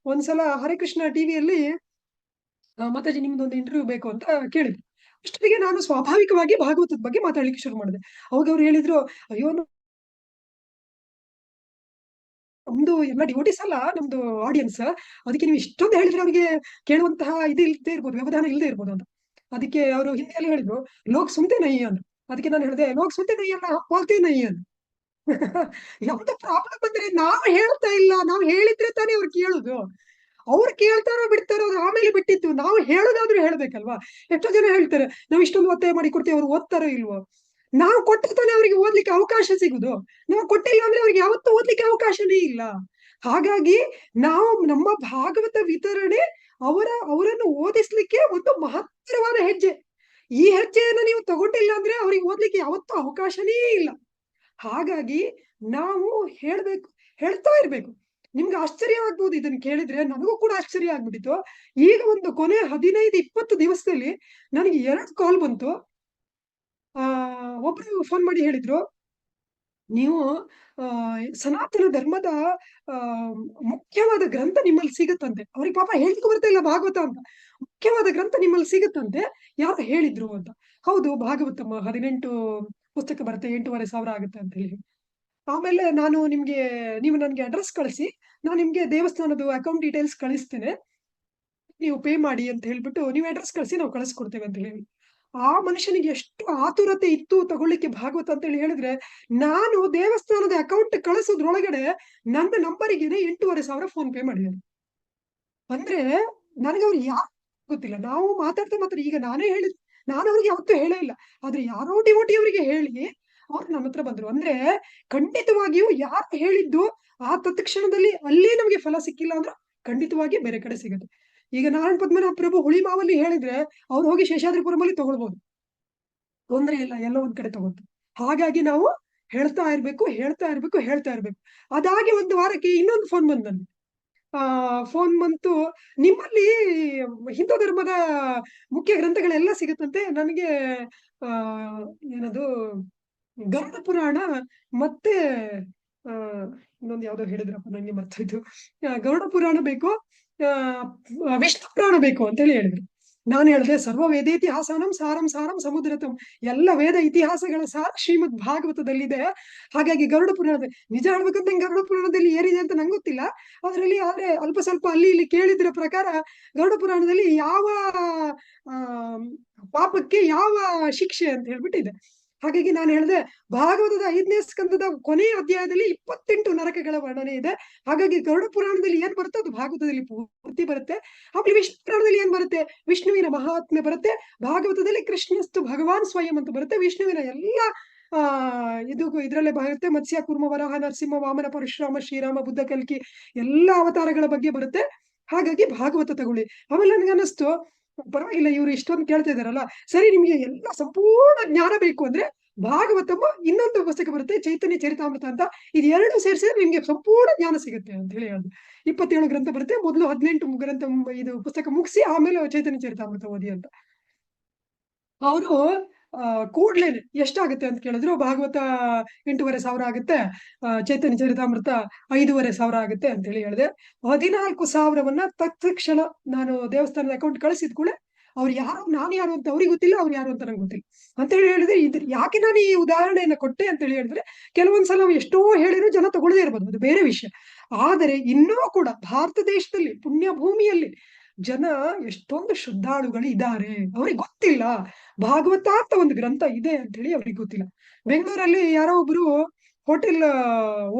ಒಂದ್ಸಲ ಹರಿಕೃಷ್ಣ ಟಿವಿಯಲ್ಲಿ ಮಾತಾಜಿ ನಿಮ್ದೊಂದು ಇಂಟರ್ವ್ಯೂ ಬೇಕು ಅಂತ ಕೇಳಿದ್ರು. ಅಷ್ಟೊತ್ತಿಗೆ ನಾನು ಸ್ವಾಭಾವಿಕವಾಗಿ ಭಾಗವತದ ಬಗ್ಗೆ ಮಾತಾಡ್ಲಿಕ್ಕೆ ಶುರು ಮಾಡಿದೆ. ಅವಾಗ ಅವ್ರು ಹೇಳಿದ್ರು, ಅಯ್ಯೋ ನಮ್ದು ಎಲ್ಲ ಡಿವೋಟಿಸ್ ಅಲ್ಲ ನಮ್ದು ಆಡಿಯನ್ಸ್, ಅದಕ್ಕೆ ನೀವು ಇಷ್ಟೊಂದು ಹೇಳಿದ್ರೆ ಅವ್ರಿಗೆ ಕೇಳುವಂತಹ ಇದು ಇಲ್ಲದೆ ಇರ್ಬೋದು, ವ್ಯವಧಾನ ಇಲ್ಲದೆ ಇರ್ಬೋದು ಅಂತ. ಅದಕ್ಕೆ ಅವರು ಹಿಂದಿಯಲ್ಲಿ ಹೇಳಿದ್ರು, ಲೋಕ್ ಸುಮ್ತೆ ನೈ ಅಂತ. ಅದಕ್ಕೆ ನಾನು ಹೇಳಿದೆ, ಲೋಕ್ ಸುಮ್ತೆ ನೈ ಅಲ್ಲ, ಹೋಗ್ತೇ ನೈ ಅಂತ. ಯಾವ್ದು ಪ್ರಾಬ್ಲಮ್ ಅಂದ್ರೆ ನಾವು ಹೇಳ್ತಾ ಇಲ್ಲ, ನಾವು ಹೇಳಿದ್ರೆ ತಾನೇ ಅವ್ರು ಕೇಳುದು. ಅವ್ರು ಕೇಳ್ತಾರೋ ಬಿಡ್ತಾರೋ ಅದು ಆಮೇಲೆ ಬಿಟ್ಟಿತ್ತು, ನಾವು ಹೇಳೋದಾದ್ರೂ ಹೇಳ್ಬೇಕಲ್ವಾ. ಎಷ್ಟೋ ಜನ ಹೇಳ್ತಾರೆ ನಾವು ಇಷ್ಟೊಂದು ಒತ್ತಾಯ ಮಾಡಿ ಕೊಡ್ತೇವೆ, ಅವ್ರು ಓದ್ತಾರೋ ಇಲ್ವೋ. ನಾವು ಕೊಟ್ಟರೆ ತಾನೇ ಅವರಿಗೆ ಓದ್ಲಿಕ್ಕೆ ಅವಕಾಶ ಸಿಗುದು. ನಾವು ಕೊಟ್ಟಿಲ್ಲ ಅಂದ್ರೆ ಅವ್ರಿಗೆ ಯಾವತ್ತೂ ಓದ್ಲಿಕ್ಕೆ ಅವಕಾಶನೇ ಇಲ್ಲ. ಹಾಗಾಗಿ ನಾವು ನಮ್ಮ ಭಾಗವತ ವಿತರಣೆ ಅವರನ್ನು ಓದಿಸ್ಲಿಕ್ಕೆ ಒಂದು ಮಹತ್ತರವಾದ ಹೆಜ್ಜೆ. ಈ ಹೆಜ್ಜೆಯನ್ನು ನೀವು ತಗೊಂಡಿಲ್ಲ ಅಂದ್ರೆ ಅವ್ರಿಗೆ ಓದ್ಲಿಕ್ಕೆ ಯಾವತ್ತೂ ಅವಕಾಶನೇ ಇಲ್ಲ. ಹಾಗಾಗಿ ನಾವು ಹೇಳ್ತಾ ಇರ್ಬೇಕು. ನಿಮ್ಗೆ ಆಶ್ಚರ್ಯ ಆಗ್ಬೋದು ಇದನ್ನ ಕೇಳಿದ್ರೆ, ನನಗೂ ಕೂಡ ಆಶ್ಚರ್ಯ ಆಗ್ಬಿಟ್ಟಿತ್ತು. ಈಗ ಒಂದು ಕೊನೆ 15-20 ದಿವಸದಲ್ಲಿ ನನಗೆ 2 ಕಾಲ್ ಬಂತು. ಒಬ್ರು ಫೋನ್ ಮಾಡಿ ಹೇಳಿದ್ರು, ನೀವು ಸನಾತನ ಧರ್ಮದ ಮುಖ್ಯವಾದ ಗ್ರಂಥ ನಿಮ್ಮಲ್ಲಿ ಸಿಗುತ್ತಂತೆ. ಅವ್ರಿಗೆ ಪಾಪ ಹೇಳಿಕೆ ಬರ್ತಾ ಇಲ್ಲ ಭಾಗವತ ಅಂತ. ಮುಖ್ಯವಾದ ಗ್ರಂಥ ನಿಮ್ಮಲ್ಲಿ ಸಿಗುತ್ತಂತೆ, ಯಾರು ಹೇಳಿದ್ರು ಅಂತ. ಹೌದು, ಭಾಗವತಮ್ಮ 18 ಪುಸ್ತಕ ಬರುತ್ತೆ, 8,500 ಆಗುತ್ತೆ ಅಂತ ಹೇಳಿ. ಆಮೇಲೆ ನೀವು ನನ್ಗೆ ಅಡ್ರೆಸ್ ಕಳಿಸಿ, ನಾನು ನಿಮ್ಗೆ ದೇವಸ್ಥಾನದ ಅಕೌಂಟ್ ಡೀಟೇಲ್ಸ್ ಕಳಿಸ್ತೇನೆ, ನೀವು ಪೇ ಮಾಡಿ ಅಂತ ಹೇಳ್ಬಿಟ್ಟು, ನೀವು ಅಡ್ರೆಸ್ ಕಳಿಸಿ ನಾವು ಕಳಿಸ್ಕೊಡ್ತೇವೆ ಅಂತ ಹೇಳಿ. ಆ ಮನುಷ್ಯನಿಗೆ ಎಷ್ಟು ಆತುರತೆ ಇತ್ತು ತಗೊಳ್ಳಿಕ್ಕೆ ಭಾಗವತ ಅಂತ ಹೇಳಿ ಹೇಳಿದ್ರೆ, ನಾನು ದೇವಸ್ಥಾನದ ಅಕೌಂಟ್ ಕಳಿಸೋದ್ರೊಳಗಡೆ ನನ್ನ ನಂಬರಿಗೆ 8,500 ಫೋನ್ ಪೇ ಮಾಡಿದ್ದೇನೆ. ಅಂದ್ರೆ ನನಗೆ ಅವ್ರು ಯಾರು ಗೊತ್ತಿಲ್ಲ. ನಾವು ಮಾತಾಡ್ತಾ ಈಗ ನಾನು ಅವ್ರಿಗೆ ಯಾವತ್ತೂ ಹೇಳೇ ಇಲ್ಲ. ಆದ್ರೆ ಯಾರೋ ಡಿವೋಟಿ ಅವರಿಗೆ ಹೇಳಿ ಅವ್ರು ನಮ್ಮ ಹತ್ರ ಬಂದ್ರು. ಅಂದ್ರೆ ಖಂಡಿತವಾಗಿಯೂ ಯಾರು ಹೇಳಿದ್ದು ಆ ತತ್ಕ್ಷಣದಲ್ಲಿ ಅಲ್ಲೇ ನಮಗೆ ಫಲ ಸಿಕ್ಕಿಲ್ಲ ಅಂದ್ರೆ ಖಂಡಿತವಾಗಿ ಬೇರೆ ಕಡೆ ಸಿಗುತ್ತೆ. ಈಗ ನಾರಾಯಣ ಪದ್ಮನಾಭ ಪ್ರಭು ಹುಳಿಮಾವಲ್ಲಿ ಹೇಳಿದ್ರೆ ಅವ್ರು ಹೋಗಿ ಶೇಷಾದ್ರಿಪುರಮಲ್ಲಿ ತಗೊಳ್ಬಹುದು, ತೊಂದ್ರೆ ಇಲ್ಲ, ಎಲ್ಲೋ ಒಂದ್ ಕಡೆ ತಗೊಂಡು. ಹಾಗಾಗಿ ನಾವು ಹೇಳ್ತಾ ಇರ್ಬೇಕು. ಅದಾಗಿ ಒಂದು ವಾರಕ್ಕೆ ಇನ್ನೊಂದು ಫೋನ್ ಬಂದ್ ನನ್ಗೆ. ಫೋನ್ ಬಂತು, ನಿಮ್ಮಲ್ಲಿ ಹಿಂದೂ ಧರ್ಮದ ಮುಖ್ಯ ಗ್ರಂಥಗಳೆಲ್ಲ ಸಿಗುತ್ತಂತೆ. ನನಗೆ ಏನದು ಗರುಡ ಪುರಾಣ ಮತ್ತೆ ಇನ್ನೊಂದು ಯಾವ್ದೋ ಹೇಳಿದ್ರಪ್ಪ, ನಂಗೆ ಮರ್ತೋಯ್ತು. ಗರುಡ ಪುರಾಣ ಬೇಕು, ವಿಷ್ಣು ಪುರಾಣ ಬೇಕು ಅಂತ ಹೇಳಿ ಹೇಳಿದ್ರು. ನಾನು ಹೇಳಿದೆ, ಸರ್ವ ವೇದೇತಿಹಾಸನಂ ಸಾರಂ ಸಾರಂ ಸಮುದ್ರತಂ. ಎಲ್ಲ ವೇದ ಇತಿಹಾಸಗಳ ಸಾರ ಶ್ರೀಮದ್ ಭಾಗವತದಲ್ಲಿದೆ. ಹಾಗಾಗಿ ಗರುಡ ಪುರಾಣದ ನಿಜ ಹೇಳ್ಬೇಕಂತ ಗರುಡ ಪುರಾಣದಲ್ಲಿ ಏನಿದೆ ಅಂತ ನಂಗೆ ಗೊತ್ತಿಲ್ಲ. ಆದ್ರೆ ಅಲ್ಪ ಸ್ವಲ್ಪ ಅಲ್ಲಿ ಇಲ್ಲಿ ಕೇಳಿದ್ರ ಪ್ರಕಾರ ಗರುಡ ಪುರಾಣದಲ್ಲಿ ಯಾವ ಪಾಪಕ್ಕೆ ಯಾವ ಶಿಕ್ಷೆ ಅಂತ ಹೇಳ್ಬಿಟ್ಟಿದೆ. ಹಾಗಾಗಿ ನಾನು ಹೇಳಿದೆ, ಭಾಗವತದ 5ನೇ ಸ್ಕಂದದ ಕೊನೆಯ ಅಧ್ಯಾಯದಲ್ಲಿ 28 ನರಕಗಳ ವರ್ಣನೆ ಇದೆ. ಹಾಗಾಗಿ ಗರುಡ ಪುರಾಣದಲ್ಲಿ ಏನ್ ಬರುತ್ತೆ ಅದು ಭಾಗವತದಲ್ಲಿ ಪೂರ್ತಿ ಬರುತ್ತೆ. ಆಮೇಲೆ ವಿಷ್ಣು ಪುರಾಣದಲ್ಲಿ ಏನ್ ಬರುತ್ತೆ, ವಿಷ್ಣುವಿನ ಮಹಾತ್ಮೆ ಬರುತ್ತೆ. ಭಾಗವತದಲ್ಲಿ ಕೃಷ್ಣಸ್ತು ಭಗವಾನ್ ಸ್ವಯಂ ಅಂತ ಬರುತ್ತೆ. ವಿಷ್ಣುವಿನ ಎಲ್ಲ ಇದ್ರಲ್ಲೇ ಬರುತ್ತೆ. ಮತ್ಸ್ಯ ಕೂರ್ಮ ವರಾಹ ನರಸಿಂಹ ವಾಮನ ಪರಶುರಾಮ ಶ್ರೀರಾಮ ಬುದ್ಧ ಕಲ್ಕಿ ಎಲ್ಲ ಅವತಾರಗಳ ಬಗ್ಗೆ ಬರುತ್ತೆ. ಹಾಗಾಗಿ ಭಾಗವತ ತಗೊಳ್ಳಿ. ಆಮೇಲೆ ನನಗನ್ನಿಸ್ತು, ಪರವಾಗಿಲ್ಲ, ಇವ್ರು ಇಷ್ಟೊಂದು ಕೇಳ್ತಾ ಇದಾರಲ್ಲ, ಸರಿ ನಿಮ್ಗೆ ಎಲ್ಲ ಸಂಪೂರ್ಣ ಜ್ಞಾನ ಬೇಕು ಅಂದ್ರೆ ಭಾಗವತಮ್ಮ ಇನ್ನೊಂದು ಪುಸ್ತಕ ಬರುತ್ತೆ, ಚೈತನ್ಯ ಚರಿತಾಮೃತ ಅಂತ. ಇದು 2 ಸೇರಿಸಿದ್ರೆ ನಿಮ್ಗೆ ಸಂಪೂರ್ಣ ಜ್ಞಾನ ಸಿಗುತ್ತೆ ಅಂತ ಹೇಳಿ ಹೇಳಿದ್ರು. 27 ಗ್ರಂಥ ಬರುತ್ತೆ, ಮೊದಲು 18 ಗ್ರಂಥ ಇದು ಪುಸ್ತಕ ಮುಗಿಸಿ ಆಮೇಲೆ ಚೈತನ್ಯ ಚರಿತಾಮೃತ ಓದಿ ಅಂತ. ಅವರು ಕೂಡ್ಲೇನೆ ಎಷ್ಟಾಗುತ್ತೆ ಅಂತ ಕೇಳಿದ್ರು. ಭಾಗವತ 8,500 ಆಗುತ್ತೆ, ಚೈತನ್ಯ ಚರಿತಾಮೃತ 5,500 ಆಗುತ್ತೆ ಅಂತ ಹೇಳಿ ಹೇಳಿದೆ. 14,000 ತತ್ಕ್ಷಣ ನಾನು ದೇವಸ್ಥಾನದ ಅಕೌಂಟ್ ಕಳಿಸಿದ ಕೂಡಲೇ ಅವ್ರು ನಾನು ಯಾರು ಅಂತ ಅವ್ರಿಗೆ ಗೊತ್ತಿಲ್ಲ, ಅವ್ರು ಯಾರು ಅಂತ ನಂಗೆ ಗೊತ್ತಿಲ್ಲ ಅಂತ ಹೇಳಿ ಹೇಳಿದ್ರೆ. ಯಾಕೆ ನಾನು ಈ ಉದಾಹರಣೆಯನ್ನ ಕೊಟ್ಟೆ ಅಂತ ಹೇಳಿ ಹೇಳಿದ್ರೆ, ಕೆಲವೊಂದ್ಸಲ ಎಷ್ಟೋ ಹೇಳಿದ್ರು ಜನ ತಗೊಳ್ಳದೇ ಇರ್ಬೋದು, ಅದು ಬೇರೆ ವಿಷಯ. ಆದರೆ ಇನ್ನೂ ಕೂಡ ಭಾರತ ದೇಶದಲ್ಲಿ ಪುಣ್ಯ ಭೂಮಿಯಲ್ಲಿ ಜನ ಎಷ್ಟೊಂದು ಶ್ರದ್ಧಾಳುಗಳು ಇದ್ದಾರೆ, ಅವ್ರಿಗೆ ಗೊತ್ತಿಲ್ಲ ಭಾಗವತ ಅಂತ ಒಂದು ಗ್ರಂಥ ಇದೆ ಅಂತ ಹೇಳಿ ಅವ್ರಿಗೆ ಗೊತ್ತಿಲ್ಲ. ಬೆಂಗಳೂರಲ್ಲಿ ಯಾರೋ ಒಬ್ರು ಹೋಟೆಲ್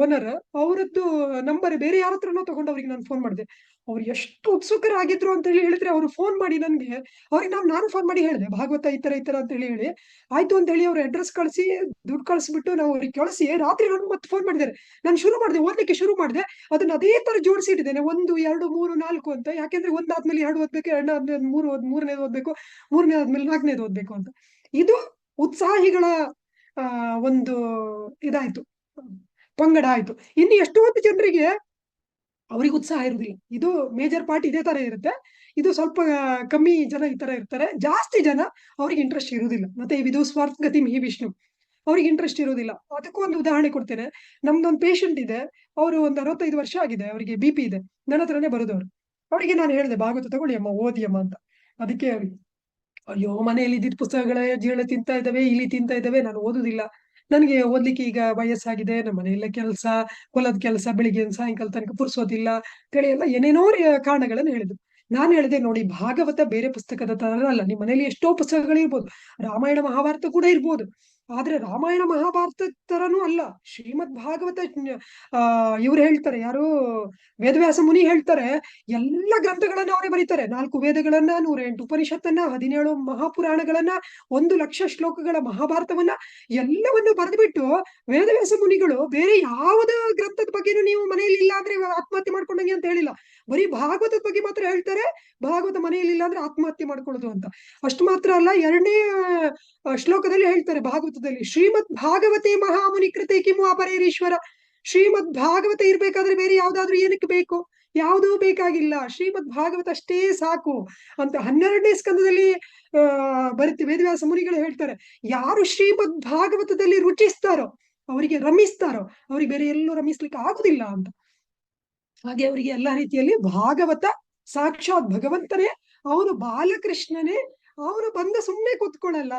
ಓನರ್, ಅವರದ್ದು ನಂಬರ್ ಬೇರೆ ಯಾರ ಹತ್ರನೋ ತಗೊಂಡು ಅವ್ರಿಗೆ ನಾನು ಫೋನ್ ಮಾಡಿದೆ. ಅವ್ರು ಎಷ್ಟು ಉತ್ಸುಕರಾಗಿದ್ರು ಅಂತ ಹೇಳಿ ಹೇಳಿದ್ರೆ, ಅವ್ರು ಫೋನ್ ಮಾಡಿ ನನ್ಗೆ, ಅವ್ರಿಗೆ ನಾನು ಫೋನ್ ಮಾಡಿ ಹೇಳಿದೆ ಭಾಗವತ ಈ ತರ ಅಂತ ಹೇಳಿ ಆಯ್ತು ಅಂತ ಹೇಳಿ ಅವ್ರ ಅಡ್ರೆಸ್ ಕಳಿಸಿ ದುಡ್ಡು ಕಳಿಸ್ಬಿಟ್ಟು ನಾವು ಅವ್ರಿಗೆ ಕಳಿಸಿ ರಾತ್ರಿ ನನ್ಗೆ ಮತ್ತೆ ಫೋನ್ ಮಾಡಿದ್ದಾರೆ. ನಾನು ಓದ್ಲಿಕ್ಕೆ ಶುರು ಮಾಡಿದೆ. ಅದನ್ನ ಅದೇ ತರ ಜೋಡಿಸಿ ಇಟ್ಟಿದ್ದೇನೆ, 1, 2, 3, 4 ಅಂತ. ಯಾಕೆಂದ್ರೆ ಒಂದಾದ್ಮೇಲೆ 2 ಓದ್ಬೇಕು, 2 ಆದ್ಮೇಲೆ 3 ಮೂರನೇದು ಓದ್ಬೇಕು, 3ನೇ ಆದ್ಮೇಲೆ 4ನೇದು ಓದ್ಬೇಕು ಅಂತ. ಇದು ಉತ್ಸಾಹಿಗಳ ಒಂದು ಇದಾಯ್ತು, ಪಂಗಡ ಆಯ್ತು. ಇನ್ನು ಎಷ್ಟೊಂದು ಜನರಿಗೆ ಅವ್ರಿಗೆ ಉತ್ಸಾಹ ಇರುವುದಿಲ್ಲ. ಇದು ಮೇಜರ್ ಪಾರ್ಟ್ ಇದೇ ತರ ಇರುತ್ತೆ. ಇದು ಸ್ವಲ್ಪ ಕಮ್ಮಿ ಜನ ಈ ತರ ಇರ್ತಾರೆ. ಜಾಸ್ತಿ ಜನ ಅವ್ರಿಗೆ ಇಂಟ್ರೆಸ್ಟ್ ಇರುವುದಿಲ್ಲ. ಮತ್ತೆ ಇದು ಸ್ವಾರ್ಥಗತಿ ಮಿಹಿ ವಿಷ್ಣು ಅವ್ರಿಗೆ ಇಂಟ್ರೆಸ್ಟ್ ಇರೋದಿಲ್ಲ. ಅದಕ್ಕೂ ಒಂದು ಉದಾಹರಣೆ ಕೊಡ್ತೇನೆ. ನಮ್ದೊಂದು ಪೇಷಂಟ್ ಇದೆ. ಅವರು ಒಂದು 65 ವರ್ಷ ಆಗಿದೆ. ಅವರಿಗೆ BP ಇದೆ. ನನ್ನ ಹತ್ರನೇ ಬರೋದವ್ರು. ಅವರಿಗೆ ನಾನು ಹೇಳಿದೆ, ಭಾಗವತ ತಗೊಳ್ಳಿ ಅಮ್ಮ, ಓದಿ ಅಮ್ಮ ಅಂತ. ಅದಕ್ಕೆ ಅವ್ರಿಗೆ, ಅಯ್ಯೋ ಮನೆಯಲ್ಲಿ ಇದ್ದಿದ್ದ ಪುಸ್ತಕಗಳ ಜೀಳ ತಿಂತಾ ಇದ್ದಾವೆ, ಇಲಿ ತಿಂತಾ ಇದ್ದಾವೆ, ನಾನು ಓದುದಿಲ್ಲ. ನನಗೆ ಓದ್ಲಿಕ್ಕೆ ಈಗ ವಯಸ್ಸಾಗಿದೆ, ನಮ್ಮ ಮನೆಯಲ್ಲ ಕೆಲಸ, ಹೊಲದ ಕೆಲಸ, ಬೆಳಿಗ್ಗೆ ಸಾಯಂಕಾಲ ತನಕ ಪುರ್ಸೋದಿಲ್ಲ ಅಂತೇಳಿ ಎಲ್ಲ ಏನೇನೋ ಕಾರಣಗಳನ್ನು ಹೇಳಿದ್ರು. ನಾನು ಹೇಳಿದೆ, ನೋಡಿ, ಭಾಗವತ ಬೇರೆ ಪುಸ್ತಕದ ತರ ಅಲ್ಲ. ನಿಮ್ಮ ಮನೆಯಲ್ಲಿ ಎಷ್ಟೋ ಪುಸ್ತಕಗಳಿರ್ಬೋದು, ರಾಮಾಯಣ ಮಹಾಭಾರತ ಕೂಡ ಇರ್ಬೋದು. ಆದ್ರೆ ರಾಮಾಯಣ ಮಹಾಭಾರತ ತರನೂ ಅಲ್ಲ. ಶ್ರೀಮದ್ ಭಾಗವತ ಇವ್ರು ಹೇಳ್ತಾರೆ, ಯಾರು, ವೇದವ್ಯಾಸ ಮುನಿ ಹೇಳ್ತಾರೆ, ಎಲ್ಲ ಗ್ರಂಥಗಳನ್ನ ಅವರೇ ಬರೀತಾರೆ. 4 ವೇದಗಳನ್ನ, 108 ಉಪನಿಷತ್ತನ್ನ, 17 ಮಹಾಪುರಾಣಗಳನ್ನ, 1,00,000 ಶ್ಲೋಕಗಳ ಮಹಾಭಾರತವನ್ನ ಎಲ್ಲವನ್ನು ಬರೆದ್ಬಿಟ್ಟು ವೇದವ್ಯಾಸ ಮುನಿಗಳು ಬೇರೆ ಯಾವುದೇ ಗ್ರಂಥದ ಬಗ್ಗೆನೂ ನೀವು ಮನೆಯಲ್ಲಿ ಇಲ್ಲ ಅಂದ್ರೆ ಆತ್ಮಹತ್ಯೆ ಮಾಡ್ಕೊಂಡಂಗೆ ಅಂತ ಹೇಳಿಲ್ಲ. ಬರೀ ಭಾಗವತದ ಬಗ್ಗೆ ಮಾತ್ರ ಹೇಳ್ತಾರೆ, ಭಾಗವತ ಮನೆಯಲ್ಲಿ ಇಲ್ಲ ಅಂದ್ರೆ ಆತ್ಮಹತ್ಯೆ ಮಾಡ್ಕೊಳ್ಳೋದು ಅಂತ. ಅಷ್ಟು ಮಾತ್ರ ಅಲ್ಲ, 2ನೇ ಶ್ಲೋಕದಲ್ಲಿ ಹೇಳ್ತಾರೆ ಭಾಗವತದಲ್ಲಿ, ಶ್ರೀಮದ್ ಭಾಗವತೆ ಮಹಾಮುನಿ ಕೃತೆ ಕಿಮು ಅಪರೇರೀಶ್ವರ. ಶ್ರೀಮದ್ ಭಾಗವತ ಇರ್ಬೇಕಾದ್ರೆ ಬೇರೆ ಯಾವ್ದಾದ್ರು ಏನಕ್ಕೆ ಬೇಕು? ಯಾವುದೂ ಬೇಕಾಗಿಲ್ಲ, ಶ್ರೀಮದ್ ಭಾಗವತ ಅಷ್ಟೇ ಸಾಕು ಅಂತ 12ನೇ ಸ್ಕಂದದಲ್ಲಿ ಬರುತ್ತೆ. ವೇದವ್ಯಾಸ ಮುನಿಗಳು ಹೇಳ್ತಾರೆ, ಯಾರು ಶ್ರೀಮದ್ ಭಾಗವತದಲ್ಲಿ ರುಚಿಸ್ತಾರೋ, ಅವರಿಗೆ ರಮಿಸ್ತಾರೋ, ಅವ್ರಿಗೆ ಬೇರೆ ಎಲ್ಲೂ ರಮಿಸ್ಲಿಕ್ಕೆ ಆಗುದಿಲ್ಲ ಅಂತ. ಹಾಗೆ ಅವರಿಗೆ ಎಲ್ಲಾ ರೀತಿಯಲ್ಲಿ ಭಾಗವತ ಸಾಕ್ಷಾತ್ ಭಗವಂತನೇ, ಅವನು ಬಾಲಕೃಷ್ಣನೇ. ಅವನು ಬಂದ ಸುಮ್ಮನೆ ಕೂತ್ಕೊಳ್ಳಲ್ಲ.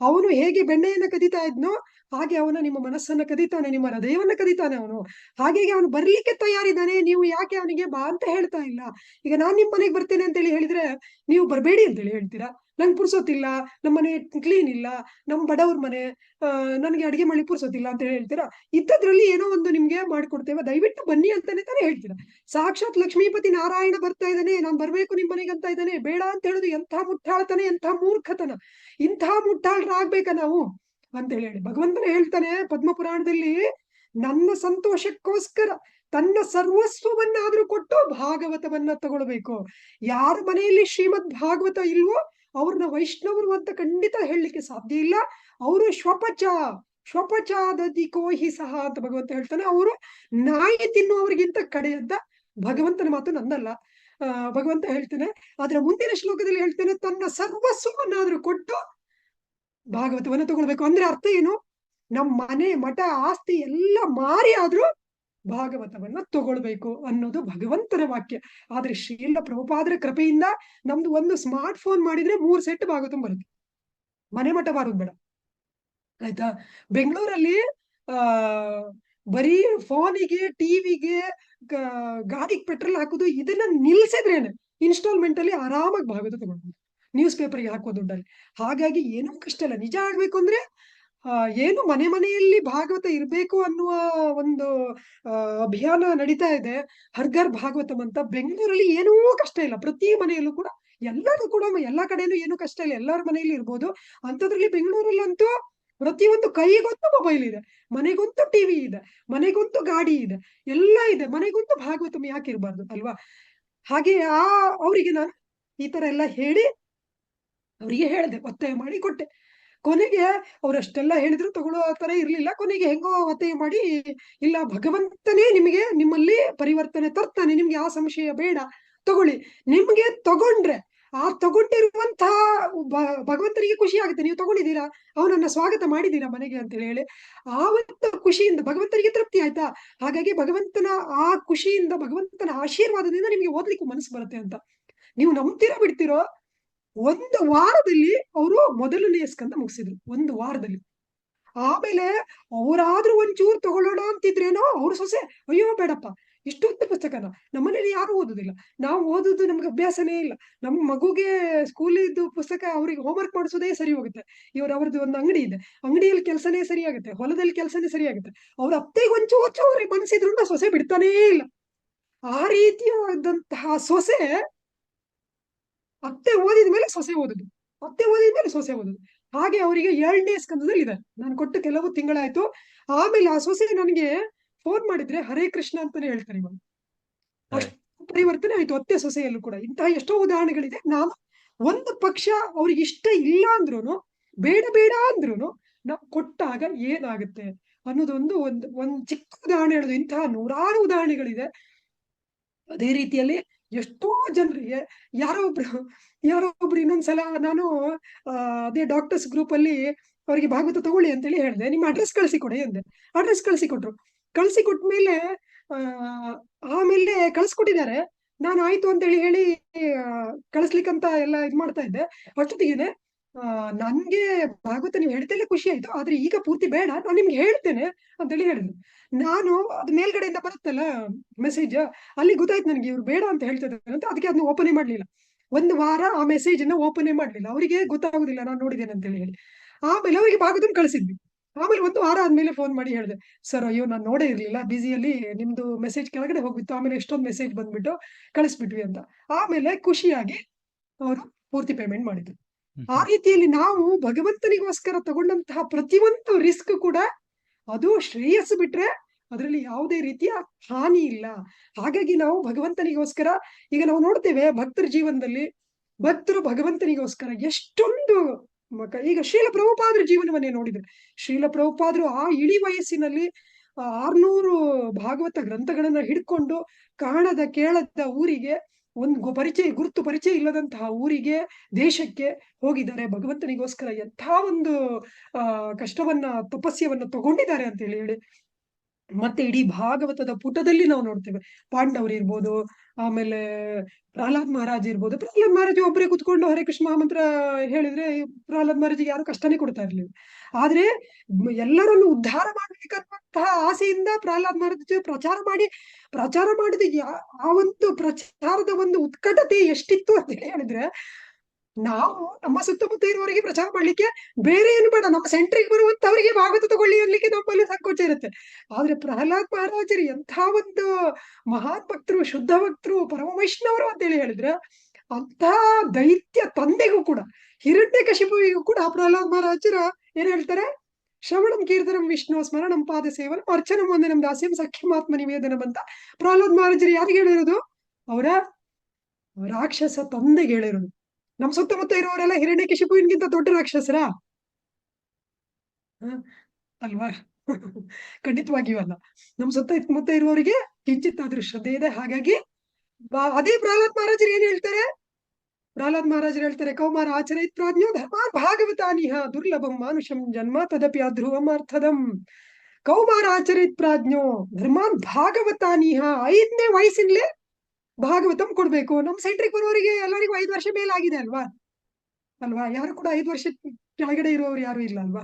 ಅವನು ಹೇಗೆ ಬೆಣ್ಣೆಯನ್ನ ಕದಿತಾ ಇದ್ನೋ ಹಾಗೆ ಅವನು ನಿಮ್ಮ ಮನಸ್ಸನ್ನ ಕದಿತಾನೆ, ನಿಮ್ಮ ಹೃದಯವನ್ನ ಕದಿತಾನೆ ಅವನು. ಹಾಗಾಗಿ ಅವನು ಬರ್ಲಿಕ್ಕೆ ತಯಾರಿದ್ದಾನೆ. ನೀವು ಯಾಕೆ ಅವನಿಗೆ ಬಾ ಅಂತ ಹೇಳ್ತಾ ಇಲ್ಲ? ಈಗ ನಾನ್ ನಿಮ್ ಮನೆಗೆ ಬರ್ತೇನೆ ಅಂತೇಳಿ ಹೇಳಿದ್ರೆ ನೀವು ಬರ್ಬೇಡಿ ಅಂತೇಳಿ ಹೇಳ್ತೀರಾ? ನಂಗೆ ಪುರ್ಸೋತಿಲ್ಲ, ನಮ್ಮನೆ ಕ್ಲೀನ್ ಇಲ್ಲ, ನಮ್ ಬಡವ್ರ ಮನೆ, ನನ್ಗೆ ಅಡಿಗೆ ಮಾಡಿ ಪುರ್ಸೋತಿಲ್ಲ ಅಂತ ಹೇಳ್ತೀರಾ? ಇದ್ದದ್ರಲ್ಲಿ ಏನೋ ಒಂದು ನಿಮ್ಗೆ ಮಾಡ್ಕೊಡ್ತೇವೆ, ದಯವಿಟ್ಟು ಬನ್ನಿ ಅಂತಾನೆ ತಾನೇ ಹೇಳ್ತೀರಾ. ಸಾಕ್ಷಾತ್ ಲಕ್ಷ್ಮೀಪತಿ ನಾರಾಯಣ ಬರ್ತಾ ಇದ್ದಾನೆ, ನಾನ್ ಬರ್ಬೇಕು ನಿಮ್ ಮನೆಗೆ ಅಂತ ಇದ್ದಾನೆ, ಬೇಡ ಅಂತ ಹೇಳುದು ಎಂಥ ಮುಟ್ಟಾಳ್ತನ, ಎಂಥ ಮೂರ್ಖತನ. ಇಂಥ ಮುಟ್ಟಾಳ್ರಾಗ್ಬೇಕಾ ನಾವು ಅಂತ ಹೇಳಿ ಭಗವಂತನೇ ಹೇಳ್ತಾನೆ ಪದ್ಮಪುರಾಣದಲ್ಲಿ, ನನ್ನ ಸಂತೋಷಕ್ಕೋಸ್ಕರ ತನ್ನ ಸರ್ವಸ್ವವನ್ನಾದ್ರೂ ಕೊಟ್ಟು ಭಾಗವತವನ್ನ ತಗೊಳ್ಬೇಕು. ಯಾರ ಮನೆಯಲ್ಲಿ ಶ್ರೀಮದ್ ಭಾಗವತ ಇಲ್ವೋ ಅವ್ರನ್ನ ವೈಷ್ಣವರು ಅಂತ ಖಂಡಿತ ಹೇಳಲಿಕ್ಕೆ ಸಾಧ್ಯ ಇಲ್ಲ. ಅವರು ಶ್ವಪಚಾದತಿ ಕೋಹಿ ಸಹ ಅಂತ ಭಗವಂತ ಹೇಳ್ತಾನೆ. ಅವರು ನಾಯಿ ತಿನ್ನುವವರಿಗಿಂತ ಕಡೆಯದ್ದ. ಭಗವಂತನ ಮಾತು ನಂದಲ್ಲ, ಭಗವಂತ ಹೇಳ್ತಾನೆ. ಆದ್ರೆ ಮುಂದಿನ ಶ್ಲೋಕದಲ್ಲಿ ಹೇಳ್ತಾನೆ, ತನ್ನ ಸರ್ವಸ್ವವನ್ನಾದ್ರೂ ಕೊಟ್ಟು ಭಾಗವತವನ್ನ ತಗೊಳ್ಬೇಕು. ಅಂದ್ರೆ ಅರ್ಥ ಏನು? ನಮ್ಮ ಮನೆ ಮಠ ಆಸ್ತಿ ಎಲ್ಲ ಮಾರಿ ಆದ್ರೂ ಭಾಗವತವನ್ನ ತಗೊಳ್ಬೇಕು ಅನ್ನೋದು ಭಗವಂತನ ವಾಕ್ಯ. ಆದ್ರೆ ಶ್ರೀಲ ಪ್ರಭುಪಾದರ ಕೃಪೆಯಿಂದ ನಮ್ದು ಒಂದು ಸ್ಮಾರ್ಟ್ ಫೋನ್ ಮಾಡಿದ್ರೆ 3 ಸೆಟ್ ಭಾಗವತ ಬರುತ್ತೆ. ಮನೆ ಮಠ ಬಾರೋದು ಬೇಡ, ಆಯ್ತಾ? ಬೆಂಗಳೂರಲ್ಲಿ ಬರೀ ಫೋನಿಗೆ, ಟಿವಿಗೆ, ಗಾಡಿಗೆ ಪೆಟ್ರೋಲ್ ಹಾಕೋದು, ಇದನ್ನ ನಿಲ್ಸಿದ್ರೇನೆ ಇನ್ಸ್ಟಾಲ್ಮೆಂಟ್ ಅಲ್ಲಿ ಆರಾಮಾಗಿ ಭಾಗವತ ತಗೊಳ್ಬೋದು. ನ್ಯೂಸ್ ಪೇಪರ್ಗೆ ಹಾಕೋ ದುಡ್ಡಲ್ಲಿ. ಹಾಗಾಗಿ ಏನೂ ಕಷ್ಟ ಇಲ್ಲ. ನಿಜ ಆಗ್ಬೇಕು ಅಂದ್ರೆ ಏನು ಮನೆಯಲ್ಲಿ ಭಾಗವತ ಇರ್ಬೇಕು ಅನ್ನುವ ಒಂದು ಅಭಿಯಾನ ನಡೀತಾ ಇದೆ. ಹರ್ಘರ್ ಭಾಗವತಂ ಅಂತ. ಬೆಂಗಳೂರಲ್ಲಿ ಏನೂ ಕಷ್ಟ ಇಲ್ಲ. ಪ್ರತಿ ಮನೆಯಲ್ಲೂ ಕೂಡ, ಎಲ್ಲರೂ ಕೂಡ, ಎಲ್ಲಾ ಕಡೆನೂ ಏನೂ ಕಷ್ಟ ಇಲ್ಲ, ಎಲ್ಲರ ಮನೆಯಲ್ಲಿ ಇರ್ಬೋದು. ಅಂಥದ್ರಲ್ಲಿ ಬೆಂಗಳೂರಲ್ಲಂತೂ ಪ್ರತಿಯೊಂದು ಕೈಗೊಂದು ಮೊಬೈಲ್ ಇದೆ, ಮನೆಗೊಂದು ಟಿವಿ ಇದೆ, ಮನೆಗೊಂದು ಗಾಡಿ ಇದೆ, ಎಲ್ಲ ಇದೆ. ಮನೆಗೊಂದು ಭಾಗವತಂ ಯಾಕೆ ಇರಬಾರ್ದು ಅಲ್ವಾ? ಹಾಗೆ ಅವರಿಗೆ ನಾನು ಈ ತರ ಎಲ್ಲ ಹೇಳಿ ಅವರಿಗೆ ಹೇಳಿದೆ, ಒತ್ತಾಯ ಮಾಡಿ ಕೊಟ್ಟೆ. ಕೊನೆಗೆ ಅವರಷ್ಟೆಲ್ಲ ಹೇಳಿದ್ರು ತಗೊಳ್ಳೋ ತರ ಇರ್ಲಿಲ್ಲ. ಕೊನೆಗೆ ಹೆಂಗೋ ಒತ್ತಾಯ ಮಾಡಿ, ಇಲ್ಲ ಭಗವಂತನೇ ನಿಮ್ಮಲ್ಲಿ ಪರಿವರ್ತನೆ ತರ್ತಾನೆ, ನಿಮ್ಗೆ ಯಾವ ಸಂಶಯ ಬೇಡ, ತಗೊಳ್ಳಿ. ನಿಮ್ಗೆ ತಗೊಂಡ್ರೆ ಆ ತಗೊಂಡಿರುವಂತಹ ಭಗವಂತನಿಗೆ ಖುಷಿ ಆಗುತ್ತೆ. ನೀವು ತಗೊಂಡಿದ್ದೀರಾ, ಅವನನ್ನ ಸ್ವಾಗತ ಮಾಡಿದೀರಾ ಮನೆಗೆ ಅಂತ ಹೇಳಿ, ಆವತ್ತ ಖುಷಿಯಿಂದ ಭಗವಂತನಿಗೆ ತೃಪ್ತಿ ಆಯ್ತಾ. ಹಾಗಾಗಿ ಭಗವಂತನ ಆ ಖುಷಿಯಿಂದ, ಭಗವಂತನ ಆಶೀರ್ವಾದದಿಂದ ನಿಮ್ಗೆ ಓದ್ಲಿಕ್ಕೆ ಮನಸ್ಸು ಬರುತ್ತೆ ಅಂತ. ನೀವು ನಂಬ್ತಿರೋ ಬಿಡ್ತಿರೋ, 1 ವಾರದಲ್ಲಿ ಅವರು ಮೊದಲನೆಯ ಸ್ಕಂದ ಮುಗಿಸಿದ್ರು. 1 ವಾರದಲ್ಲಿ. ಆಮೇಲೆ ಅವರಾದ್ರೂ ಒಂಚೂರು ತಗೊಳ್ಳೋಣ ಅಂತಿದ್ರೇನೋ ಅವ್ರ ಸೊಸೆ, ಅಯ್ಯೋ ಬೇಡಪ್ಪ, ಇಷ್ಟೊಂದು ಪುಸ್ತಕನ ನಮ್ಮನೇಲಿ ಯಾರು ಓದುದಿಲ್ಲ, ನಾವು ಓದುದು ನಮ್ಗೆ ಅಭ್ಯಾಸನೇ ಇಲ್ಲ, ನಮ್ಮ ಮಗುಗೆ ಸ್ಕೂಲಿದ್ದು ಪುಸ್ತಕ ಅವ್ರಿಗೆ ಹೋಮ್ವರ್ಕ್ ಮಾಡಿಸೋದೇ ಸರಿ ಹೋಗುತ್ತೆ. ಅವ್ರದ್ದು ಒಂದು ಅಂಗಡಿ ಇದೆ, ಅಂಗಡಿಯಲ್ಲಿ ಕೆಲಸನೇ ಸರಿ ಆಗುತ್ತೆ, ಹೊಲದಲ್ಲಿ ಕೆಲಸನೇ ಸರಿ ಆಗುತ್ತೆ. ಅವ್ರ ಅತ್ತೆಗೆ ಒಂಚೂರು ಮನಸ್ಸಿದ್ರು ಸೊಸೆ ಬಿಡ್ತಾನೇ ಇಲ್ಲ. ಆ ರೀತಿಯಾದಂತಹ ಸೊಸೆ, ಅತ್ತೆ ಓದಿದ ಮೇಲೆ ಸೊಸೆ ಓದುದು, ಅತ್ತೆ ಓದಿದ ಮೇಲೆ ಸೊಸೆ ಓದುದು. ಹಾಗೆ ಅವರಿಗೆ 7ನೇ ಸ್ಕಂದದಲ್ಲಿ ಇದೆ. ನಾನು ಕೊಟ್ಟು ಕೆಲವು ತಿಂಗಳಾಯ್ತು. ಆಮೇಲೆ ಆ ಸೊಸೆ ನನಗೆ ಫೋನ್ ಮಾಡಿದ್ರೆ ಹರೇ ಕೃಷ್ಣ ಅಂತಾನೆ ಹೇಳ್ತಾರೆ ಇವಾಗ. ಅಷ್ಟು ಪರಿವರ್ತನೆ ಆಯ್ತು ಅತ್ತೆ ಸೊಸೆಯಲ್ಲೂ ಕೂಡ. ಇಂತಹ ಎಷ್ಟೋ ಉದಾಹರಣೆಗಳಿದೆ. ನಾನು ಒಂದು ಪಕ್ಷ ಅವ್ರಿಗೆ ಇಷ್ಟ ಇಲ್ಲ ಅಂದ್ರೂ, ಬೇಡ ಅಂದ್ರೂ ನಾವು ಕೊಟ್ಟಾಗ ಏನಾಗುತ್ತೆ ಅನ್ನೋದೊಂದು ಒಂದು ಚಿಕ್ಕ ಉದಾಹರಣೆ ಹೇಳುದು. ಇಂತಹ 100 ಉದಾಹರಣೆಗಳಿದೆ. ಅದೇ ರೀತಿಯಲ್ಲಿ ಎಷ್ಟೋ ಜನರಿಗೆ ಯಾರೋ ಒಬ್ರು ಇನ್ನೊಂದ್ಸಲ ನಾನು ಅದೇ ಡಾಕ್ಟರ್ಸ್ ಗ್ರೂಪ್ ಅಲ್ಲಿ ಅವರಿಗೆ ಭಾಗವತ ತಗೊಳ್ಳಿ ಅಂತೇಳಿ ಹೇಳಿದೆ, ನಿಮ್ಮ ಅಡ್ರೆಸ್ ಕಳಿಸಿಕೊಡಿ ಅಂದೆ. ಅಡ್ರೆಸ್ ಕಳಿಸಿಕೊಟ್ರು. ಕಳಿಸಿಕೊಟ್ಮೇಲೆ ಆ ಆಮೇಲೆ ಕಳಿಸ್ಕೊಟ್ಟಿದ್ದಾರೆ. ನಾನು ಆಯ್ತು ಅಂತೇಳಿ ಹೇಳಿ ಕಳಿಸ್ಲಿಕ್ಕಂತ ಎಲ್ಲ ಇದ್ ಮಾಡ್ತಾ ಇದ್ದೆ. ಅಷ್ಟೊತ್ತಿಗೆನೆ ನನ್ಗೆ ಭಾಗವತ ನೀವು ಹೇಳ್ತೇಲೆ ಖುಷಿ ಆಯ್ತು, ಆದ್ರೆ ಈಗ ಪೂರ್ತಿ ಬೇಡ, ನಾನು ನಿಮ್ಗೆ ಹೇಳ್ತೇನೆ ಅಂತೇಳಿ ಹೇಳಿದ್ರು. ನಾನು ಅದು ಮೇಲ್ಗಡೆಯಿಂದ ಬರುತ್ತಲ್ಲ ಮೆಸೇಜ್, ಅಲ್ಲಿ ಗೊತ್ತಾಯ್ತು ನನಗೆ ಇವ್ರು ಬೇಡ ಅಂತ ಹೇಳ್ತಾ ಇದ್ದಾರೆ ಅಂತ. ಅದಕ್ಕೆ ಅದನ್ನ ಓಪನೇ ಮಾಡ್ಲಿಲ್ಲ. ಒಂದು ವಾರ ಆ ಮೆಸೇಜ್ ಅನ್ನ ಓಪನೇ ಮಾಡ್ಲಿಲ್ಲ, ಅವರಿಗೆ ಗೊತ್ತಾಗುದಿಲ್ಲ ನಾನು ನೋಡಿದ್ದೇನೆ ಅಂತೇಳಿ ಹೇಳಿ. ಆಮೇಲೆ ಅವರಿಗೆ ಭಾಗವತನ ಕಳಿಸಿದ್ವಿ. ಆಮೇಲೆ ಒಂದು ವಾರ ಆದ್ಮೇಲೆ ಫೋನ್ ಮಾಡಿ ಹೇಳಿದೆ, ಸರ್ ಅಯ್ಯೋ ನಾನು ನೋಡೇ ಇರ್ಲಿಲ್ಲ, ಬಿಸಿಯಲ್ಲಿ ನಿಮ್ದು ಮೆಸೇಜ್ ಕೆಳಗಡೆ ಹೋಗ್ಬಿತ್ತು, ಆಮೇಲೆ ಎಷ್ಟೊಂದು ಮೆಸೇಜ್ ಬಂದ್ಬಿಟ್ಟು ಕಳಿಸ್ಬಿಟ್ವಿ ಅಂತ. ಆಮೇಲೆ ಖುಷಿಯಾಗಿ ಅವರು ಪೂರ್ತಿ ಪೇಮೆಂಟ್ ಮಾಡಿದ್ರು. ಆ ರೀತಿಯಲ್ಲಿ ನಾವು ಭಗವಂತನಿಗೋಸ್ಕರ ತಗೊಂಡಂತಹ ಪ್ರತಿಯೊಂದು ರಿಸ್ಕ್ ಕೂಡ ಅದು ಶ್ರೇಯಸ್ಸು ಬಿಟ್ರೆ ಅದರಲ್ಲಿ ಯಾವುದೇ ರೀತಿಯ ಹಾನಿ ಇಲ್ಲ. ಹಾಗಾಗಿ ನಾವು ಭಗವಂತನಿಗೋಸ್ಕರ ಈಗ ನಾವು ನೋಡ್ತೇವೆ ಭಕ್ತರ ಜೀವನದಲ್ಲಿ, ಭಕ್ತರು ಭಗವಂತನಿಗೋಸ್ಕರ ಎಷ್ಟೊಂದು ಈಗ ಶ್ರೀಲ ಪ್ರಭುಪಾದ್ರ ಜೀವನವನ್ನೇ ನೋಡಿದ್ರೆ, ಶ್ರೀಲ ಪ್ರಭುಪಾದರು ಆ ಇಳಿ ವಯಸ್ಸಿನಲ್ಲಿ 600 ಭಾಗವತ ಗ್ರಂಥಗಳನ್ನ ಹಿಡ್ಕೊಂಡು ಕಾಣದ ಕೇಳದ ಊರಿಗೆ, ಒಂದು ಗುರುತು ಪರಿಚಯ ಇಲ್ಲದಂತಹ ಊರಿಗೆ, ದೇಶಕ್ಕೆ ಹೋಗಿದ್ದಾರೆ. ಭಗವಂತನಿಗೋಸ್ಕರ ಎಂಥ ಒಂದು ಕಷ್ಟವನ್ನ ತಪಸ್ಯವನ್ನ ತಗೊಂಡಿದ್ದಾರೆ ಅಂತ ಹೇಳಿ. ಮತ್ತೆ ಇಡೀ ಭಾಗವತದ ಪುಟದಲ್ಲಿ ನಾವು ನೋಡ್ತೇವೆ, ಪಾಂಡವರು ಇರ್ಬೋದು, ಆಮೇಲೆ ಪ್ರಹ್ಲಾದ್ ಮಹಾರಾಜ್ ಇರ್ಬೋದು. ಪ್ರಹ್ಲಾದ್ ಮಹಾರಾಜ್ ಒಬ್ಬರೇ ಕುತ್ಕೊಂಡು ಹರೇ ಕೃಷ್ಣ ಮಹಾಮಂತ್ರ ಹೇಳಿದ್ರೆ ಪ್ರಹ್ಲಾದ್ ಮಹಾರಾಜಿಗೆ ಯಾರು ಕಷ್ಟನೇ ಕೊಡ್ತಾ ಇರ್ಲಿಲ್ಲ. ಆದ್ರೆ ಎಲ್ಲರನ್ನು ಉದ್ಧಾರ ಮಾಡ್ಬೇಕನ್ನುವಂತಹ ಆಸೆಯಿಂದ ಪ್ರಹ್ಲಾದ್ ಮಹಾರಾಜ್ ಪ್ರಚಾರ ಮಾಡಿದ ಆ ಒಂದು ಪ್ರಚಾರದ ಒಂದು ಉತ್ಕಟತೆ ಎಷ್ಟಿತ್ತು ಅಂತ ಹೇಳಿದ್ರೆ, ನಾವು ನಮ್ಮ ಸುತ್ತಮುತ್ತ ಇರುವವರಿಗೆ ಪ್ರಚಾರ ಮಾಡ್ಲಿಕ್ಕೆ ಬೇರೆ ಏನು ಬೇಡ, ನಮ್ಮ ಸೆಂಟ್ರಿಗೆ ಬರುವಂತವರಿಗೆ ಭಾಗವತ ತಗೊಳ್ಳಿ ಅನ್ಲಿಕ್ಕೆ ನಮ್ಮಲ್ಲಿ ಸಂಕೋಚ ಇರುತ್ತೆ. ಆದ್ರೆ ಪ್ರಹ್ಲಾದ್ ಮಹಾರಾಜರು ಎಂಥ ಒಂದು ಮಹಾನ್ ಭಕ್ತರು, ಶುದ್ಧ ಭಕ್ತರು, ಪರಮ ವೈಷ್ಣವರು ಅಂತೇಳಿ ಹೇಳಿದ್ರೆ, ಅಂತ ದೈತ್ಯ ತಂದೆಗೂ ಕೂಡ, ಹಿರಣ್ಯಕಶಿಪುವಿಗೂ ಕೂಡ ಪ್ರಹ್ಲಾದ್ ಮಹಾರಾಜರ ಏನ್ ಹೇಳ್ತಾರೆ, ಶ್ರವಣಂ ಕೀರ್ತನಂ ವಿಷ್ಣು ಸ್ಮರಣಂ ಪಾದ ಸೇವನ ಅರ್ಚನಂ ವಂದನಂ ದಾಸ್ಯಂ ಸಖ್ಯಮಾತ್ಮ ನಿವೇದನಂ ಅಂತ ಪ್ರಹ್ಲಾದ್ ಮಹಾರಾಜರು ಯಾರಿಗೆ ಹೇಳಿರೋದು? ಅವರ ರಾಕ್ಷಸ ತಂದೆಗೆ ಹೇಳಿರೋದು. ನಮ್ ಸುತ್ತಮುತ್ತ ಇರುವವರೆಲ್ಲ ಹಿರಣ್ಯಕಶಿಪುವಿನ್ಗಿಂತ ದೊಡ್ಡ ರಾಕ್ಷಸರ ಅಲ್ವಾ? ಖಂಡಿತವಾಗಿಯೂ ಅಲ್ಲ. ನಮ್ ಸುತ್ತಮುತ್ತ ಇರುವವರಿಗೆ ಕಿಂಚಿತ್ ಆದ್ರೂ ಶ್ರದ್ಧೆ ಇದೆ. ಹಾಗಾಗಿ ಅದೇ ಪ್ರಹ್ಲಾದ್ ಮಹಾರಾಜರು ಏನ್ ಹೇಳ್ತಾರೆ? ಪ್ರಹ್ಲಾದ್ ಮಹಾರಾಜರು ಹೇಳ್ತಾರೆ, ಕೌಮಾರ ಆಚರೈತ್ ಪ್ರಾಜ್ಞೋ ಧರ್ಮಾನ್ ಭಾಗವತಾನಿಹ ದುರ್ಲಭಂ ಮಾನುಷಂ ಜನ್ಮ ತದಪಿ ಅಧ್ರುವಂ ಅರ್ಥದಂ. ಕೌಮಾರ ಆಚರೈತ್ ಪ್ರಾಜ್ಞೋ ಧರ್ಮಾನ್ ಭಾಗವತಾನಿಹ, 5ನೇ ವಯಸ್ಸಿನಲ್ಲೇ ಭಾಗವತಂ ಕೊಡ್ಬೇಕು. ನಮ್ ಸೆಂಟ್ರಿಗೆ ಬರೋರಿಗೆ ಎಲ್ಲರಿಗೂ 5 ವರ್ಷ ಮೇಲಾಗಿದೆ ಅಲ್ವಾ? ಯಾರು ಕೂಡ 5 ವರ್ಷ ಕೆಳಗಡೆ ಇರುವವರು ಯಾರು ಇಲ್ಲ ಅಲ್ವಾ?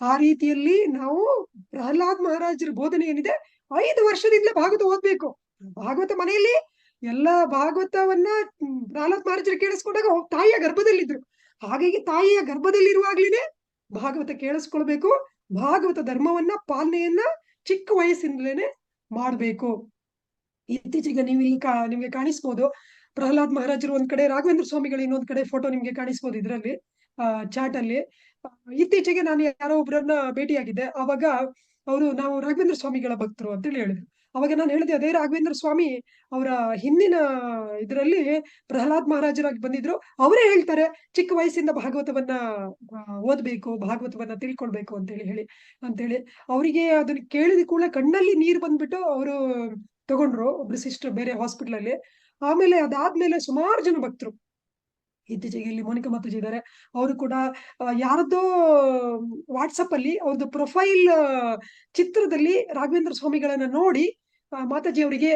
ಆ ರೀತಿಯಲ್ಲಿ ನಾವು ಪ್ರಹ್ಲಾದ್ ಮಹಾರಾಜರ ಬೋಧನೆ ಏನಿದೆ, 5 ವರ್ಷದಿಂದಲೇ ಭಾಗವತ ಓದ್ಬೇಕು. ಭಾಗವತ ಮನೆಯಲ್ಲಿ ಎಲ್ಲಾ ಭಾಗವತವನ್ನ ಪ್ರಹ್ಲಾದ್ ಮಹಾರಾಜರು ಕೇಳಿಸ್ಕೊಂಡಾಗ ತಾಯಿಯ ಗರ್ಭದಲ್ಲಿದ್ರು. ಹಾಗಾಗಿ ತಾಯಿಯ ಗರ್ಭದಲ್ಲಿರುವಾಗ್ಲೇನೆ ಭಾಗವತ ಕೇಳಿಸ್ಕೊಳ್ಬೇಕು. ಭಾಗವತ ಧರ್ಮವನ್ನ ಪಾಲನೆಯನ್ನ ಚಿಕ್ಕ ವಯಸ್ಸಿನಲ್ಲೇನೆ ಮಾಡ್ಬೇಕು. ಇತ್ತೀಚೆಗೆ ನಿಮ್ಗೆ ಕಾಣಿಸ್ಬೋದು, ಪ್ರಹ್ಲಾದ್ ಮಹಾರಾಜರು ಒಂದ್ ಕಡೆ, ರಾಘವೇಂದ್ರ ಸ್ವಾಮಿಗಳು ಇನ್ನೊಂದ್ ಕಡೆ ಫೋಟೋ ನಿಮ್ಗೆ ಕಾಣಿಸ್ಬೋದು ಇದ್ರಲ್ಲಿ ಚಾಟ್ ಅಲ್ಲಿ. ಇತ್ತೀಚೆಗೆ ನಾನು ಯಾರೋ ಒಬ್ರನ್ನ ಭೇಟಿಯಾಗಿದ್ದೆ. ಅವಾಗ ನಾವು ರಾಘವೇಂದ್ರ ಸ್ವಾಮಿಗಳ ಭಕ್ತರು ಅಂತೇಳಿ ಹೇಳಿದ್ರು. ಅವಾಗ ನಾನು ಹೇಳಿದೆ, ಅದೇ ರಾಘವೇಂದ್ರ ಸ್ವಾಮಿ ಅವರ ಹಿಂದಿನ ಇದರಲ್ಲಿ ಪ್ರಹ್ಲಾದ್ ಮಹಾರಾಜರಾಗಿ ಬಂದಿದ್ರು. ಅವರೇ ಹೇಳ್ತಾರೆ ಚಿಕ್ಕ ವಯಸ್ಸಿಂದ ಭಾಗವತವನ್ನ ಓದ್ಬೇಕು, ಭಾಗವತವನ್ನ ತಿಳ್ಕೊಳ್ಬೇಕು ಅಂತೇಳಿ ಅವರಿಗೆ ಅದನ್ನ ಕೇಳಿದ ಕೂಡ ಕಣ್ಣಲ್ಲಿ ನೀರು ಬಂದ್ಬಿಟ್ಟು ಅವರು ತಗೊಂಡ್ರು, ಒಬ್ರು ಸಿಸ್ಟರ್ ಬೇರೆ ಹಾಸ್ಪಿಟಲ್ ಅಲ್ಲಿ. ಆಮೇಲೆ ಅದಾದ್ಮೇಲೆ ಸುಮಾರು ಜನ ಭಕ್ತರು, ಇತ್ತೀಚೆಗೆ ಇಲ್ಲಿ ಮೋನಿಕಾ ಮಾತಾಜಿ ಇದ್ದಾರೆ, ಅವರು ಕೂಡ ಯಾರದ್ದೋ ವಾಟ್ಸಪ್ ಅಲ್ಲಿ ಅವ್ರದ್ದು ಪ್ರೊಫೈಲ್ ಚಿತ್ರದಲ್ಲಿ ರಾಘವೇಂದ್ರ ಸ್ವಾಮಿಗಳನ್ನ ನೋಡಿ ಮಾತಾಜಿ ಅವರಿಗೆ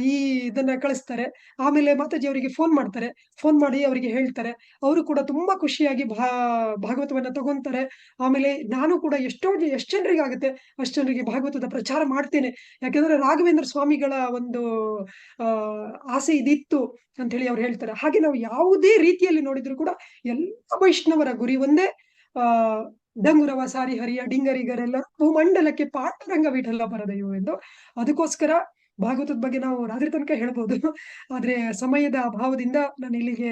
ಈ ಇದನ್ನ ಕಳಿಸ್ತಾರೆ. ಆಮೇಲೆ ಮಾತಾಜಿ ಅವರಿಗೆ ಫೋನ್ ಮಾಡ್ತಾರೆ, ಫೋನ್ ಮಾಡಿ ಅವರಿಗೆ ಹೇಳ್ತಾರೆ. ಅವರು ಕೂಡ ತುಂಬಾ ಖುಷಿಯಾಗಿ ಭಾಗವತವನ್ನ ತಗೊಂತಾರೆ. ಆಮೇಲೆ ನಾನು ಕೂಡ ಎಷ್ಟು ಜನರಿಗೆ ಆಗುತ್ತೆ ಅಷ್ಟು ಜನರಿಗೆ ಭಾಗವತದ ಪ್ರಚಾರ ಮಾಡ್ತೇನೆ, ಯಾಕಂದ್ರೆ ರಾಘವೇಂದ್ರ ಸ್ವಾಮಿಗಳ ಒಂದು ಆಸೆ ಇದಿತ್ತು ಅಂತ ಹೇಳಿ ಅವ್ರು ಹೇಳ್ತಾರೆ. ಹಾಗೆ ನಾವು ಯಾವುದೇ ರೀತಿಯಲ್ಲಿ ನೋಡಿದ್ರು ಕೂಡ ಎಲ್ಲ ವೈಷ್ಣವರ ಗುರಿ ಒಂದೇ, ಡಂಗುರವ ಸಾರಿ ಹರಿಯ ಡಿಂಗರಿಗರೆಲ್ಲರೂ ಭೂಮಂಡಲಕ್ಕೆ ಪಾಂಡುರಂಗ ವಿಠಲ ಬರದೆಯೋ ಎಂದು. ಅದಕ್ಕೋಸ್ಕರ ಭಾಗವತದ ಬಗ್ಗೆ ನಾವು ರಾತ್ರಿ ತನಕ ಹೇಳ್ಬೋದು, ಆದ್ರೆ ಸಮಯದ ಅಭಾವದಿಂದ ನಾನು ಇಲ್ಲಿಗೆ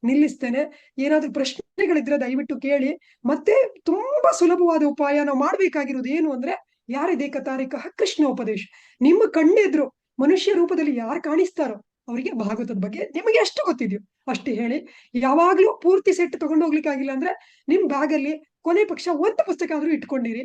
ನಿಲ್ಲಿಸ್ತೇನೆ. ಏನಾದ್ರೂ ಪ್ರಶ್ನೆಗಳಿದ್ರೆ ದಯವಿಟ್ಟು ಕೇಳಿ. ಮತ್ತೆ ತುಂಬಾ ಸುಲಭವಾದ ಉಪಾಯ ನಾವು ಮಾಡ್ಬೇಕಾಗಿರೋದು ಏನು ಅಂದ್ರೆ, ಯಾರಿದೆ ಕತಾರಿಕ ಕೃಷ್ಣ ಉಪದೇಶ. ನಿಮ್ಮ ಕಣ್ಣೆದ್ರು ಮನುಷ್ಯ ರೂಪದಲ್ಲಿ ಯಾರು ಕಾಣಿಸ್ತಾರೋ ಅವರಿಗೆ ಭಾಗವತದ ಬಗ್ಗೆ ನಿಮಗೆ ಎಷ್ಟು ಗೊತ್ತಿದೆಯೋ ಅಷ್ಟೇ ಹೇಳಿ. ಯಾವಾಗ್ಲೂ ಪೂರ್ತಿ ಸೆಟ್ ತಗೊಂಡು ಹೋಗ್ಲಿಕ್ಕೆ ಆಗಿಲ್ಲ ಅಂದ್ರೆ ನಿಮ್ ಬ್ಯಾಗ್ ಅಲ್ಲಿ ಕೊನೆ ಪಕ್ಷ ಒಂದು ಪುಸ್ತಕ ಆದ್ರೂ ಇಟ್ಕೊಂಡಿರಿ.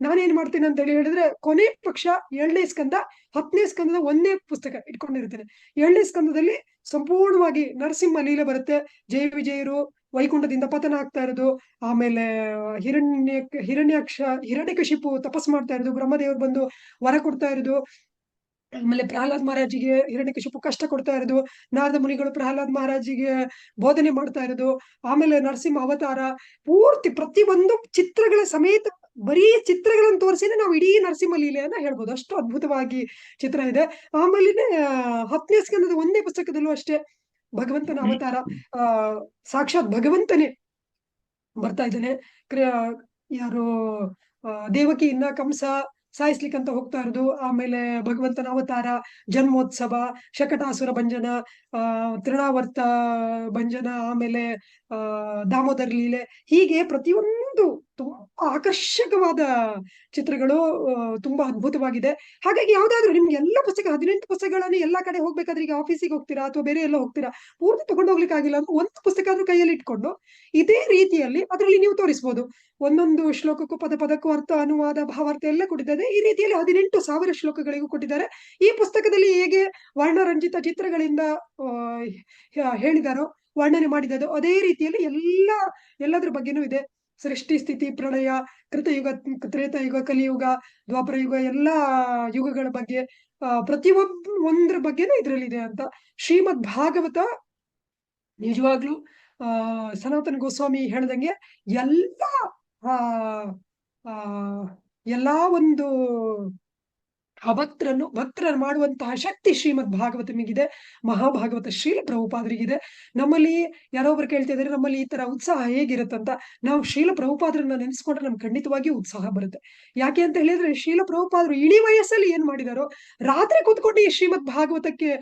ನಾನೇನ್ ಮಾಡ್ತೇನೆ ಅಂತ ಹೇಳಿದ್ರೆ, ಕೊನೆ ಪಕ್ಷ 7ನೇ ಸ್ಕಂದ 10ನೇ ಸ್ಕಂದದ ಒಂದೇ ಪುಸ್ತಕ ಇಟ್ಕೊಂಡಿರ್ತೇನೆ. 7ನೇ ಸ್ಕಂದದಲ್ಲಿ ಸಂಪೂರ್ಣವಾಗಿ ನರಸಿಂಹ ಲೀಲೆ ಬರುತ್ತೆ. ಜಯ ವಿಜಯರು ವೈಕುಂಠದಿಂದ ಪತನ ಆಗ್ತಾ ಇರೋದು, ಆಮೇಲೆ ಹಿರಣ್ಯಕಶಿಪು ತಪಸ್ ಮಾಡ್ತಾ ಇರೋದು, ಬ್ರಹ್ಮದೇವರು ಬಂದು ವರ ಕೊಡ್ತಾ ಇರೋದು, ಆಮೇಲೆ ಪ್ರಹ್ಲಾದ್ ಮಹಾರಾಜಿಗೆ ಹಿರಣ್ಯಕಶಿಪು ಕಷ್ಟ ಕೊಡ್ತಾ ಇರೋದು, ನಾರದ ಮುನಿಗಳು ಪ್ರಹ್ಲಾದ್ ಮಹಾರಾಜಿಗೆ ಬೋಧನೆ ಮಾಡ್ತಾ ಇರೋದು, ಆಮೇಲೆ ನರಸಿಂಹ ಅವತಾರ ಪೂರ್ತಿ ಪ್ರತಿಯೊಂದು ಚಿತ್ರಗಳ ಸಮೇತ ಬರೀ ಚಿತ್ರಗಳನ್ನು ತೋರಿಸಿದ್ರೆ ನಾವು ಇಡೀ ನರಸಿಂಹ ಲೀಲೆಯನ್ನ ಹೇಳ್ಬೋದು. ಅಷ್ಟು ಅದ್ಭುತವಾಗಿ ಚಿತ್ರ ಇದೆ. ಆಮೇಲೆ 10ನೇ ಸ್ಕಂದದ ಒಂದೇ ಪುಸ್ತಕದಲ್ಲೂ ಅಷ್ಟೇ ಭಗವಂತನ ಅವತಾರ, ಸಾಕ್ಷಾತ್ ಭಗವಂತನೇ ಬರ್ತಾ ಇದ್ದಾನೆ. ಯಾರು ದೇವಕಿಯನ್ನ ಕಂಸ ಸಾಯಿಸ್ಲಿಕ್ಕಂತ ಹೋಗ್ತಾ ಇರೋದು, ಆಮೇಲೆ ಭಗವಂತನ ಅವತಾರ, ಜನ್ಮೋತ್ಸವ, ಶಕಟಾಸುರ ಭಂಜನ, ತೃಣಾವರ್ತ ಭಂಜನ, ಆಮೇಲೆ ದಾಮೋದರ ಲೀಲೆ, ಹೀಗೆ ಪ್ರತಿಯೊಂದು ತುಂಬಾ ಆಕರ್ಷಕವಾದ ಚಿತ್ರಗಳು, ತುಂಬಾ ಅದ್ಭುತವಾಗಿದೆ. ಹಾಗಾಗಿ ಯಾವ್ದಾದ್ರು ನಿಮ್ಗೆ ಎಲ್ಲ ಪುಸ್ತಕ 18 ಪುಸ್ತಕಗಳನ್ನು ಎಲ್ಲಾ ಕಡೆ ಹೋಗ್ಬೇಕಾದ್ರೆ, ಈಗ ಆಫೀಸಿಗೆ ಹೋಗ್ತೀರಾ ಅಥವಾ ಬೇರೆ ಎಲ್ಲ ಹೋಗ್ತೀರಾ, ಪೂರ್ತಿ ತಗೊಂಡು ಹೋಗ್ಲಿಕ್ಕೆ ಆಗಿಲ್ಲ ಅಂದ್ರೆ ಒಂದು ಪುಸ್ತಕ ಆದ್ರೂ ಕೈಯಲ್ಲಿ ಇಟ್ಕೊಂಡು ಇದೇ ರೀತಿಯಲ್ಲಿ ಅದರಲ್ಲಿ ನೀವು ತೋರಿಸಬಹುದು. ಒಂದೊಂದು ಶ್ಲೋಕಕ್ಕೂ ಪದ ಪದಕ್ಕೂ ಅರ್ಥ, ಅನುವಾದ, ಭಾವಾರ್ಥ ಎಲ್ಲ ಕೊಟ್ಟಿದ್ದಾರೆ. ಈ ರೀತಿಯಲ್ಲಿ 18,000 ಶ್ಲೋಕಗಳಿಗೂ ಕೊಟ್ಟಿದ್ದಾರೆ. ಈ ಪುಸ್ತಕದಲ್ಲಿ ಹೇಗೆ ವರ್ಣರಂಜಿತ ಚಿತ್ರಗಳಿಂದ ಹೇಳಿದಾರೋ, ವರ್ಣನೆ ಮಾಡಿದ್ದು ಅದೇ ರೀತಿಯಲ್ಲಿ ಎಲ್ಲದ್ರ ಬಗ್ಗೆನೂ ಇದೆ. ಸೃಷ್ಟಿ, ಸ್ಥಿತಿ, ಪ್ರಳಯ, ಕೃತಯುಗ, ತ್ರೇತಾಯುಗ, ಕಲಿಯುಗ, ದ್ವಾಪರ ಯುಗ, ಎಲ್ಲಾ ಯುಗಗಳ ಬಗ್ಗೆ ಒಂದ್ರ ಬಗ್ಗೆನೂ ಇದ್ರಲ್ಲಿದೆ ಅಂತ. ಶ್ರೀಮದ್ ಭಾಗವತ ನಿಜವಾಗ್ಲೂ ಸನಾತನ ಗೋಸ್ವಾಮಿ ಹೇಳ್ದಂಗೆ ಎಲ್ಲಾ ಆ ಆ ಎಲ್ಲಾ ಒಂದು ಭಕ್ತರನ್ನು ಮಾಡುವಂತಹ ಶಕ್ತಿ ಶ್ರೀಮದ್ ಭಾಗವತನಿಗಿದೆ, ಮಹಾಭಾಗವತ ಶ್ರೀಲ ಪ್ರಭುಪಾದರಿಗಿದೆ. ನಮ್ಮಲ್ಲಿ ಯಾರೋ ಒಬ್ರು ಕೇಳ್ತಾ ಇದ್ದಾರೆ, ನಮ್ಮಲ್ಲಿ ಈ ತರ ಉತ್ಸಾಹ ಹೇಗಿರುತ್ತಂತ. ನಾವು ಶ್ರೀಲ ಪ್ರಭುಪಾದರನ್ನ ನೆನೆಸ್ಕೊಂಡ್ರೆ ನಮ್ಗೆ ಖಂಡಿತವಾಗಿಯೂ ಉತ್ಸಾಹ ಬರುತ್ತೆ. ಯಾಕೆ ಅಂತ ಹೇಳಿದ್ರೆ, ಶ್ರೀಲ ಪ್ರಭುಪಾದರು ಇಡೀ ವಯಸ್ಸಲ್ಲಿ ಏನ್ ಮಾಡಿದಾರೋ, ರಾತ್ರಿ ಕೂತ್ಕೊಂಡು ಈ ಶ್ರೀಮದ್ ಭಾಗವತಕ್ಕೆ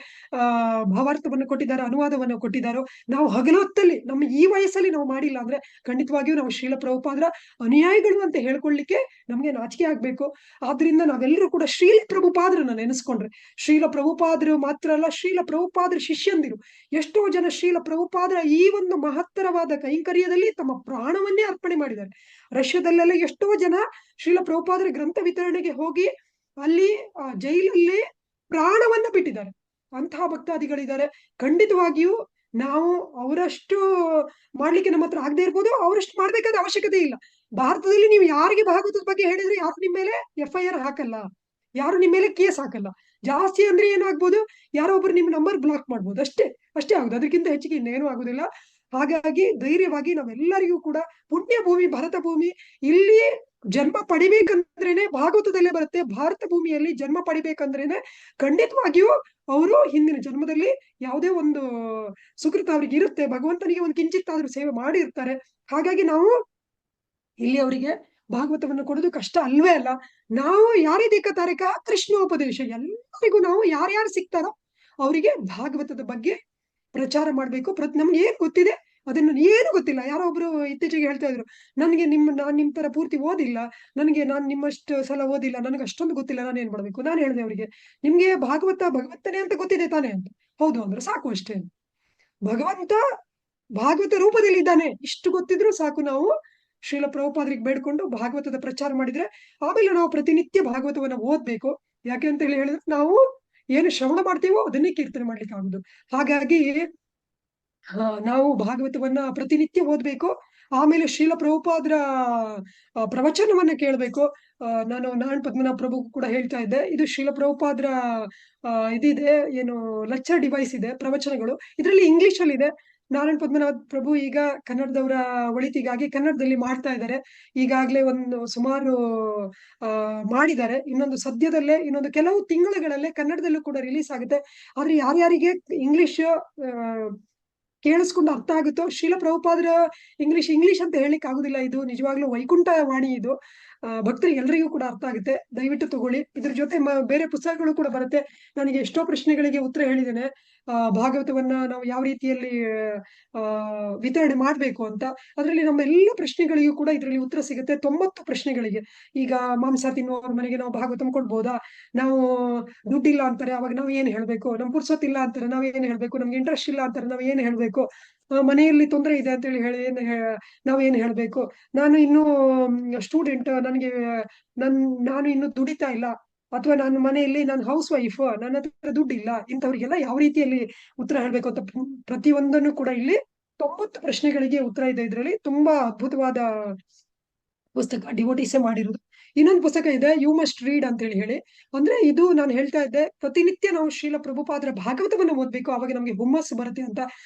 ಭಾವಾರ್ಥವನ್ನು ಕೊಟ್ಟಿದ್ದಾರೆ, ಅನುವಾದವನ್ನು ಕೊಟ್ಟಿದ್ದಾರೋ, ನಾವು ಹಗಲೊತ್ತಲ್ಲಿ ನಮ್ಮ ಈ ವಯಸ್ಸಲ್ಲಿ ನಾವು ಮಾಡಿಲ್ಲ ಅಂದ್ರೆ ಖಂಡಿತವಾಗಿಯೂ ನಾವು ಶ್ರೀಲ ಪ್ರಭುಪಾದರ ಅನುಯಾಯಿಗಳು ಅಂತ ಹೇಳ್ಕೊಳ್ಳಿಕ್ಕೆ ನಮ್ಗೆ ನಾಚಿಕೆ ಆಗ್ಬೇಕು. ಆದ್ರಿಂದ ನಾವೆಲ್ಲರೂ ಕೂಡ ಶ್ರೀಲ ಪ್ರಭುಪಾದರನ್ನ ನೆನೆಸ್ಕೊಂಡ್ರೆ, ಶ್ರೀಲ ಪ್ರಭುಪಾದರು ಮಾತ್ರ ಅಲ್ಲ, ಶ್ರೀಲ ಪ್ರಭುಪಾದರ ಶಿಷ್ಯಂದಿರು ಎಷ್ಟೋ ಜನ ಶ್ರೀಲ ಪ್ರಭುಪಾದರ ಈ ಒಂದು ಮಹತ್ತರವಾದ ಕೈಂಕರ್ಯದಲ್ಲಿ ತಮ್ಮ ಪ್ರಾಣವನ್ನೇ ಅರ್ಪಣೆ ಮಾಡಿದ್ದಾರೆ. ರಷ್ಯಾದಲ್ಲೆಲ್ಲ ಎಷ್ಟೋ ಜನ ಶ್ರೀಲ ಪ್ರಭುಪಾದರ ಗ್ರಂಥ ವಿತರಣೆಗೆ ಹೋಗಿ ಅಲ್ಲಿ ಜೈಲಲ್ಲಿ ಪ್ರಾಣವನ್ನ ಬಿಟ್ಟಿದ್ದಾರೆ. ಅಂತಹ ಭಕ್ತಾದಿಗಳಿದ್ದಾರೆ. ಖಂಡಿತವಾಗಿಯೂ ನಾವು ಅವರಷ್ಟು ಮಾಡ್ಲಿಕ್ಕೆ ನಮ್ಮ ಹತ್ರ ಆಗದೆ ಇರ್ಬೋದು, ಅವರಷ್ಟು ಮಾಡ್ಬೇಕಾದ ಅವಶ್ಯಕತೆ ಇಲ್ಲ. ಭಾರತದಲ್ಲಿ ನೀವು ಯಾರಿಗೆ ಭಾಗವತದ ಬಗ್ಗೆ ಹೇಳಿದ್ರೆ ಯಾರು ನಿಮ್ಮ ಮೇಲೆ FIR ಹಾಕಲ್ಲ, ಯಾರು ನಿಮ್ಮ ಮೇಲೆ ಕೇಸ್ ಹಾಕಲ್ಲ. ಜಾಸ್ತಿ ಅಂದ್ರೆ ಏನಾಗ್ಬೋದು, ಯಾರೋ ಒಬ್ರು ನಿಮ್ ನಂಬರ್ ಬ್ಲಾಕ್ ಮಾಡ್ಬೋದು, ಅಷ್ಟೇ ಆಗುದು. ಅದಕ್ಕಿಂತ ಹೆಚ್ಚಿಗೆ ಇನ್ನೇನು ಆಗುದಿಲ್ಲ. ಹಾಗಾಗಿ ಧೈರ್ಯವಾಗಿ ನಾವೆಲ್ಲರಿಗೂ ಕೂಡ ಪುಣ್ಯ ಭೂಮಿ ಭರತ ಭೂಮಿ, ಇಲ್ಲಿ ಜನ್ಮ ಪಡಿಬೇಕಂದ್ರೇನೆ ಭಾಗವತದಲ್ಲೇ ಬರುತ್ತೆ. ಭಾರತ ಭೂಮಿಯಲ್ಲಿ ಜನ್ಮ ಪಡಿಬೇಕಂದ್ರೇನೆ ಖಂಡಿತವಾಗಿಯೂ ಅವರು ಹಿಂದಿನ ಜನ್ಮದಲ್ಲಿ ಯಾವುದೇ ಒಂದು ಸುಕೃತ ಅವ್ರಿಗೆ ಇರುತ್ತೆ, ಭಗವಂತನಿಗೆ ಒಂದು ಕಿಂಚಿತ್ತಾದ್ರೂ ಸೇವೆ ಮಾಡಿರ್ತಾರೆ. ಹಾಗಾಗಿ ನಾವು ಇಲ್ಲಿ ಅವರಿಗೆ ಭಾಗವತವನ್ನು ಕೊಡೋದು ಕಷ್ಟ ಅಲ್ವೇ ಅಲ್ಲ. ನಾವು ಯಾರೇ ತಾರಕ ಕೃಷ್ಣೋಪದೇಶ, ಎಲ್ಲರಿಗೂ ನಾವು ಯಾರ್ಯಾರು ಸಿಗ್ತಾರೋ ಅವರಿಗೆ ಭಾಗವತದ ಬಗ್ಗೆ ಪ್ರಚಾರ ಮಾಡ್ಬೇಕು. ನಮ್ಗೆ ಏನ್ ಗೊತ್ತಿದೆ ಅದನ್ನ ಏನು ಗೊತ್ತಿಲ್ಲ. ಯಾರೋ ಒಬ್ರು ಇತ್ತೀಚೆಗೆ ಹೇಳ್ತಾ ಇದ್ರು, ನಾನ್ ನಿಮ್ ತರ ಪೂರ್ತಿ ಓದಿಲ್ಲ, ನಾನ್ ನಿಮ್ಮಷ್ಟು ಸಲ ಓದಿಲ್ಲ, ನನಗೆ ಅಷ್ಟೊಂದು ಗೊತ್ತಿಲ್ಲ, ನಾನು ಏನ್ ಮಾಡ್ಬೇಕು. ನಾನು ಹೇಳಿದೆ ಅವರಿಗೆ, ನಿಮ್ಗೆ ಭಗವಂತನೇ ಅಂತ ಗೊತ್ತಿದೆ ತಾನೇ ಅಂತ. ಹೌದು ಅಂದ್ರೆ ಸಾಕು, ಅಷ್ಟೇ. ಭಗವಂತ ಭಾಗವತ ರೂಪದಲ್ಲಿ ಇದ್ದಾನೆ, ಇಷ್ಟು ಗೊತ್ತಿದ್ರು ಸಾಕು. ನಾವು ಶ್ರೀಲ ಪ್ರಭುಪಾದರಿಗೆ ಬೇಡ್ಕೊಂಡು ಭಾಗವತದ ಪ್ರಚಾರ ಮಾಡಿದ್ರೆ, ಆಮೇಲೆ ನಾವು ಪ್ರತಿನಿತ್ಯ ಭಾಗವತವನ್ನ ಓದ್ಬೇಕು. ಯಾಕೆ ಅಂತ ಹೇಳಿದ್ರೆ, ನಾವು ಏನು ಶ್ರವಣ ಮಾಡ್ತೀವೋ ಅದನ್ನೇ ಕೀರ್ತನೆ ಮಾಡ್ಲಿಕ್ಕೆ ಆಗುದು. ಹಾಗಾಗಿ ನಾವು ಭಾಗವತವನ್ನ ಪ್ರತಿನಿತ್ಯ ಓದ್ಬೇಕು. ಆಮೇಲೆ ಶ್ರೀಲ ಪ್ರಭುಪಾದರ ಪ್ರವಚನವನ್ನ ಕೇಳ್ಬೇಕು. ನಾರಾಯಣ ಪದ್ಮನಾಭ ಪ್ರಭು ಕೂಡ ಹೇಳ್ತಾ ಇದ್ದೆ, ಇದು ಶ್ರೀಲ ಪ್ರಭುಪಾದರ ಇದಿದೆ, ಏನು ಲೆಕ್ಚರ್ ಡಿವೈಸ್ ಇದೆ, ಪ್ರವಚನಗಳು ಇದರಲ್ಲಿ ಇಂಗ್ಲಿಷ್ ಅಲ್ಲಿ ಇದೆ. ನಾರಾಯಣ ಪದ್ಮನಾಭ ಪ್ರಭು ಈಗ ಕನ್ನಡದವರ ಒಳಿತಿಗಾಗಿ ಕನ್ನಡದಲ್ಲಿ ಮಾಡ್ತಾ ಇದ್ದಾರೆ. ಈಗಾಗ್ಲೇ ಒಂದು ಸುಮಾರು ಮಾಡಿದ್ದಾರೆ. ಸದ್ಯದಲ್ಲೇ ಇನ್ನೊಂದು ಕೆಲವು ತಿಂಗಳುಗಳಲ್ಲೇ ಕನ್ನಡದಲ್ಲೂ ಕೂಡ ರಿಲೀಸ್ ಆಗುತ್ತೆ. ಆದ್ರೆ ಯಾರ್ಯಾರಿಗೆ ಇಂಗ್ಲಿಷ್ ಕೇಳಿಸ್ಕೊಂಡು ಅರ್ಥ ಆಗುತ್ತೋ, ಶ್ರೀಲ ಪ್ರಭುಪಾದರ ಇಂಗ್ಲಿಷ್ ಅಂತ ಹೇಳಿಕ್ ಆಗುದಿಲ್ಲ. ಇದು ನಿಜವಾಗ್ಲೂ ವೈಕುಂಠ ವಾಣಿ. ಇದು ಭಕ್ತರಿಗೆ ಎಲ್ರಿಗೂ ಕೂಡ ಅರ್ಥ ಆಗುತ್ತೆ. ದಯವಿಟ್ಟು ತಗೊಳ್ಳಿ. ಇದ್ರ ಜೊತೆ ಬೇರೆ ಪುಸ್ತಕಗಳು ಕೂಡ ಬರುತ್ತೆ. ನನಗೆ ಎಷ್ಟೋ ಪ್ರಶ್ನೆಗಳಿಗೆ ಉತ್ತರ ಹೇಳಿದ್ದೇನೆ. ಭಾಗವತವನ್ನ ನಾವು ಯಾವ ರೀತಿಯಲ್ಲಿ ವಿತರಣೆ ಮಾಡ್ಬೇಕು ಅಂತ. ಅದರಲ್ಲಿ ನಮ್ಮ ಎಲ್ಲ ಪ್ರಶ್ನೆಗಳಿಗೂ ಕೂಡ ಇದರಲ್ಲಿ ಉತ್ತರ ಸಿಗುತ್ತೆ. 90 ಪ್ರಶ್ನೆಗಳಿಗೆ. ಈಗ ಮಾಂಸ ತಿನ್ನುವವ್ರ ಮನೆಗೆ ನಾವು ಭಾಗವತಂ ಕೊಡ್ಬೋದಾ? ನಾವು ದುಡ್ಡಿಲ್ಲ ಅಂತಾರೆ, ಅವಾಗ ನಾವ್ ಏನ್ ಹೇಳ್ಬೇಕು? ನಮ್ ಪುರ್ಸೊತ್ತಿಲ್ಲ ಅಂತಾರೆ, ನಾವ್ ಏನ್ ಹೇಳ್ಬೇಕು? ನಮ್ಗೆ ಇಂಟ್ರೆಸ್ಟ್ ಇಲ್ಲ ಅಂತಾರೆ, ನಾವ್ ಏನ್ ಹೇಳ್ಬೇಕು? ಮನೆಯಲ್ಲಿ ತೊಂದರೆ ಇದೆ ಅಂತೇಳಿ ಹೇಳಿ ನಾವೇನು ಹೇಳಬೇಕು? ನಾನು ಇನ್ನೂ ಸ್ಟೂಡೆಂಟ್, ನನಗೆ ನಾನು ಇನ್ನು ದುಡಿತಾ ಇಲ್ಲ, ಅಥವಾ ನಾನು ಮನೆಯಲ್ಲಿ ನಾನು ಹೌಸ್ ವೈಫ್, ನನ್ನ ಹತ್ರ ದುಡ್ಡಿಲ್ಲ, ಇಂಥವ್ರಿಗೆಲ್ಲ ಯಾವ ರೀತಿಯಲ್ಲಿ ಉತ್ತರ ಹೇಳ್ಬೇಕು ಅಂತ ಪ್ರತಿಯೊಂದನ್ನು ಕೂಡ ಇಲ್ಲಿ 90 ಪ್ರಶ್ನೆಗಳಿಗೆ ಉತ್ತರ ಇದೆ. ಇದರಲ್ಲಿ ತುಂಬಾ ಅದ್ಭುತವಾದ ಪುಸ್ತಕ ಡಿವೋಟಿಸೇ ಮಾಡಿರೋದು. ಇನ್ನೊಂದು ಪುಸ್ತಕ ಇದೆ, ಯು ಮಸ್ಟ್ ರೀಡ್ ಅಂತ ಹೇಳಿ. ಅಂದ್ರೆ ಇದು ನಾನು ಹೇಳ್ತಾ ಇದ್ದೆ, ಪ್ರತಿನಿತ್ಯ ನಾವು ಶ್ರೀಲ ಪ್ರಭುಪಾದರ ಭಾಗವತವನ್ನು ಓದ್ಬೇಕು, ಅವಾಗ ನಮ್ಗೆ ಹುಮ್ಮಸ್ಸು ಬರುತ್ತೆ ಅಂತ.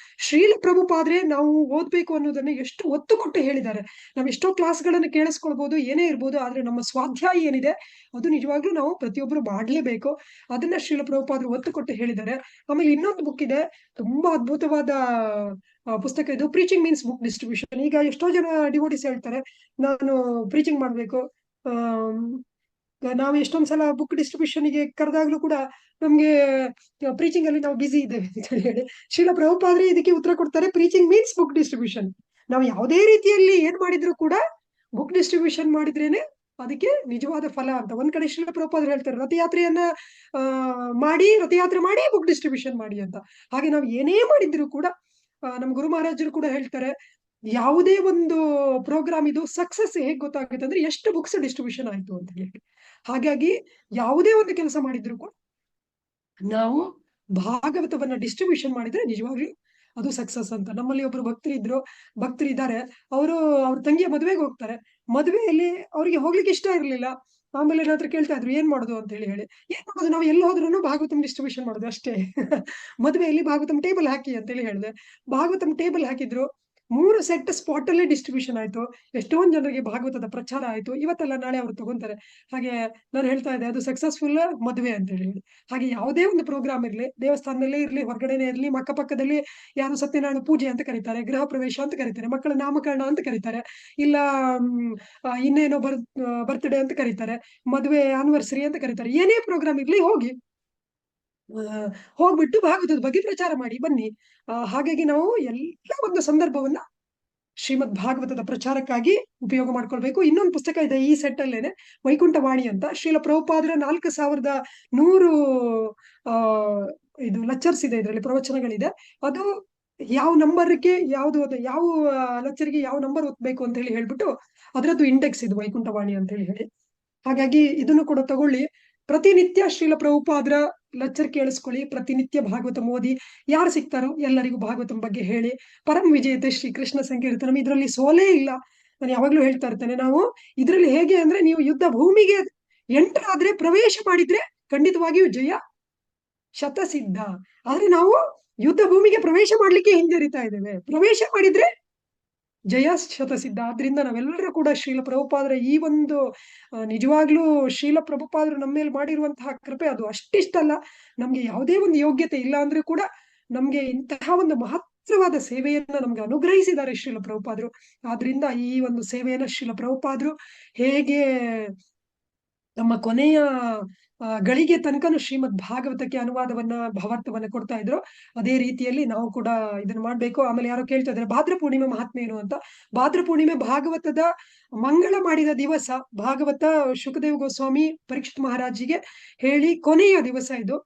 ಶ್ರೀಲ ಪ್ರಭುಪಾದ್ರೆ ನಾವು ಓದ್ಬೇಕು ಅನ್ನೋದನ್ನ ಎಷ್ಟು ಒತ್ತು ಕೊಟ್ಟು ಹೇಳಿದ್ದಾರೆ. ನಾವು ಎಷ್ಟೋ ಕ್ಲಾಸ್ಗಳನ್ನು ಕೇಳಿಸ್ಕೊಳ್ಬಹುದು, ಏನೇ ಇರ್ಬೋದು, ಆದ್ರೆ ನಮ್ಮ ಸ್ವಾಧ್ಯಾಯ ಏನಿದೆ ಅದು ನಿಜವಾಗ್ಲೂ ನಾವು ಪ್ರತಿಯೊಬ್ಬರು ಮಾಡ್ಲೇಬೇಕು. ಅದನ್ನ ಶ್ರೀಲ ಪ್ರಭುಪಾದರು ಒತ್ತು ಕೊಟ್ಟು ಹೇಳಿದ್ದಾರೆ. ಆಮೇಲೆ ಇನ್ನೊಂದು ಬುಕ್ ಇದೆ, ತುಂಬಾ ಅದ್ಭುತವಾದ ಪುಸ್ತಕ ಇದು, ಪ್ರೀಚಿಂಗ್ ಮೀನ್ಸ್ ಬುಕ್ ಡಿಸ್ಟ್ರಿಬ್ಯೂಷನ್. ಈಗ ಎಷ್ಟೋ ಜನ ಡಿವೋಟಿಸ್ ಹೇಳ್ತಾರೆ, ನಾನು ಪ್ರೀಚಿಂಗ್ ಮಾಡ್ಬೇಕು, ನಾವು ಎಷ್ಟೊಂದ್ ಸಲ ಬುಕ್ ಡಿಸ್ಟ್ರಿಬ್ಯೂಷನ್ಗೆ ಕರೆದಾಗ್ಲೂ ಕೂಡ ನಮ್ಗೆ ಪ್ರೀಚಿಂಗ್ ಅಲ್ಲಿ ನಾವು ಬಿಸಿ ಇದ್ದೇವೆ ಅಂತ ಹೇಳಿ ಶ್ರೀಲ ಪ್ರಭುಪಾದ್ರೆ ಇದಕ್ಕೆ ಉತ್ತರ ಕೊಡ್ತಾರೆ, ಪ್ರೀಚಿಂಗ್ ಮೀನ್ಸ್ ಬುಕ್ ಡಿಸ್ಟ್ರಿಬ್ಯೂಷನ್. ನಾವು ಯಾವುದೇ ರೀತಿಯಲ್ಲಿ ಏನ್ ಮಾಡಿದ್ರು ಕೂಡ ಬುಕ್ ಡಿಸ್ಟ್ರಿಬ್ಯೂಷನ್ ಮಾಡಿದ್ರೇನೆ ಅದಕ್ಕೆ ನಿಜವಾದ ಫಲ ಅಂತ. ಒಂದ್ ಕಡೆ ಶ್ರೀಲ ಪ್ರಭುಪಾದ್ರು ಹೇಳ್ತಾರೆ, ರಥಯಾತ್ರೆಯನ್ನ ರಥಯಾತ್ರೆ ಮಾಡಿ ಬುಕ್ ಡಿಸ್ಟ್ರಿಬ್ಯೂಷನ್ ಮಾಡಿ ಅಂತ. ಹಾಗೆ ನಾವು ಏನೇ ಮಾಡಿದ್ರು ಕೂಡ ನಮ್ ಗುರು ಮಹಾರಾಜರು ಕೂಡ ಹೇಳ್ತಾರೆ, ಯಾವುದೇ ಒಂದು ಪ್ರೋಗ್ರಾಮ್ ಇದು ಸಕ್ಸಸ್ ಹೇಗ್ ಗೊತ್ತಾಗುತ್ತೆ ಅಂದ್ರೆ ಎಷ್ಟು ಬುಕ್ಸ್ ಡಿಸ್ಟ್ರಿಬ್ಯೂಷನ್ ಆಯ್ತು ಅಂತ ಹೇಳಿ. ಹಾಗಾಗಿ ಯಾವುದೇ ಒಂದು ಕೆಲಸ ಮಾಡಿದ್ರು ಕೂಡ ನಾವು ಭಾಗವತವನ್ನ ಡಿಸ್ಟ್ರಿಬ್ಯೂಷನ್ ಮಾಡಿದ್ರೆ ನಿಜವಾಗ್ಲೂ ಅದು ಸಕ್ಸಸ್ ಅಂತ. ನಮ್ಮಲ್ಲಿ ಒಬ್ರು ಭಕ್ತರಿದ್ದಾರೆ, ಅವ್ರ ತಂಗಿಯ ಮದುವೆಗೆ ಹೋಗ್ತಾರೆ. ಮದುವೆಯಲ್ಲಿ ಅವ್ರಿಗೆ ಹೋಗ್ಲಿಕ್ಕೆ ಇಷ್ಟ ಇರ್ಲಿಲ್ಲ. ಆಮೇಲೆ ನನ್ನ ಹತ್ರ ಕೇಳ್ತಾ ಇದ್ರು, ಏನ್ ಮಾಡೋದು ಅಂತ ಹೇಳಿ ಏನ್ ಮಾಡೋದು, ನಾವು ಎಲ್ಲಿ ಹೋದ್ರು ಭಾಗವತಂ ಡಿಸ್ಟ್ರಿಬ್ಯೂಷನ್ ಮಾಡೋದು ಅಷ್ಟೇ. ಮದುವೆಯಲ್ಲಿ ಭಾಗವತಂ ಟೇಬಲ್ ಹಾಕಿ ಅಂತೇಳಿ ಹೇಳಿದೆ. ಭಾಗವತಂ ಟೇಬಲ್ ಹಾಕಿದ್ರು, 3 ಸೆಟ್ ಸ್ಪಾಟ್ ಅಲ್ಲೇ ಡಿಸ್ಟ್ರಿಬ್ಯೂಷನ್ ಆಯ್ತು. ಎಷ್ಟೊಂದು ಜನರಿಗೆ ಭಾಗವತದ ಪ್ರಚಾರ ಆಯ್ತು. ಇವತ್ತಲ್ಲ ನಾಳೆ ಅವ್ರು ತಗೊಂತಾರೆ. ಹಾಗೆ ನಾನು ಹೇಳ್ತಾ ಇದ್ದೆ, ಅದು ಸಕ್ಸಸ್ಫುಲ್ ಮದುವೆ ಅಂತ ಹೇಳಿ. ಹಾಗೆ ಯಾವುದೇ ಒಂದು ಪ್ರೋಗ್ರಾಮ್ ಇರ್ಲಿ, ದೇವಸ್ಥಾನದಲ್ಲೇ ಇರ್ಲಿ, ಹೊರಗಡೆನೆ ಇರ್ಲಿ, ಅಕ್ಕಪಕ್ಕದಲ್ಲಿ ಯಾರು ಸತ್ಯನಾರಾಯಣ ಪೂಜೆ ಅಂತ ಕರೀತಾರೆ, ಗೃಹ ಪ್ರವೇಶ ಅಂತ ಕರೀತಾರೆ, ಮಕ್ಕಳ ನಾಮಕರಣ ಅಂತ ಕರೀತಾರೆ, ಇಲ್ಲ ಇನ್ನೇನೋ ಬರ್ತ್ಡೇ ಅಂತ ಕರೀತಾರೆ, ಮದುವೆ ಆನಿವರ್ಸರಿ ಅಂತ ಕರೀತಾರೆ. ಏನೇ ಪ್ರೋಗ್ರಾಮ್ ಇರ್ಲಿ ಹೋಗ್ಬಿಟ್ಟು ಭಾಗವತದ ಬಗ್ಗೆ ಪ್ರಚಾರ ಮಾಡಿ ಬನ್ನಿ. ಹಾಗಾಗಿ ನಾವು ಎಲ್ಲ ಒಂದು ಸಂದರ್ಭವನ್ನ ಶ್ರೀಮದ್ ಭಾಗವತದ ಪ್ರಚಾರಕ್ಕಾಗಿ ಉಪಯೋಗ ಮಾಡ್ಕೊಳ್ಬೇಕು. ಇನ್ನೊಂದು ಪುಸ್ತಕ ಇದೆ ಈ ಸೆಟ್ ಅಲ್ಲೇನೆ, ವೈಕುಂಠವಾಣಿ ಅಂತ. ಶ್ರೀಲ ಪ್ರಭುಪಾದರ 4100 ಇದು ಲೆಕ್ಚರ್ಸ್ ಇದೆ, ಇದರಲ್ಲಿ ಪ್ರವಚನಗಳಿದೆ. ಅದು ಯಾವ ನಂಬರ್ಗೆ ಯಾವ ಲೆಕ್ಚರ್ಗೆ ಯಾವ ನಂಬರ್ ಒತ್ತಬೇಕು ಅಂತ ಹೇಳ್ಬಿಟ್ಟು ಅದರದ್ದು ಇಂಡೆಕ್ಸ್ ಇದು ವೈಕುಂಠವಾಣಿ ಅಂತ ಹೇಳಿ. ಹಾಗಾಗಿ ಇದನ್ನು ಕೂಡ ತಗೊಳ್ಳಿ. ಪ್ರತಿನಿತ್ಯ ಶ್ರೀಲ ಪ್ರಭುಪಾದರ ಲೆಕ್ಚರ್ ಕೇಳಿಸ್ಕೊಳ್ಳಿ, ಪ್ರತಿನಿತ್ಯ ಭಾಗವತಂ ಓದಿ. ಯಾರು ಸಿಗ್ತಾರೋ ಎಲ್ಲರಿಗೂ ಭಾಗವತಂ ಬಗ್ಗೆ ಹೇಳಿ. ಪರಂ ವಿಜೇತೆ ಶ್ರೀ ಕೃಷ್ಣ ಸಂಕೀರ್ತನಂ, ಇದರಲ್ಲಿ ಸೋಲೇ ಇಲ್ಲ. ನಾನು ಯಾವಾಗ್ಲೂ ಹೇಳ್ತಾ ಇರ್ತೇನೆ, ನಾವು ಇದರಲ್ಲಿ ಹೇಗೆ ಅಂದ್ರೆ, ನೀವು ಯುದ್ಧ ಭೂಮಿಗೆ ಎಂಟರ್ ಆದ್ರೆ, ಪ್ರವೇಶ ಮಾಡಿದ್ರೆ ಖಂಡಿತವಾಗಿಯೂ ಜಯ ಶತಸಿದ್ಧ. ಆದ್ರೆ ನಾವು ಯುದ್ಧ ಭೂಮಿಗೆ ಪ್ರವೇಶ ಮಾಡ್ಲಿಕ್ಕೆ ಹಿಂಜರಿತಾ ಇದ್ದೇವೆ. ಪ್ರವೇಶ ಮಾಡಿದ್ರೆ ಜಯ ಶತಸಿದ್ಧ. ಆದ್ರಿಂದ ನಾವೆಲ್ಲರೂ ಕೂಡ ಶ್ರೀಲ ಪ್ರಭುಪಾದರ ಈ ಒಂದು ನಿಜವಾಗ್ಲೂ ಶ್ರೀಲ ಪ್ರಭುಪಾದರು ನಮ್ಮ ಮೇಲೆ ಮಾಡಿರುವಂತಹ ಕೃಪೆ ಅದು ಅಷ್ಟಿಷ್ಟಲ್ಲ. ನಮ್ಗೆ ಯಾವುದೇ ಒಂದು ಯೋಗ್ಯತೆ ಇಲ್ಲ ಅಂದ್ರೆ ಕೂಡ ನಮ್ಗೆ ಇಂತಹ ಒಂದು ಮಹತ್ತರವಾದ ಸೇವೆಯನ್ನ ನಮ್ಗೆ ಅನುಗ್ರಹಿಸಿದ್ದಾರೆ ಶ್ರೀಲ ಪ್ರಭುಪಾದರು. ಆದ್ರಿಂದ ಈ ಒಂದು ಸೇವೆಯನ್ನ ಶ್ರೀಲ ಪ್ರಭುಪಾದರು ಹೇಗೆ ನಮ್ಮ ಕೊನೆಯ ಗಳಿಗೆ ತನಕನು ಶ್ರೀಮದ್ ಭಾಗವತಕ್ಕೆ ಅನುವಾದವನ್ನ ಭಾವಾರ್ಥವನ್ನ ಕೊಡ್ತಾ ಇದ್ರು, ಅದೇ ರೀತಿಯಲ್ಲಿ ನಾವು ಕೂಡ ಇದನ್ನ ಮಾಡ್ಬೇಕು. ಆಮೇಲೆ ಯಾರೋ ಕೇಳ್ತಾ ಇದ್ದಾರೆ, ಭಾದ್ರ ಪೂರ್ಣಿಮೆ ಮಹಾತ್ಮೆ ಏನು ಅಂತ. ಭಾದ್ರ ಪೂರ್ಣಿಮೆ ಭಾಗವತದ ಮಂಗಳ ಮಾಡಿದ ದಿವಸ. ಭಾಗವತ ಶುಕದೇವ್ ಗೋಸ್ವಾಮಿ ಪರೀಕ್ಷಿತ್ ಮಹಾರಾಜಿಗೆ ಹೇಳಿ ಕೊನೆಯ ದಿವಸ ಇದು.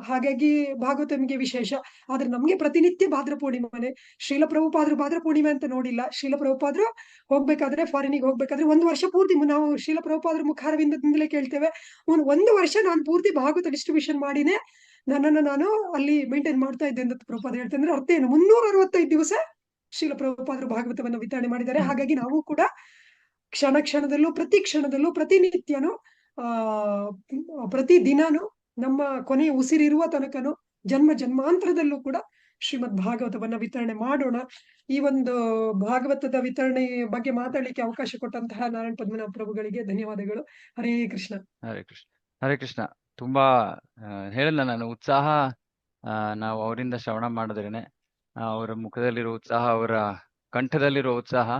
ಹಾಗಾಗಿ ಭಾಗವತಂಗೆ ವಿಶೇಷ. ಆದ್ರೆ ನಮ್ಗೆ ಪ್ರತಿನಿತ್ಯ ಭಾದ್ರ ಪೂರ್ಣಿಮೆ. ಶ್ರೀಲ ಪ್ರಭುಪಾದರು ಭಾದ್ರ ಪೂರ್ಣಿಮೆ ಅಂತ ನೋಡಿಲ್ಲ. ಶ್ರೀಲ ಪ್ರಭುಪಾದರು ಹೋಗ್ಬೇಕಾದ್ರೆ, ಫಾರಿನಿಗೆ ಹೋಗ್ಬೇಕಾದ್ರೆ 1 ವರ್ಷ ಪೂರ್ತಿ ನಾವು ಶ್ರೀಲ ಪ್ರಭುಪಾದರ ಮುಖಾರವಿಂದದಿಂದಲೇ ಕೇಳ್ತೇವೆ, 1 ವರ್ಷ ನಾನು ಪೂರ್ತಿ ಭಾಗವತ ಡಿಸ್ಟ್ರಿಬ್ಯೂಷನ್ ಮಾಡಿನೇ ನನ್ನನ್ನು ನಾನು ಅಲ್ಲಿ ಮೇಂಟೈನ್ ಮಾಡ್ತಾ ಇದ್ದೆ ಅಂತ ಪ್ರಭುಪಾದ ಹೇಳ್ತಾರೆ. ಅಂದ್ರೆ ಅರ್ಥ ಏನು, 365 ದಿವಸ ಶ್ರೀಲ ಪ್ರಭುಪಾದರು ಭಾಗವತವನ್ನು ವಿತರಣೆ ಮಾಡಿದ್ದಾರೆ. ಹಾಗಾಗಿ ನಾವು ಕೂಡ ಕ್ಷಣ ಕ್ಷಣದಲ್ಲೂ, ಪ್ರತಿ ಕ್ಷಣದಲ್ಲೂ, ಪ್ರತಿನಿತ್ಯನೂ, ಪ್ರತಿ ದಿನಾನು, ನಮ್ಮ ಕೊನೆಯ ಉಸಿರಿರುವ ತನಕನು, ಜನ್ಮ ಜನ್ಮಾಂತರದಲ್ಲೂ ಕೂಡ ಶ್ರೀಮದ್ ಭಾಗವತವನ್ನ ವಿತರಣೆ ಮಾಡೋಣ. ಈ ಒಂದು ಭಾಗವತದ ವಿತರಣೆ ಬಗ್ಗೆ ಮಾತಾಡ್ಲಿಕ್ಕೆ ಅವಕಾಶ ಕೊಟ್ಟಂತಹ ನಾರಾಯಣ ಪದ್ಮನಾಭ ಪ್ರಭುಗಳಿಗೆ ಧನ್ಯವಾದಗಳು. ಹರೇ ಕೃಷ್ಣ. ಹರೇ ಕೃಷ್ಣ. ಹರೇ ಕೃಷ್ಣ. ತುಂಬಾ ಹೇಳಿಲ್ಲ ನಾನು, ಉತ್ಸಾಹ ನಾವು ಅವರಿಂದ ಶ್ರವಣ ಮಾಡಿದ್ರೇನೆ ಅವರ ಮುಖದಲ್ಲಿರೋ ಉತ್ಸಾಹ, ಅವರ ಕಂಠದಲ್ಲಿರೋ ಉತ್ಸಾಹ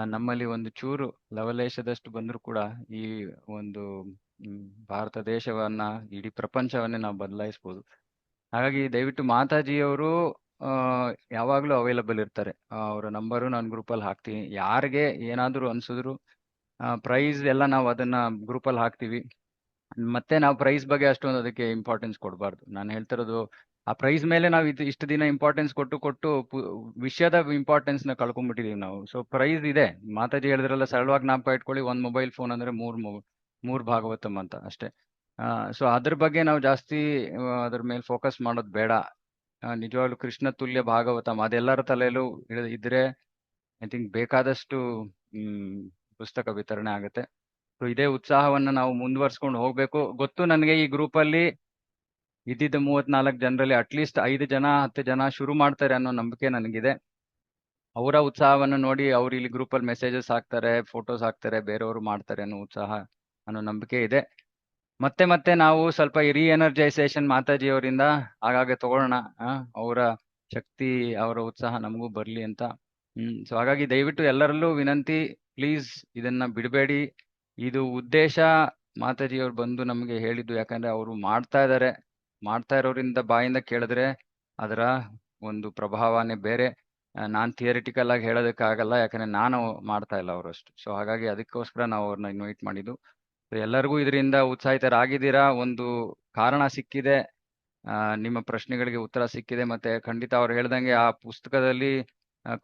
ನಮ್ಮಲ್ಲಿ ಒಂದು ಚೂರು ಲವಲೇಶದಷ್ಟು ಬಂದರೂ ಕೂಡ ಈ ಒಂದು ಭಾರತ ದೇಶವನ್ನ, ಇಡೀ ಪ್ರಪಂಚವನ್ನೇ ನಾವು ಬದಲಾಯಿಸ್ಬೋದು. ಹಾಗಾಗಿ ದಯವಿಟ್ಟು ಮಾತಾಜಿಯವರು ಯಾವಾಗ್ಲೂ ಅವೈಲಬಲ್ ಇರ್ತಾರೆ. ಅವರ ನಂಬರು ನಾನು ಗ್ರೂಪಲ್ಲಿ ಹಾಕ್ತೀನಿ. ಯಾರಿಗೆ ಏನಾದ್ರು ಅನ್ಸಿದ್ರು ಪ್ರೈಸ್ ಎಲ್ಲ ನಾವು ಅದನ್ನ ಗ್ರೂಪಲ್ಲಿ ಹಾಕ್ತೀವಿ. ಮತ್ತೆ ನಾವು ಪ್ರೈಸ್ ಬಗ್ಗೆ ಅಷ್ಟೊಂದು ಅದಕ್ಕೆ ಇಂಪಾರ್ಟೆನ್ಸ್ ಕೊಡಬಾರ್ದು. ನಾನು ಹೇಳ್ತಿರೋದು ಆ ಪ್ರೈಸ್ ಮೇಲೆ ನಾವು ಇಷ್ಟು ದಿನ ಇಂಪಾರ್ಟೆನ್ಸ್ ಕೊಟ್ಟು ವಿಷಯದ ಇಂಪಾರ್ಟೆನ್ಸ್ ನ ಕಳ್ಕೊಂಡ್ಬಿಟ್ಟಿದೀವಿ ನಾವು. ಸೊ ಪ್ರೈಸ್ ಇದೆ, ಮಾತಾಜಿ ಹೇಳಿದ್ರಲ್ಲ, ಸರಳವಾಗಿ ಜ್ಞಾಪಕ ಇಟ್ಕೊಳ್ಳಿ, ಒಂದ್ ಮೊಬೈಲ್ ಫೋನ್ ಅಂದ್ರೆ ಮೂರ್ ಭಾಗವತಂ ಅಂತ ಅಷ್ಟೇ. ಸೊ ಅದ್ರ ಬಗ್ಗೆ ನಾವು ಜಾಸ್ತಿ ಅದ್ರ ಮೇಲೆ ಫೋಕಸ್ ಮಾಡೋದು ಬೇಡ. ನಿಜವಾಗ್ಲೂ ಕೃಷ್ಣ ತುಲ್ಯ ಭಾಗವತಂ ಅದೆಲ್ಲರ ತಲೆಯಲ್ಲೂ ಇದ್ರೆ ಐ ಥಿಂಕ್ ಬೇಕಾದಷ್ಟು ಪುಸ್ತಕ ವಿತರಣೆ ಆಗುತ್ತೆ. ಸೊ ಇದೇ ಉತ್ಸಾಹವನ್ನ ನಾವು ಮುಂದುವರ್ಸ್ಕೊಂಡು ಹೋಗ್ಬೇಕು. ಗೊತ್ತು ನನಗೆ ಈ ಗ್ರೂಪ್ ಅಲ್ಲಿ ಇದ್ದಿದ್ದ 34 ಜನರಲ್ಲಿ ಅಟ್ಲೀಸ್ಟ್ 5 ಜನ 10 ಜನ ಶುರು ಮಾಡ್ತಾರೆ ಅನ್ನೋ ನಂಬಿಕೆ ನನಗಿದೆ. ಅವರ ಉತ್ಸಾಹವನ್ನು ನೋಡಿ ಅವ್ರು ಇಲ್ಲಿ ಗ್ರೂಪ್ ಅಲ್ಲಿ ಮೆಸೇಜಸ್ ಹಾಕ್ತಾರೆ, ಫೋಟೋಸ್ ಹಾಕ್ತಾರೆ, ಬೇರೆಯವರು ಮಾಡ್ತಾರೆ ಅನ್ನೋ ಉತ್ಸಾಹ ಅನ್ನೋ ನಂಬಿಕೆ ಇದೆ. ಮತ್ತೆ ನಾವು ಸ್ವಲ್ಪ ರೀ ಎನರ್ಜೈಸೇಷನ್ ಮಾತಾಜಿ ಅವರಿಂದ ಆಗಾಗ ತಗೊಳ್ಳೋಣ. ಅವರ ಶಕ್ತಿ, ಅವರ ಉತ್ಸಾಹ ನಮಗೂ ಬರ್ಲಿ ಅಂತ. ಸೊ ಹಾಗಾಗಿ ದಯವಿಟ್ಟು ಎಲ್ಲರಲ್ಲೂ ವಿನಂತಿ, ಪ್ಲೀಸ್ ಇದನ್ನ ಬಿಡಬೇಡಿ. ಇದು ಉದ್ದೇಶ ಮಾತಾಜಿಯವ್ರು ಬಂದು ನಮಗೆ ಹೇಳಿದ್ದು, ಯಾಕಂದ್ರೆ ಅವರು ಮಾಡ್ತಾ ಇರೋರಿಂದ ಬಾಯಿಂದ ಕೇಳಿದ್ರೆ ಅದರ ಒಂದು ಪ್ರಭಾವನೇ ಬೇರೆ. ನಾನ್ ಥಿಯರಿಟಿಕಲ್ ಆಗಿ ಹೇಳೋದಕ್ಕಾಗಲ್ಲ, ಯಾಕಂದ್ರೆ ನಾನು ಮಾಡ್ತಾ ಇಲ್ಲ ಅವರಷ್ಟು. ಸೊ ಹಾಗಾಗಿ ಅದಕ್ಕೋಸ್ಕರ ನಾವು ಅವ್ರನ್ನ ಇನ್ವೈಟ್ ಮಾಡಿದ್ದು. ಎಲ್ಲರಿಗೂ ಇದರಿಂದ ಉತ್ಸಾಹಿತರಾಗಿದ್ದೀರಾ, ಒಂದು ಕಾರಣ ಸಿಕ್ಕಿದೆ, ನಿಮ್ಮ ಪ್ರಶ್ನೆಗಳಿಗೆ ಉತ್ತರ ಸಿಕ್ಕಿದೆ. ಮತ್ತೆ ಖಂಡಿತ ಅವ್ರು ಹೇಳ್ದಂಗೆ ಆ ಪುಸ್ತಕದಲ್ಲಿ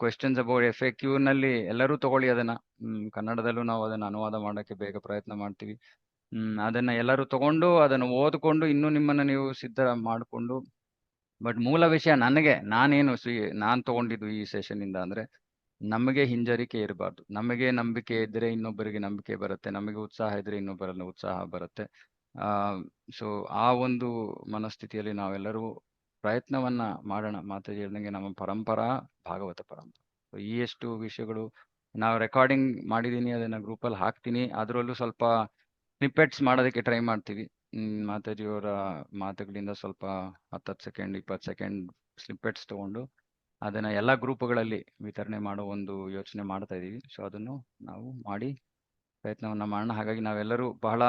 ಕ್ವೆಶ್ಚನ್ಸ್ ಅಬೌಟ್ FAQ ನಲ್ಲಿ ಎಲ್ಲರೂ ತಗೊಳ್ಳಿ ಅದನ್ನ. ಕನ್ನಡದಲ್ಲೂ ನಾವು ಅದನ್ನ ಅನುವಾದ ಮಾಡಕ್ಕೆ ಬೇಗ ಪ್ರಯತ್ನ ಮಾಡ್ತೀವಿ. ಅದನ್ನ ಎಲ್ಲರೂ ತಗೊಂಡು ಅದನ್ನು ಓದ್ಕೊಂಡು ಇನ್ನೂ ನಿಮ್ಮನ್ನ ನೀವು ಸಿದ್ಧ ಮಾಡಿಕೊಂಡು. ಬಟ್ ಮೂಲ ವಿಷಯ ನಾನ್ ತಗೊಂಡಿದ್ದು ಈ ಸೆಷನ್ ಇಂದ ಅಂದ್ರೆ, ನಮಗೆ ಹಿಂಜರಿಕೆ ಇರಬಾರ್ದು. ನಮಗೆ ನಂಬಿಕೆ ಇದ್ರೆ ಇನ್ನೊಬ್ಬರಿಗೆ ನಂಬಿಕೆ ಬರುತ್ತೆ, ನಮಗೆ ಉತ್ಸಾಹ ಇದ್ರೆ ಇನ್ನೊಬ್ಬರಲ್ಲಿ ಉತ್ಸಾಹ ಬರುತ್ತೆ. ಸೊ ಆ ಒಂದು ಮನಸ್ಥಿತಿಯಲ್ಲಿ ನಾವೆಲ್ಲರೂ ಪ್ರಯತ್ನವನ್ನ ಮಾಡೋಣ. ಮಾತಾಜಿ ಹೇಳ್ದಂಗೆ ನಮ್ಮ ಪರಂಪರಾ ಭಾಗವತ ಪರಂಪರೆ. ಈ ಎಷ್ಟು ವಿಷಯಗಳು ನಾವು ರೆಕಾರ್ಡಿಂಗ್ ಮಾಡಿದೀನಿ, ಅದನ್ನ ಗ್ರೂಪಲ್ಲಿ ಹಾಕ್ತೀನಿ. ಅದರಲ್ಲೂ ಸ್ವಲ್ಪ ಸ್ನಿಪ್ಪೆಟ್ಸ್ ಮಾಡೋದಕ್ಕೆ ಟ್ರೈ ಮಾಡ್ತೀವಿ. ಮಾತಾಜಿಯವರ ಮಾತುಗಳಿಂದ ಸ್ವಲ್ಪ 10 ಸೆಕೆಂಡ್ 20 ಸೆಕೆಂಡ್ ಸ್ನಿಪ್ಪೆಟ್ಸ್ ತಗೊಂಡು ಅದನ್ನ ಎಲ್ಲ ಗ್ರೂಪ್ಗಳಲ್ಲಿ ವಿತರಣೆ ಮಾಡೋ ಒಂದು ಯೋಚನೆ ಮಾಡ್ತಾ ಇದೀವಿ. ಸೊ ಅದನ್ನು ನಾವು ಮಾಡಿ ಪ್ರಯತ್ನವನ್ನ ಮಾಡೋಣ. ಹಾಗಾಗಿ ನಾವೆಲ್ಲರೂ ಬಹಳ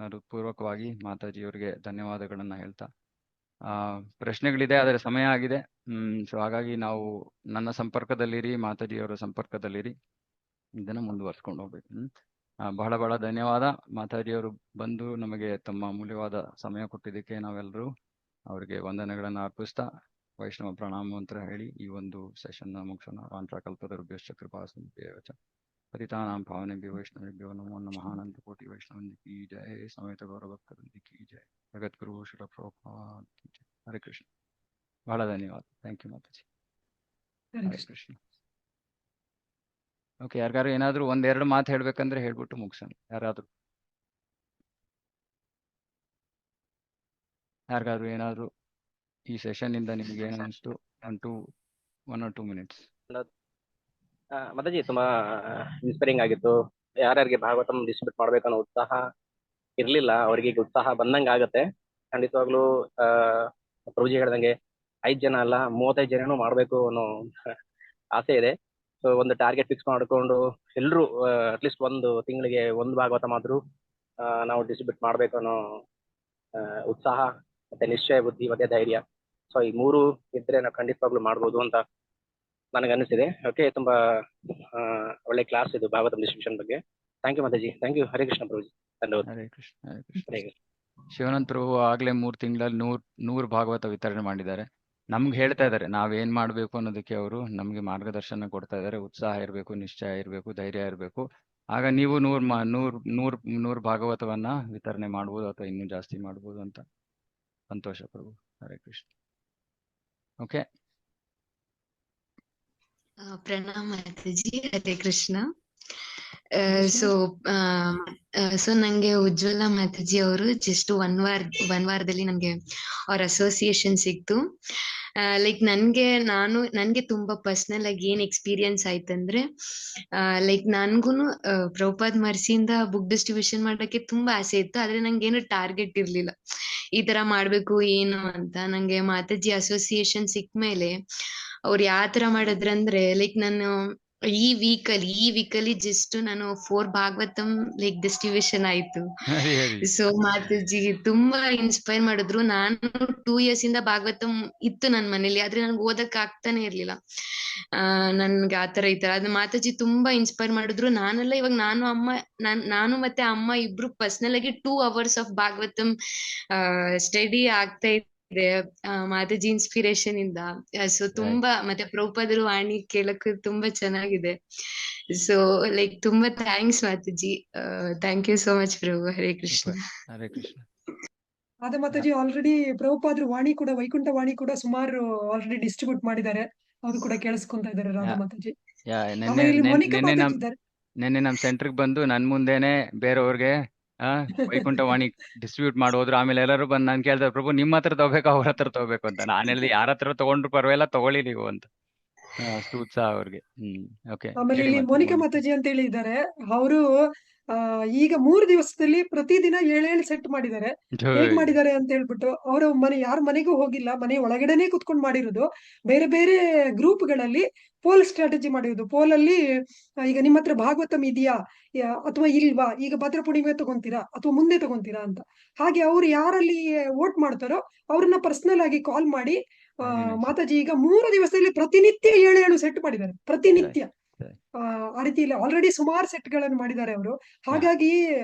ಹೃತ್ಪೂರ್ವಕವಾಗಿ ಮಾತಾಜಿಯವರಿಗೆ ಧನ್ಯವಾದಗಳನ್ನ ಹೇಳ್ತಾ, ಪ್ರಶ್ನೆಗಳಿದೆ ಆದರೆ ಸಮಯ ಆಗಿದೆ. ಸೊ ಹಾಗಾಗಿ ನಾವು ನನ್ನ ಸಂಪರ್ಕದಲ್ಲಿರಿ, ಮಾತಾಜಿಯವರ ಸಂಪರ್ಕದಲ್ಲಿರಿ, ಇದನ್ನ ಮುಂದುವರ್ಸ್ಕೊಂಡು ಹೋಗ್ಬೇಕು. ಬಹಳ ಧನ್ಯವಾದ. ಮಾತಾಜಿಯವರು ಬಂದು ನಮಗೆ ತಮ್ಮ ಅಮೂಲ್ಯವಾದ ಸಮಯ ಕೊಟ್ಟಿದ್ದಕ್ಕೆ ನಾವೆಲ್ಲರೂ ಅವರಿಗೆ ವಂದನೆಗಳನ್ನ ಅರ್ಪಿಸ್ತಾ ವೈಷ್ಣವ ಪ್ರಣಾಮಂತ್ರ ಹೇಳಿ ಈ ಒಂದು ಸೆಷನ್ ಮುಗಿಸೋಣ. ವಾಂಛಾಕಲ್ಪತರುಭ್ಯಶ್ಚ ಕೃಪಾಸಿಂಧುಭ್ಯಶ್ಚ ಪತಿತಾನಾಂ ಪಾವನೇಭ್ಯೋ ವೈಷ್ಣವೇಭ್ಯೋ ನಮೋ ನಮಃ. ಅನಂತ ಕೋಟಿ ವೈಷ್ಣವೃಂದ ಕಿ ಜಯ, ಸಮೇತ ಗೌರಭಕ್ತವೃಂದ ಕಿ ಜಯ, ಜಗದ್ಗುರು ಶ್ರೀಲ ಪ್ರಭುಪಾದ್ ಕಿ ಜಯ. ಹರೇ ಕೃಷ್ಣ. ಬಹಳ ಧನ್ಯವಾದ. Thank you Mataji. Hare Krishna. Okay, ಯಾರಿಗಾರು ಏನಾದ್ರು ಒಂದೆರಡು ಮಾತು ಹೇಳ್ಬೇಕಂದ್ರೆ ಹೇಳ್ಬಿಟ್ಟು ಮುಗಿಸೋಣ. ಯಾರಿಗಾದ್ರು ಏನಾದ್ರು ಈ ಸೆಷನ್ ಇಂದ ನಿಮ್ಗೆ ಏನು ಅನಿಸ್ತು? 1 or 2 minutes. ಮಾತಾಜಿ ತುಂಬಾ ಇನ್ಸ್ಪೈರಿಂಗ್ ಆಗಿತ್ತು. ಯಾರ್ಯಾರಿಗೆ ಭಾಗವತಂ ಡಿಸ್ಟ್ರಿಬ್ಯೂಟ್ ಮಾಡ್ಬೇಕನ್ನೋ ಉತ್ಸಾಹ ಇರ್ಲಿಲ್ಲ, ಅವ್ರಿಗೆ ಈಗ ಉತ್ಸಾಹ ಬಂದಂಗೆ ಆಗತ್ತೆ. ಖಂಡಿತವಾಗ್ಲೂ ಪ್ರಭುಜಿ ಹೇಳ್ದಂಗೆ 5 ಜನ ಅಲ್ಲ 35 ಜನನೂ ಮಾಡ್ಬೇಕು ಅನ್ನೋ ಆಸೆ ಇದೆ. ಸೊ ಒಂದು ಟಾರ್ಗೆಟ್ ಫಿಕ್ಸ್ ಮಾಡ್ಕೊಂಡು ಎಲ್ಲರೂ ಅಟ್ಲೀಸ್ಟ್ ಒಂದು ತಿಂಗಳಿಗೆ ಒಂದು ಭಾಗವತ ಮಾತ್ರ ನಾವು ಡಿಸ್ಟ್ರಿಬ್ಯೂಟ್ ಮಾಡ್ಬೇಕು ಅನ್ನೋ ಉತ್ಸಾಹ ಮತ್ತೆ ನಿಶ್ಚಯ ಬುದ್ಧಿ ಮತ್ತೆ ಧೈರ್ಯ. ಸೊ ಈ 3 ಇದ್ರೆ ನಾವು ಖಂಡಿತವಾಗ್ಲೂ ಮಾಡ್ಬೋದು ಅಂತ ನನಗನ್ನಿಸಿದೆ. ಓಕೆ, ತುಂಬಾ ಒಳ್ಳೆ ಕ್ಲಾಸ್ ಇದು ಭಾಗವತಂ ಡಿಸ್ಟ್ರಿಬ್ಯೂಷನ್ ಬಗ್ಗೆ. ಥ್ಯಾಂಕ್ ಯು ಮಾತಾಜಿ. Thank you. ಹರೇ ಕೃಷ್ಣ ಪ್ರಭುಜಿ. ಧನ್ಯವಾದ. ಹರೇ ಕೃಷ್ಣ. ಹರೇ ಕೃಷ್ಣ. ಶಿವಾನಂದ ಪ್ರಭು ಆಗ್ಲೇ 3 ತಿಂಗಳಲ್ಲಿ 100 ಭಾಗವತ ವಿತರಣೆ ಮಾಡಿದ್ದಾರೆ. ನಮ್ಗೆ ಹೇಳ್ತಾ ಇದ್ದಾರೆ ನಾವೇನ್ ಮಾಡ್ಬೇಕು ಅನ್ನೋದಕ್ಕೆ. ಅವರು ನಮ್ಗೆ ಮಾರ್ಗದರ್ಶನ ಕೊಡ್ತಾ ಇದ್ದಾರೆ. ಉತ್ಸಾಹ ಇರಬೇಕು, ನಿಶ್ಚಯ ಇರಬೇಕು, ಧೈರ್ಯ ಇರಬೇಕು. ಆಗ ನೀವು 100 ಭಾಗವತವನ್ನ ವಿತರಣೆ ಮಾಡ್ಬೋದು ಅಥವಾ ಇನ್ನೂ ಜಾಸ್ತಿ ಮಾಡ್ಬೋದು ಅಂತ. ಸಂತೋಷ ಪ್ರಭು. ಹರೇ ಕೃಷ್ಣ. ಓಕೆ, ಪ್ರಣಾಮ ಮಾತಾಜಿ. ಹರೇ ಕೃಷ್ಣ. ಸೊ ನಂಗೆ ಉಜ್ವಲ ಮಾತಾಜಿ ಅವರು ಜಸ್ಟ್ ಒನ್ ವಾರದಲ್ಲಿ ನಂಗೆ ಅವ್ರ ಅಸೋಸಿಯೇಷನ್ ಸಿಕ್ತು. ಲೈಕ್ ನನ್ಗೆ ತುಂಬಾ ಪರ್ಸನಲ್ ಆಗಿ ಏನ್ ಎಕ್ಸ್ಪೀರಿಯನ್ಸ್ ಆಯ್ತಂದ್ರೆ, ಲೈಕ್ ನನ್ಗೂನು ಪ್ರಭುಪಾದ್ ಮರ್ಸಿಯಿಂದ ಬುಕ್ ಡಿಸ್ಟ್ರಿಬ್ಯೂಷನ್ ಮಾಡಕ್ಕೆ ತುಂಬಾ ಆಸೆ ಇತ್ತು. ಆದ್ರೆ ನಂಗೆ ಏನು ಟಾರ್ಗೆಟ್ ಇರ್ಲಿಲ್ಲ ಈ ತರ ಮಾಡ್ಬೇಕು ಏನು ಅಂತ. ನಂಗೆ ಮಾತಾಜಿ ಅಸೋಸಿಯೇಷನ್ ಸಿಕ್ಮೇಲೆ ಅವ್ರು ಯಾವ ತರ ಮಾಡಿದ್ರಂದ್ರೆ, ಲೈಕ್ ನಾನು ಈ ವೀಕಲ್ಲಿ ಜಸ್ಟ್ ನಾನು 4 ಭಾಗವತಂ ಲೈಕ್ ಡಿಸ್ಟ್ರಿಬ್ಯೂಷನ್ ಆಯ್ತು. ಸೊ ಮಾತಾಜಿ ತುಂಬಾ ಇನ್ಸ್ಪೈರ್ ಮಾಡಿದ್ರು. ನಾನು 2 years ಇಂದ ಭಾಗವತಂ ಇತ್ತು ನನ್ ಮನೇಲಿ, ಆದ್ರೆ ನನ್ಗೆ ಓದಕ್ ಆಗ್ತಾನೆ ಇರ್ಲಿಲ್ಲ. ನನ್ಗೆ ಆತರ ಈ ತರ ಅದು ಮಾತಾಜಿ ತುಂಬಾ ಇನ್ಸ್ಪೈರ್ ಮಾಡಿದ್ರು. ಇವಾಗ ನಾನು ಮತ್ತೆ ಅಮ್ಮ ಇಬ್ರು ಪರ್ಸನಲ್ ಆಗಿ 2 hours ಆಫ್ ಭಾಗವತಂ ಸ್ಟಡಿ ಆಗ್ತಾ ಮಾತಾಜಿ ಇನ್ಸ್ಪಿರೇಷನ್ ಇಂದ. ಸೊ ತುಂಬಾ ಮತ್ತೆ ಪ್ರಭುಪಾದರು ವಾಣಿ ಕೇಳಕ್ಕೂ ತುಂಬಾ ಚೆನ್ನಾಗಿದೆ. ಸೊ ಲೈಕ್ ತುಂಬಾ ಥ್ಯಾಂಕ್ಸ್ ಮಾತಾಜಿ. ಥ್ಯಾಂಕ್ ಯು ಸೋ ಮಚ್ ಪ್ರಭು. ಹರೇ ಕೃಷ್ಣ. ಹರೇ ಕೃಷ್ಣ. ಅದೇ ಮಾತಾಜಿ, ಆಲ್ರೆಡಿ ಪ್ರಭುಪಾದ್ರು ವಾಣಿ ಕೂಡ, ವೈಕುಂಠ ವಾಣಿ ಕೂಡ ಸುಮಾರು ಆಲ್ರೆಡಿ ಡಿಸ್ಟ್ರಿಬ್ಯೂಟ್ ಮಾಡಿದ್ದಾರೆ. ಅದು ಕೂಡ ಕೇಳಿಸ್ಕೊಂತ ಇದ್ದಾರೆ ರಾಧಾ ಮಾತಾಜಿ. ಆಮೇಲೆ ಇಲ್ಲಿ ಮೋನಿಕಾ ಮಾತಾಜಿ ಇದ್ದಾರೆ. ನಿನ್ನೆ ನಮ್ ಸೆಂಟರ್ಗೆ ಬಂದು ನನ್ ಮುಂದೆನೆ ಬೇರೆಯವ್ರಿಗೆ ವೈಕುಂಠ ವಾಣಿ ಡಿಸ್ಟ್ರಿಬ್ಯೂಟ್ ಮಾಡೋದ್ರು. ಆಮೇಲೆ ಎಲ್ಲರೂ ಬಂದು ನಾನು ಕೇಳ್ತಾರೆ, ಪ್ರಭು ನಿಮ್ಮ ಹತ್ರ ತಗೋಬೇಕು ಅವ್ರ ಹತ್ರ ತಗೋಬೇಕು ಅಂತ. ನಾನೆಲ್ಲ ಯಾರ ಹತ್ರ ತಗೊಂಡ್ರು ಪರವಾಗಿಲ್ಲ, ತಗೊಳ್ಳಿ ನೀವು ಅಂತ. ಅಷ್ಟು ಉತ್ಸಾಹ ಅವ್ರಿಗೆ. ಓಕೆ. ಆಮೇಲೆ ಇಲ್ಲಿ ಮೋನಿಕಾ ಮಾತಾಜಿ ಅಂತ ಹೇಳಿ ಇದ್ದಾರೆ. ಅವರು ಈಗ 3 ದಿವಸದಲ್ಲಿ ಪ್ರತಿದಿನ 7 ಸೆಟ್ ಮಾಡಿದ್ದಾರೆ. ಹೇಗ್ ಮಾಡಿದ್ದಾರೆ ಅಂತ ಹೇಳ್ಬಿಟ್ಟು, ಅವರು ಯಾರ ಮನೆಗೂ ಹೋಗಿಲ್ಲ, ಮನೆ ಒಳಗಡೆನೆ ಕುತ್ಕೊಂಡು ಮಾಡಿರೋದು. ಬೇರೆ ಬೇರೆ ಗ್ರೂಪ್ಗಳಲ್ಲಿ ಪೋಲ್ ಸ್ಟ್ರಾಟಜಿ ಮಾಡಿರೋದು. ಪೋಲ್ ಅಲ್ಲಿ ಈಗ ನಿಮ್ಮ ಹತ್ರ ಭಾಗವತಂ ಇದೆಯಾ ಅಥವಾ ಇಲ್ವಾ, ಈಗ ಭದ್ರ ಪೂರ್ಣಿಮೆ ತಗೊಂತೀರಾ ಅಥವಾ ಮುಂದೆ ತಗೊಂತೀರಾ ಅಂತ. ಹಾಗೆ ಅವ್ರು ಯಾರಲ್ಲಿ ವೋಟ್ ಮಾಡ್ತಾರೋ ಅವ್ರನ್ನ ಪರ್ಸನಲ್ ಆಗಿ ಕಾಲ್ ಮಾಡಿ, ಮಾತಾಜಿ ಈಗ 3 ದಿವಸದಲ್ಲಿ ಪ್ರತಿನಿತ್ಯ 7 ಸೆಟ್ ಮಾಡಿದ್ದಾರೆ. ಪ್ರತಿನಿತ್ಯ ಆ ರೀತಿಯಲ್ಲಿ ಆಲ್ರೆಡಿ ಸುಮಾರು ಸೆಟ್ ಗಳನ್ನು ಮಾಡಿದ್ದಾರೆ ಅವರು. ಹಾಗಾಗಿ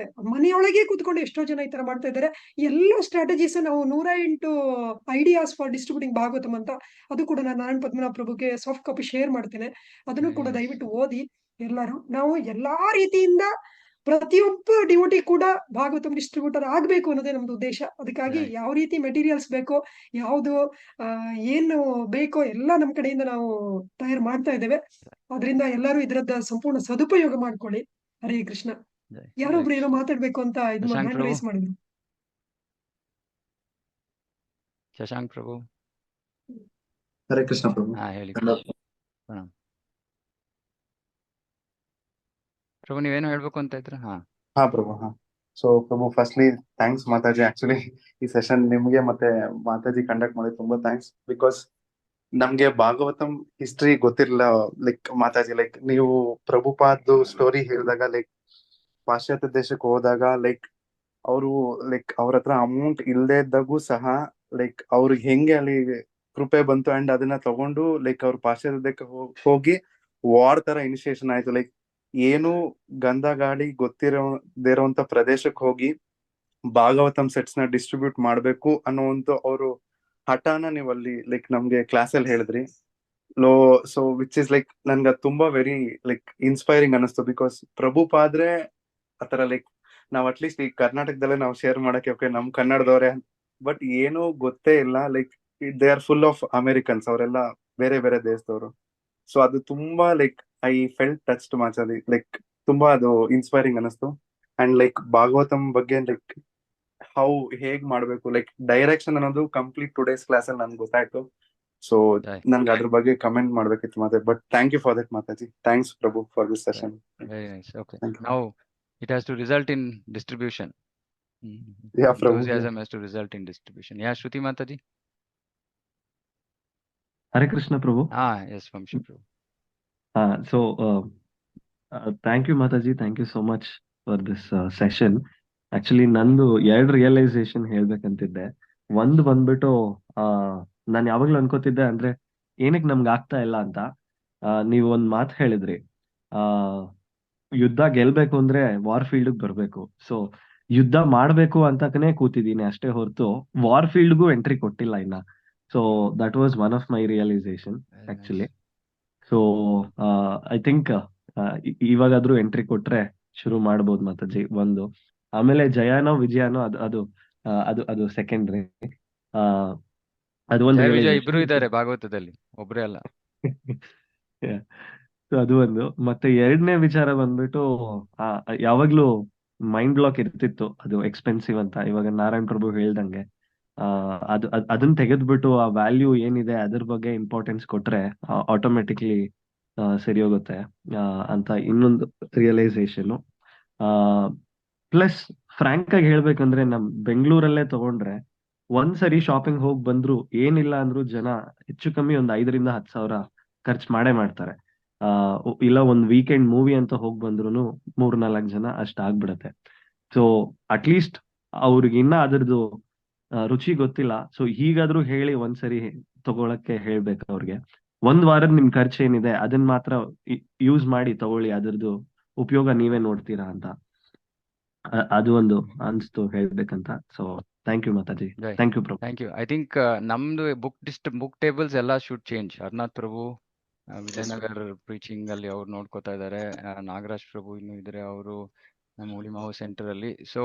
ಮನೆಯೊಳಗೆ ಕೂತ್ಕೊಂಡು ಎಷ್ಟೋ ಜನ ಈ ತರ ಮಾಡ್ತಾ ಇದ್ದಾರೆ. ಎಲ್ಲ ಸ್ಟ್ರಾಟಜೀಸ್ ನಾವು 108 ಐಡಿಯಾಸ್ ಫಾರ್ ಡಿಸ್ಟ್ರಿಬ್ಯೂಟಿಂಗ್ ಭಾಗವತಂ ಅಂತ, ಅದು ಕೂಡ ನಾನು ನಾರಾಯಣ ಪದ್ಮನಾಭ ಪ್ರಭುಗೆ ಸಾಫ್ಟ್ ಕಾಪಿ ಶೇರ್ ಮಾಡ್ತೇನೆ. ಅದನ್ನು ಕೂಡ ದಯವಿಟ್ಟು ಓದಿ ಎಲ್ಲರೂ. ನಾವು ಎಲ್ಲಾ ರೀತಿಯಿಂದ ಪ್ರತಿಯೊಬ್ಬ ಡಿವೋಟಿ ಕೂಡ ಭಾಗವತಂ ಡಿಸ್ಟ್ರಿಬ್ಯೂಟರ್ ಆಗ್ಬೇಕು ಅನ್ನೋದೇ ನಮ್ದು ಉದ್ದೇಶ. ಅದಕ್ಕಾಗಿ ಯಾವ ರೀತಿ ಮೆಟೀರಿಯಲ್ಸ್ ಬೇಕೋ, ಯಾವ್ದು ಏನು ಬೇಕೋ ಎಲ್ಲ ನಮ್ ಕಡೆಯಿಂದ ನಾವು ತಯಾರು ಮಾಡ್ತಾ ಇದ್ದೇವೆ. ಅದರಿಂದ ಎಲ್ಲರೂ ಇದರದ ಸಂಪೂರ್ಣ ಸದುಪಯೋಗ ಮಾಡ್ಕೊಳ್ಳಿ. ಹರೇ ಕೃಷ್ಣ. ಯಾರೊಬ್ರು ಏನೋ ಮಾತಾಡ್ಬೇಕು ಅಂತ ಇದನ್ನ ಹ್ಯಾಂಡ್ ರೈಸ್ ಮಾಡಿದ್ರು. ಶಶಾಂಕ್ ಪ್ರಭು. ಹರೇ ಕೃಷ್ಣ ಪ್ರಭು. ಹೇಳಿ ಪ್ರಭು, ನೀವೇನು ಹೇಳ್ಬೇಕು ಅಂತ ಇದ್ರ? ಹಾ ಪ್ರಭು. ಸೊ ಪ್ರಭು, ಫಸ್ಟ್ಲಿ ಥ್ಯಾಂಕ್ಸ್ ಮಾತಾಜಿ. ಆಕ್ಚುಲಿ ಈ ಸೆಷನ್ ನಿಮ್ಗೆ ಮತ್ತೆ ಮಾತಾಜಿ ಕಂಡಕ್ಟ್ ಮಾಡಿ ತುಂಬಾ ಥ್ಯಾಂಕ್ಸ್. ಬಿಕಾಸ್ ನಮ್ಗೆ ಭಾಗವತಂ ಹಿಸ್ಟ್ರಿ ಗೊತ್ತಿರಲಿಲ್ಲ. ಲೈಕ್ ಮಾತಾಜಿ, ಲೈಕ್ ನೀವು ಪ್ರಭುಪಾದ್ ಸ್ಟೋರಿ ಹೇಳಿದಾಗ, ಲೈಕ್ ಪಾಶ್ಚಾತ್ಯ ದೇಶಕ್ಕೆ ಹೋದಾಗ, ಲೈಕ್ ಅವರು ಲೈಕ್ ಅವ್ರ ಹತ್ರ ಅಮೌಂಟ್ ಇಲ್ಲದೆ ಇದ್ದಾಗೂ ಸಹ ಲೈಕ್ ಅವ್ರಿಗೆ ಹೆಂಗೆ ಅಲ್ಲಿ ಕೃಪೆ ಬಂತು ಅಂಡ್ ಅದನ್ನ ತಗೊಂಡು ಲೈಕ್ ಅವ್ರು ಪಾಶ್ಚಾತ್ಯ ದೇಶಕ್ಕೆ ಹೋಗಿ ವಾರ್ ತರ ಇನಿಷಿಯೇಷನ್ ಆಯ್ತು. ಲೈಕ್ ಏನು ಗಂಧ ಗಾಳಿ ಗೊತ್ತಿರೋಂತ ಪ್ರದೇಶಕ್ಕೆ ಹೋಗಿ ಭಾಗವತಂ ಸೆಟ್ಸ್ ನ ಡಿಸ್ಟ್ರಿಬ್ಯೂಟ್ ಮಾಡ್ಬೇಕು ಅನ್ನುವಂತ ಅವರು ಹಠಾನ ನೀವು ಅಲ್ಲಿ ಲೈಕ್ ನಮ್ಗೆ ಕ್ಲಾಸ್ ಅಲ್ಲಿ ಹೇಳಿದ್ರಿ. ಸೊ ವಿಚ್ ಇಸ್ ಲೈಕ್ ನನ್ಗೆ ಅದು ತುಂಬಾ ವೆರಿ ಲೈಕ್ ಇನ್ಸ್ಪೈರಿಂಗ್ ಅನಿಸ್ತು. ಬಿಕಾಸ್ ಪ್ರಭುಪಾದ್ರೆ ಆತರ ಲೈಕ್ ನಾವ್ ಅಟ್ಲೀಸ್ಟ್ ಈ ಕರ್ನಾಟಕದಲ್ಲೇ ನಾವು ಶೇರ್ ಮಾಡಕ್ಕೆ ಓಕೆ ನಮ್ ಕನ್ನಡದವ್ರೆ, ಬಟ್ ಏನೂ ಗೊತ್ತೇ ಇಲ್ಲ. Like they are full of Americans, ಅವರೆಲ್ಲ ಬೇರೆ ಬೇರೆ ದೇಶದವರು. ಸೊ ಅದು ತುಂಬಾ ಲೈಕ್ ಐ ಫೆಲ್ಟ್ ಟಚ್ಡ್ ಮಾಚಾದಿ. ಲೈಕ್ ತುಂಬಾ ಅದು ಇನ್ಸ್ಪೈರಿಂಗ್ ಅನಿಸ್ತು. ಅಂಡ್ ಲೈಕ್ ಭಾಗವತಂ ಬಗ್ಗೆ ಲೈಕ್ ಹೇಗ್ ಮಾಡ್ಬೇಕು, ಲೈಕ್ ಡೈರೆಕ್ಷನ್ ಅನ್ನೋದು ಕಂಪ್ಲೀಟ್ ಟುಡೇಸ್ ಕ್ಲಾಸ್ ಅಲ್ಲಿ ನನ್ಗೆ ಗೊತ್ತಾಯ್ತು. ಸೊ ನನ್ಗೆ ಅದ್ರ ಬಗ್ಗೆ ಕಮೆಂಟ್ ಮಾಡ್ಬೇಕಿತ್ತು ಮಾತೆ. But thank you for that Mataji. Thanks Prabhu for this session. Very nice. Okay, now it has to result in distribution. Yeah, Prabhu. Enthusiasm has to result in distribution. Yeah, Shruti Mataji. Hare Krishna Prabhu. Yes, Vamshi Prabhu. So thank you Mataji, thank you so much for this session. Actually ನಂದು 2 realisation ಹೇಳ್ಬೇಕಂತಿದ್ದೆ. ಒಂದು ಬಂದ್ಬಿಟ್ಟು ನಾನು ಯಾವಾಗ್ಲೂ ಅನ್ಕೋತಿದ್ದೆ ಅಂದ್ರೆ ಏನಕ್ಕೆ ನಮ್ಗೆ ಆಗ್ತಾ ಇಲ್ಲ ಅಂತ. ನೀವು ಒಂದ್ ಮಾತು ಹೇಳಿದ್ರಿ, ಯುದ್ಧ ಗೆಲ್ಬೇಕು ಅಂದ್ರೆ ವಾರ್ ಫೀಲ್ಡ್ ಬರ್ಬೇಕು. ಸೊ ಯುದ್ಧ ಮಾಡ್ಬೇಕು ಅಂತಕನೇ ಕೂತಿದ್ದೀನಿ ಅಷ್ಟೇ ಹೊರತು ವಾರ್ ಫೀಲ್ಡ್ಗೂ ಎಂಟ್ರಿ ಕೊಟ್ಟಿಲ್ಲ ಇನ್ನ. So that was one of my realisation actually. So I think ಇವಾಗಾದ್ರೂ ಎಂಟ್ರಿ ಕೊಟ್ರೆ ಶುರು ಮಾಡ್ಬೋದು ಮಾತಾಜಿ ಒಂದು. ಆಮೇಲೆ ಜಯನೋ ವಿಜಯನೋ ಅದು ಅದು ಅದು ಸೆಕೆಂಡ್ರಿ. ಅದು ಒಂದು ಇಬ್ರು ಇದ್ದಾರೆ ಭಾಗವತದಲ್ಲಿ, ಒಬ್ರೇ ಅಲ್ಲ. ಅದು ಒಂದು. ಮತ್ತೆ 2ನೇ ವಿಚಾರ ಬಂದ್ಬಿಟ್ಟು ಯಾವಾಗ್ಲೂ ಮೈಂಡ್ ಬ್ಲಾಕ್ ಇರ್ತಿತ್ತು, ಅದು ಎಕ್ಸ್ಪೆನ್ಸಿವ್ ಅಂತ. ಇವಾಗ ನಾರಾಯಣ್ ಪ್ರಭು ಹೇಳ್ದಂಗೆ ಅದನ್ನ ತೆಗೆದ್ಬಿಟ್ಟು ಆ ವ್ಯಾಲ್ಯೂ ಏನಿದೆ ಅದ್ರ ಬಗ್ಗೆ ಇಂಪಾರ್ಟೆನ್ಸ್ ಕೊಟ್ರೆ ಆಟೋಮೆಟಿಕ್ಲಿ ಸರಿ ಹೋಗುತ್ತೆ ಅಂತ ಇನ್ನೊಂದು ರಿಯಲೈಸೇಷನ್. ಪ್ಲಸ್ ಫ್ರಾಂಕ್ ಆಗಿ ಹೇಳ್ಬೇಕಂದ್ರೆ ನಮ್ ಬೆಂಗಳೂರಲ್ಲೇ ತಗೊಂಡ್ರೆ ಒಂದ್ಸರಿ ಶಾಪಿಂಗ್ ಹೋಗಿ ಬಂದ್ರು ಏನಿಲ್ಲ ಅಂದ್ರು ಜನ ಹೆಚ್ಚು ಕಮ್ಮಿ ಒಂದ್ 5,000 to 10,000 ಖರ್ಚು ಮಾಡ್ತಾರೆ. ಇಲ್ಲ ಒಂದ್ ವೀಕೆಂಡ್ ಮೂವಿ ಅಂತ ಹೋಗಿ ಬಂದ್ರು 3-4 ಜನ ಅಷ್ಟ ಆಗ್ಬಿಡತ್ತೆ. ಸೊ ಅಟ್ಲೀಸ್ಟ್ ಅವ್ರಿಗೆ ಇನ್ನ ಅದ್ರದ್ದು ರುಚಿ ಗೊತ್ತಿಲ್ಲ. ಸೊ ಹೀಗಾದ್ರೂ ಹೇಳಿ ಒಂದ್ಸರಿ ತಗೊಳಕ್ಕೆ ಹೇಳ್ಬೇಕು ಅವ್ರಿಗೆ. 1 ವಾರದ ನಿಮ್ ಖರ್ಚು ಏನಿದೆ ಅದನ್ನ ಮಾತ್ರ ಯೂಸ್ ಮಾಡಿ ತಗೊಳ್ಳಿ, ಅದ್ರದ್ದು ಉಪಯೋಗ ನೀವೇ ನೋಡ್ತೀರಾ ಅಂತ. ಅದು ಒಂದು ಅನ್ಸ್ತು ಹೇಳ್ಬೇಕಂತ. ಸೊ ಥ್ಯಾಂಕ್ ಯು ಮಾತಾಜಿ, ಜೈ ಥ್ಯಾಂಕ್ ಯು ಪ್ರಭು. Thank you. ಐ ಥಿಂಕ್ ನಮ್ದು ಬುಕ್ ಟೇಬಲ್ಸ್ ಎಲ್ಲ ಶುಡ್ ಚೇಂಜ್. ಹರ್ನಾಥ್ ಪ್ರಭು ವಿಜಯನಗರ್ ಪ್ರೀಚಿಂಗ್ ಅಲ್ಲಿ ಅವ್ರು ನೋಡ್ಕೋತಾ ಇದ್ದಾರೆ. ನಾಗರಾಜ್ ಪ್ರಭು ಇನ್ನು ಇದ್ರೆ ಅವರು ನಮ್ಮ ಹುಳಿಮಾವು ಸೆಂಟರ್ ಅಲ್ಲಿ. ಸೊ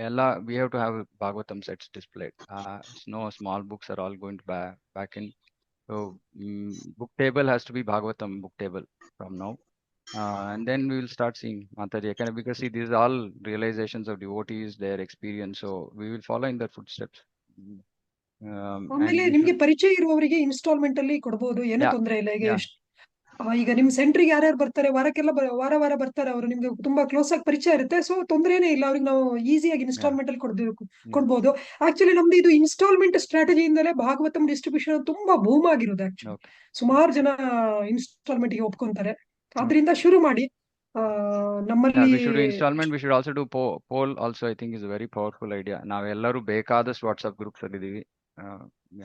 ಎಲ್ಲ we have to have Bhagavatam sets displayed. No small books are all going back in. So book table has to be Bhagavatam book table from now. And then we will start seeing Mataji. Because see, these are all realizations of devotees, their experience. So we will follow in their footsteps. And ಆಮೇಲೆ we ನಿಮ್ಗೆ should, ಪರಿಚಯ ಇರುವವರಿಗೆ instalment ಅಲ್ಲಿ ಕೊಡ್ಬೋದು, ಏನು yeah, ತೊಂದರೆ ಇಲ್ಲ. ಈಗ yeah, ಈಗ ನಿಮ್ ಸೆಂಟ್ರಿಗೆ ಯಾರ್ಯಾರು ಬರ್ತಾರೆ, ವಾರಕ್ಕೆಲ್ಲ ವಾರ ವಾರ ಬರ್ತಾರೆ, ಅವರು ನಿಮ್ಗೆ ತುಂಬಾ ಕ್ಲೋಸ್ ಆಗಿ ಪರಿಚಯ ಇರುತ್ತೆ. ಸೊ ತೊಂದರೆನೇ ಇಲ್ಲ, ಅವ್ರಿಗೆ ನಾವು ಈಸಿಯಾಗಿ yeah. ಇನ್ಸ್ಟಾಲ್ಮೆಂಟ್ ಅಲ್ಲಿ ಕೊಡ್ಬೋದು. ಆಕ್ಚುಲಿ ನಮ್ದು ಇದು ಇನ್ಸ್ಟಾಲ್ಮೆಂಟ್ ಸ್ಟ್ರಾಟಜಿಯಿಂದಲೇ ಭಾಗವತಂ ಡಿಸ್ಟ್ರಿಬ್ಯೂಷನ್ ತುಂಬಾ ಬೂಮ್ ಆಗಿರೋದು. Actually Okay. ಸುಮಾರು ಜನ ಇನ್ಸ್ಟಾಲ್ಮೆಂಟ್ ಗೆ ಒಪ್ಕೊಂತಾರೆ. Okay. ಆದ್ರಿಂದ ಶುರು ಮಾಡಿ. Yeah, ನಮ್ಮಲ್ಲಿ we should do installment. We should also do poll also. I think is a very powerful idea. ನಾವೆಲ್ಲರೂ ಬೇಕಾದಷ್ಟು ವಾಟ್ಸ್ಆಪ್ ಗ್ರೂಪ್ಸ್ ಅಲ್ಲಿ ಇದೀವಿ.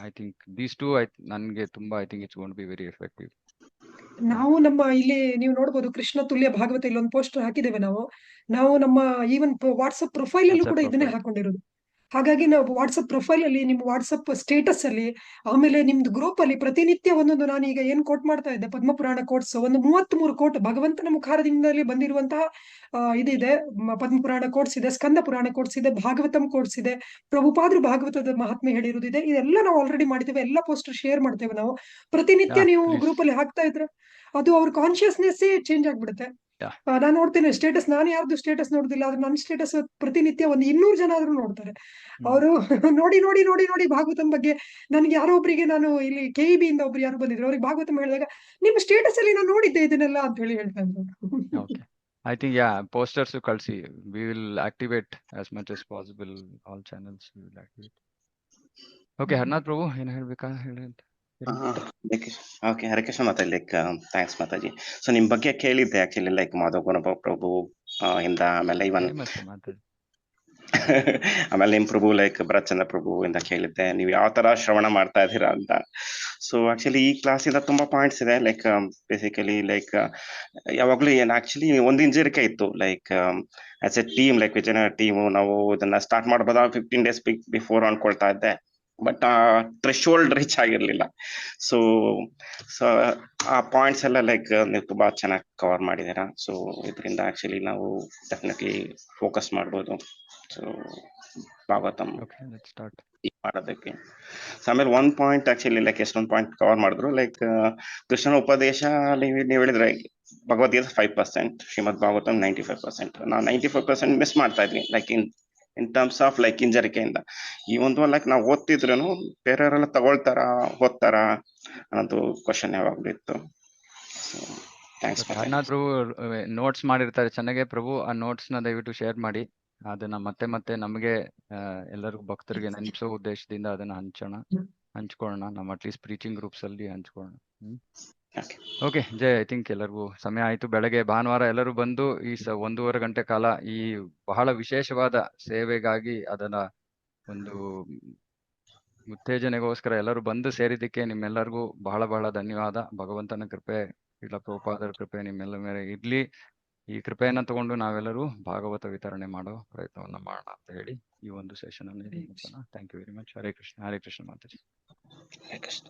I think these two ನನ್ಗೆ ತುಂಬಾ I think it's going to be very effective. ನಾವು ನಮ್ಮ ಇಲ್ಲಿ ನೀವು ನೋಡ್ಬೋದು, ಕೃಷ್ಣ ತುಲ್ಯ ಭಾಗವತ ಇಲ್ಲಿ ಒಂದು ಪೋಸ್ಟರ್ ಹಾಕಿದ್ದೇವೆ ನಾವು ನಮ್ಮ ಈವನ್ ವಾಟ್ಸಪ್ ಪ್ರೊಫೈಲ್ ಅಲ್ಲೂ WhatsApp ಕೂಡ ಇದನ್ನೇ profile. ಹಾಕೊಂಡಿರೋದು. ಹಾಗಾಗಿ ನಾವು ವಾಟ್ಸಪ್ ಪ್ರೊಫೈಲ್ ಅಲ್ಲಿ, ನಿಮ್ಮ ವಾಟ್ಸಪ್ ಸ್ಟೇಟಸ್ ಅಲ್ಲಿ, ಆಮೇಲೆ ನಿಮ್ದು ಗ್ರೂಪ್ ಅಲ್ಲಿ ಪ್ರತಿನಿತ್ಯ ಒಂದೊಂದು, ನಾನು ಈಗ ಏನ್ ಕೋಟ್ ಮಾಡ್ತಾ ಇದ್ದೆ ಪದ್ಮಪುರಾಣ ಕೋಟ್ಸ್, ಒಂದು 33 ಕೋಟ್ ಭಗವಂತನ ಮುಖಾರದಿಂದಲೇ ಬಂದಿರುವಂತಹ ಇದಿದೆ. ಪದ್ಮಪುರಾಣ ಕೋಟ್ಸ್ ಇದೆ, ಸ್ಕಂದ ಪುರಾಣ ಕೋಟ್ಸ್ ಇದೆ, ಭಾಗವತಂ ಕೋಟ್ಸ್ ಇದೆ, ಪ್ರಭುಪಾದ್ರು ಭಾಗವತದ ಮಹಾತ್ಮೆ ಹೇಳಿರುವುದಿದೆ. ಇದೆಲ್ಲ ನಾವು ಆಲ್ರೆಡಿ ಮಾಡಿದ್ದೇವೆ. ಎಲ್ಲ ಪೋಸ್ಟರ್ ಶೇರ್ ಮಾಡ್ತೇವೆ ನಾವು. ಪ್ರತಿನಿತ್ಯ Yeah, ನೀವು please. ಗ್ರೂಪ್ ಅಲ್ಲಿ ಹಾಕ್ತಾ ಇದ್ರೆ ಅದು ಅವ್ರ ಕಾನ್ಶಿಯಸ್ನೆಸ್ ಚೇಂಜ್ ಆಗ್ಬಿಡುತ್ತೆ. Yeah. ನಾನು ನೋಡ್ತೇನೆ ಸ್ಟೇಟಸ್, ನಾನು ಯಾರ್ದು ಸ್ಟೇಟಸ್ ನೋಡುದಿಲ್ಲ, ಆದ್ರೆ ನನ್ನ ಸ್ಟೇಟಸ್ ಪ್ರತಿನಿತ್ಯ ಒಂದು 200 ಜನ ಆದ್ರೂ ನೋಡ್ತಾರೆ. ಅವರು ನೋಡಿ ನೋಡಿ ನೋಡಿ ನೋಡಿ ಭಾಗವತಂ ಬಗ್ಗೆ. ನನ್ಗೆ ಯಾರೋ ಒಬ್ರಿಗೆ, ನಾನು ಇಲ್ಲಿ KEB ಇಂದ ಒಬ್ರು ಯಾರು ಬಂದಿದ್ರು, ಅವ್ರಿಗೆ ಭಾಗವತಂ ಹೇಳಿದಾಗ ನಿಮ್ಮ ಸ್ಟೇಟಸ್ ಅಲ್ಲಿ ನಾನು ನೋಡಿದ್ದೆ ಇದನ್ನೆಲ್ಲ ಅಂತ ಹೇಳಿ ಹೇಳ್ತಾ ಇದ್ರು. Okay. I think, yeah, posters to kalsi. We will activate as much as possible all channels. We will activate. Okay, Harnath Prabhu, ಏನು ಹೇಳ್ಬೇಕಾ ಹೇಳಿ ಅಂತ. ಓಕೆ, ಹರೇ ಕೃಷ್ಣ ಮಾತಾಡಿ. Like thanks Mataji. ಸೊ ನಿಮ್ ಬಗ್ಗೆ ಕೇಳಿದ್ದೆ ಆಕ್ಚುಲಿ, ಲೈಕ್ ಮಾಧವ ಗುಣಭ ಪ್ರಭು ಇಂದ, ಆಮೇಲೆ ಇವನ್ Famous ಮಾತಾಡಿ. ಆಮೇಲೆ ನಿಮ್ ಪ್ರಭು ಲೈಕ್ ಭರತ್ಚಂದ್ರ ಪ್ರಭು ಇಂದ ಕೇಳಿದ್ದೆ, ನೀವು ಯಾವ ತರ ಶ್ರವಣ ಮಾಡ್ತಾ ಇದ್ದೀರಾ ಅಂತ. ಸೊ ಆಕ್ಚುಲಿ ಈ ಕ್ಲಾಸ್ ಇಂದ ತುಂಬಾ ಪಾಯಿಂಟ್ಸ್ ಇದೆ. ಲೈಕ್ ಬೇಸಿಕಲಿ ಲೈಕ್ ಯಾವಾಗ್ಲೂ ಏನ್ ಆಕ್ಚುಲಿ ಒಂದು ಹಿಂಜರಿಕೆ ಇತ್ತು, like as A team, like Vijayanagara team ನಾವು ಇದನ್ನ ಸ್ಟಾರ್ಟ್ ಮಾಡ್ಬೋದಾ 15 days ಬಿಫೋರ್ ಅನ್ಕೊಳ್ತಾ ಇದ್ದೆ. ಬಟ್ ಆ ಥ್ರೆಶೋಲ್ಡ್ ರೀಚ್ ಆಗಿರ್ಲಿಲ್ಲ. ಸೊ ಆ ಪಾಯಿಂಟ್ಸ್ ಎಲ್ಲ ಲೈಕ್ ನೀವು ತುಂಬಾ ಚೆನ್ನಾಗಿ ಕವರ್ ಮಾಡಿದ್ದೀರಾ. ಸೊ ಇದರಿಂದ ಆಕ್ಚುಲಿ ನಾವು ಡೆಫಿನೆಟ್ಲಿ ಫೋಕಸ್ ಮಾಡ್ಬೋದು. So Bhagavatam Okay, let's start. ಮಾಡೋದಕ್ಕೆ. ಸೊ ಆಮೇಲೆ ಒಂದ್ ಪಾಯಿಂಟ್ ಆಕ್ಚುಲಿ ಲೈಕ್ ಎಷ್ಟೊಂದು ಪಾಯಿಂಟ್ ಕವರ್ ಮಾಡಿದ್ರು. ಲೈಕ್ ಕೃಷ್ಣನ ಉಪದೇಶ ನೀವು ಹೇಳಿದ್ರೆ ಭಗವದ್ಗೀತೆ 5%, ಶ್ರೀಮದ್ ಭಾಗವತಂ 95%. ನಾವು 95% ಮಿಸ್ ಮಾಡ್ತಾ ಇದ್ವಿ, like in terms of like ಹಿಂಜರಿಕೆಯಿಂದ. ಈ ಒಂದು ಲೈಕ್ ನಾವು ಓದ್ತಿದ್ರು ಬೇರೆಯವರೆಲ್ಲ ತಗೊಳ್ತಾರ, ಓದ್ತಾರ ಅನ್ನೋದು ಕ್ವಶನ್ ಯಾವಾಗ್ಲೂ ಇತ್ತು. So thanks. ಹರ್ನಾಥ್ ಪ್ರಭು ನೋಟ್ಸ್ ಮಾಡಿರ್ತಾರೆ ಚೆನ್ನಾಗೆ. ಪ್ರಭು ಆ ನೋಟ್ಸ್ ನ ದಯವಿಟ್ಟು ಶೇರ್ ಮಾಡಿ. ಅದನ್ನ ಮತ್ತೆ ನಮಗೆ ಎಲ್ಲರಿಗೂ ಭಕ್ತರಿಗೆ ನೆನಪಿಸೋ ಉದ್ದೇಶದಿಂದ ಅದನ್ನ ಹಂಚ್ಕೊಳ್ಳೋಣ. ನಮ್ಮ ಅಟ್ಲೀಸ್ಟ್ ಪ್ರೀಚಿಂಗ್ ಗ್ರೂಪ್ಸ್ ಅಲ್ಲಿ ಹಂಚ್ಕೊಳ್ಳೋಣ. ಓಕೆ ಜೈ. ಐ ಥಿಂಕ್ ಎಲ್ಲರಿಗೂ ಸಮಯ ಆಯ್ತು. ಬೆಳಗ್ಗೆ ಭಾನುವಾರ ಎಲ್ಲರೂ ಬಂದು ಈ 1.5 ಗಂಟೆ ಕಾಲ ಈ ಬಹಳ ವಿಶೇಷವಾದ ಸೇವೆಗಾಗಿ, ಅದನ್ನ ಒಂದು ಉತ್ತೇಜನೆಗೋಸ್ಕರ ಎಲ್ಲರೂ ಬಂದು ಸೇರಿದ್ದಕ್ಕೆ ನಿಮ್ಮೆಲ್ಲರಿಗೂ ಬಹಳ ಬಹಳ ಧನ್ಯವಾದ. ಭಗವಂತನ ಕೃಪೆ, ಇಲ್ಲ ಪ್ರಭುಪಾದರ ಕೃಪೆ ನಿಮ್ಮೆಲ್ಲ ಮೇಲೆ ಇರ್ಲಿ. ಈ ಕೃಪೆಯನ್ನ ತಗೊಂಡು ನಾವೆಲ್ಲರೂ ಭಾಗವತ ವಿತರಣೆ ಮಾಡೋ ಪ್ರಯತ್ನವನ್ನ ಮಾಡೋಣ ಅಂತ ಹೇಳಿ ಈ ಒಂದು ಸೆಷನ್ ಅನ್ನು ಮುಗಿಸೋಣ. Thank you very much. Hare Krishna. Hare Krishna Mataji. Hare Krishna.